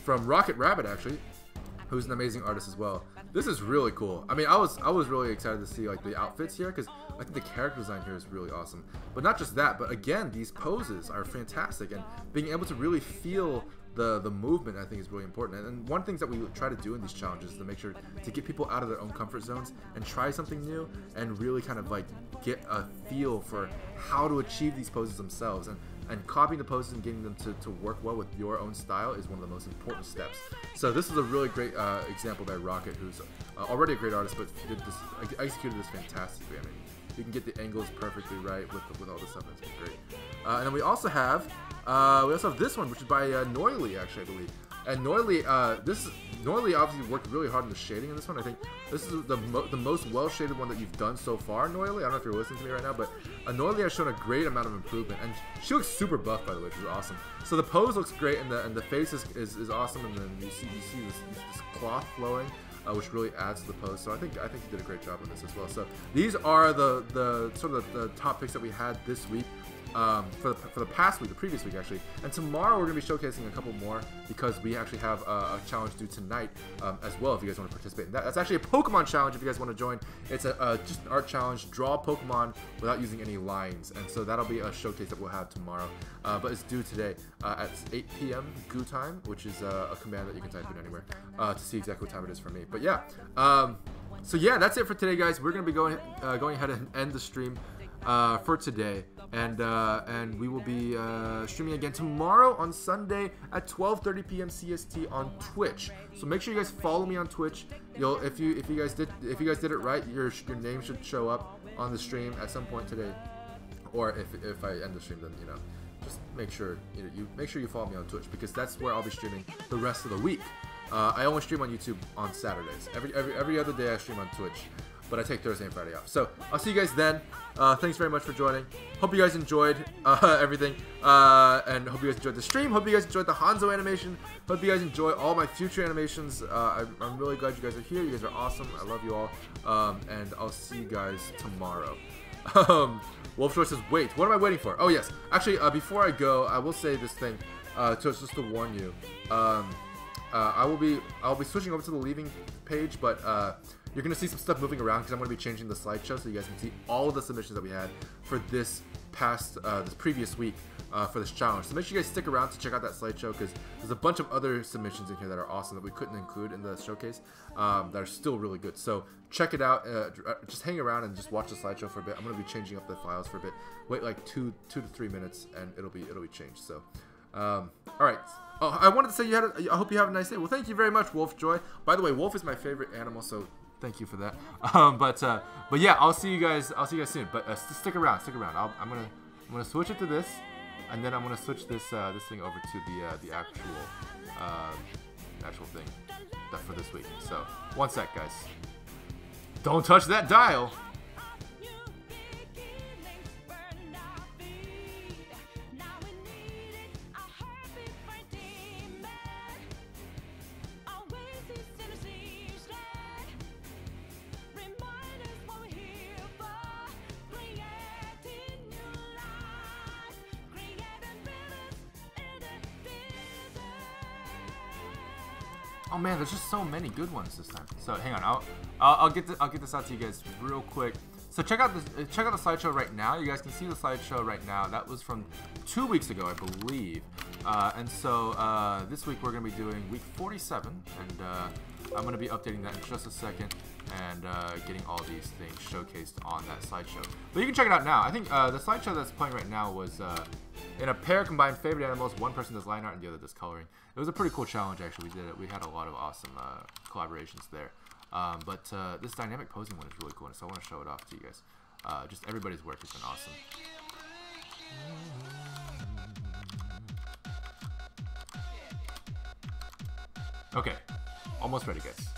Rocket Rabbit actually, who's an amazing artist as well. This is really cool. I mean, I was really excited to see like the outfits here because I think the character design here is really awesome. But not just that, but again, these poses are fantastic, and being able to really feel the movement I think is really important. And one thing that we try to do in these challenges is to make sure to get people out of their own comfort zones and try something new and really kind of like get a feel for how to achieve these poses themselves. And copying the poses and getting them to work well with your own style is one of the most important steps. So this is a really great example by Rocket, who's already a great artist, but executed this fantastically. I mean, you can get the angles perfectly right with all this stuff. It's great. And then we also have this one, which is by Noily, actually, I believe. And Noily obviously worked really hard on the shading in this one. I think this is the most well shaded one that you've done so far, Noily. I don't know if you're listening to me right now, but Noily has shown a great amount of improvement, and she looks super buff, by the way, which is awesome. So the pose looks great, and the face is awesome, and then you see this cloth flowing, which really adds to the pose. So I think you did a great job on this as well. So these are the sort of the top picks that we had this week. For the past week, the previous week actually, and tomorrow we're going to be showcasing a couple more because we actually have a challenge due tonight as well if you guys want to participate in that. That's actually a Pokemon challenge if you guys want to join. It's just an art challenge, draw a Pokemon without using any lines, and so that'll be a showcase that we'll have tomorrow, but it's due today at 8 p.m. gootime, which is a command that you can type in anywhere to see exactly what time it is for me. But yeah, so yeah, that's it for today, guys. We're going to be going ahead and end the stream for today, and we will be streaming again tomorrow on Sunday at 12:30 p.m. CST on Twitch. So make sure you guys follow me on Twitch. If you guys did it right, your name should show up on the stream at some point today. Or if I end the stream, then just make sure you follow me on Twitch, because that's where I'll be streaming the rest of the week. I only stream on YouTube on Saturdays. Every other day I stream on Twitch. but I take Thursday and Friday off. So I'll see you guys then. Thanks very much for joining. Hope you guys enjoyed everything, and hope you guys enjoyed the stream. Hope you guys enjoyed the Hanzo animation. Hope you guys enjoy all my future animations. I'm really glad you guys are here. You guys are awesome. I love you all, and I'll see you guys tomorrow. Wolfshore says, wait, what am I waiting for? Oh yes, actually, before I go, I will say this thing, just to warn you. I'll be switching over to the leaving page, but you're gonna see some stuff moving around because I'm gonna be changing the slideshow so you guys can see all of the submissions that we had for this previous week for this challenge. So make sure you guys stick around to check out that slideshow because there's a bunch of other submissions in here that are awesome that we couldn't include in the showcase that are still really good. So check it out. Just hang around and just watch the slideshow for a bit. I'm gonna be changing up the files for a bit. Wait like two to 3 minutes and it'll be changed. So all right. Oh, I wanted to say I hope you have a nice day. Well, thank you very much, Wolf Joy. By the way, wolf is my favorite animal, so thank you for that. But yeah, I'll see you guys soon. But stick around. I'm gonna switch it to this, and then I'm gonna switch this thing over to the actual thing for this week. So one sec, guys. Don't touch that dial. Oh man, there's just so many good ones this time. So hang on, I'll get this out to you guys real quick. So check out the slideshow right now. You guys can see the slideshow right now. That was from 2 weeks ago, I believe. And so this week we're gonna be doing week 47, and I'm gonna be updating that in just a second and getting all these things showcased on that slideshow. But you can check it out now. I think the slideshow that's playing right now was in a pair combined favorite animals. One person does line art and the other does coloring. It was a pretty cool challenge, actually. We did it. We had a lot of awesome collaborations there. But this dynamic posing one is really cool, and so I want to show it off to you guys. Just everybody's work has been awesome. Okay, almost ready, guys.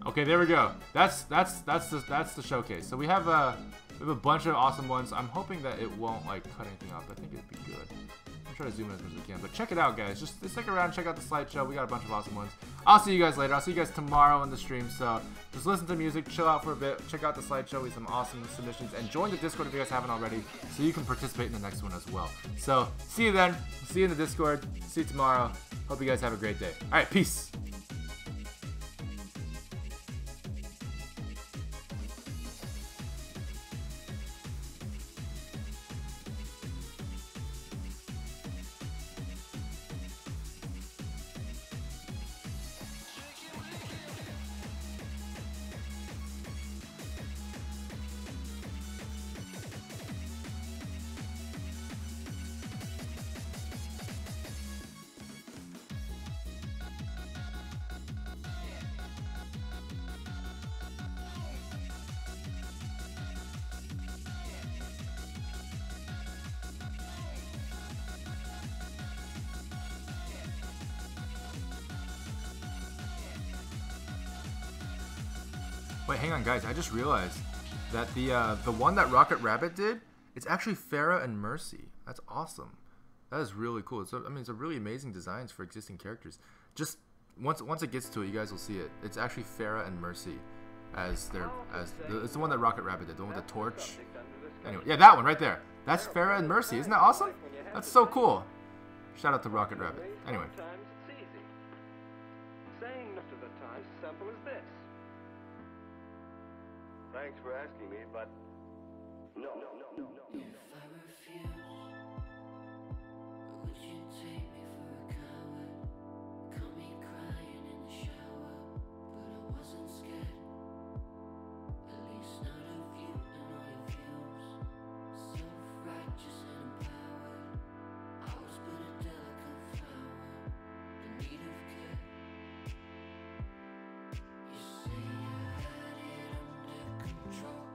Okay, there we go. That's the showcase. So we have a bunch of awesome ones. I'm hoping that it won't like cut anything up. I think it'd be good. I'm trying to zoom in as much as we can, but check it out, guys. Just stick around, check out the slideshow. We got a bunch of awesome ones. I'll see you guys later. I'll see you guys tomorrow on the stream. So just listen to music, chill out for a bit, check out the slideshow with some awesome submissions, and join the Discord if you guys haven't already, so you can participate in the next one as well. So see you then. See you in the Discord. See you tomorrow. Hope you guys have a great day. All right, peace. Wait, hang on, guys. I just realized that the one that Rocket Rabbit did, it's actually Farah and Mercy. That's awesome. That is really cool. I mean, it's a really amazing designs for existing characters. Just once it gets to it, you guys will see it. It's actually Farah and Mercy it's the one that Rocket Rabbit did, the one with the torch. Anyway, yeah, that one right there. That's Farah and Mercy. Isn't that awesome? That's so cool. Shout out to Rocket Rabbit. Anyway. Saying most of the time as simple as this. Thanks for asking me, but no. If I refuse, would you take me for a coward? Caught me crying in the shower, but I wasn't scared. At least not of you and all your views. Self-righteous and empowered, I was but a delicate flower in need of care. You say you had it under control.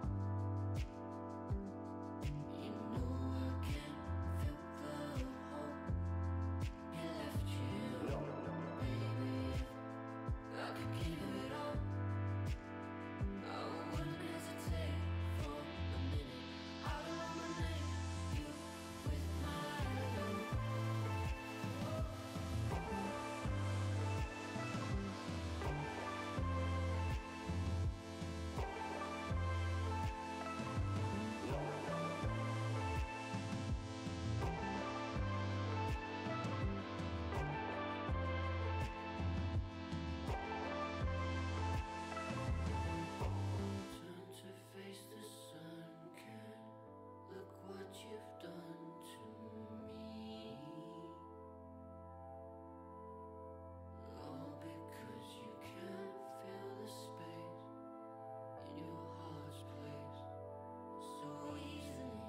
You know I can't fill the hole you left you, baby. I could give it all. I wouldn't hesitate for a minute. I'd eliminate you with my love. Turn to face the sun, can't look what you've done to me. All because you can't fill the space in your heart's place so easily.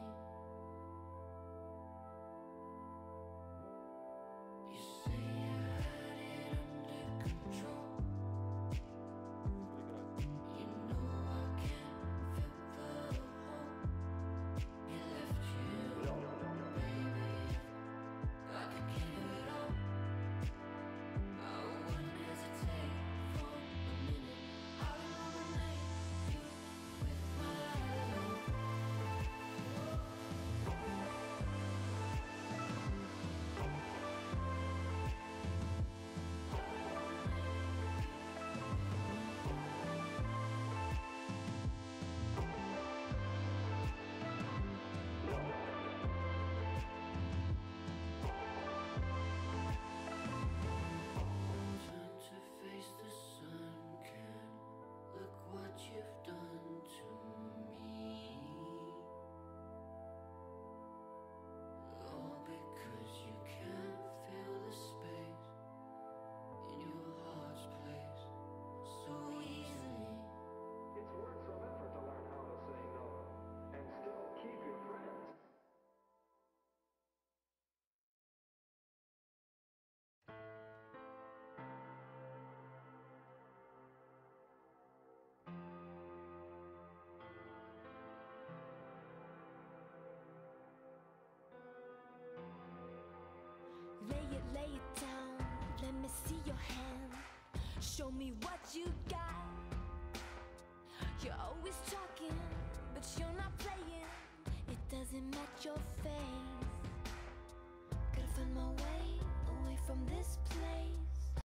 You say you had it under control. You know I can't fill the hole you left you, baby. I could give it all. I wouldn't hesitate for a minute. I'd eliminate you with my love. Turn to face the sun, can't look what you've done to me. All because you can't fill the space in your heart's place so easily. It's worth some effort to learn how to say no and still keep your friends. Lay it down, let me see your hand. Show me what you got. You're always talking, but you're not playing. It doesn't match your face. Gotta find my way away from this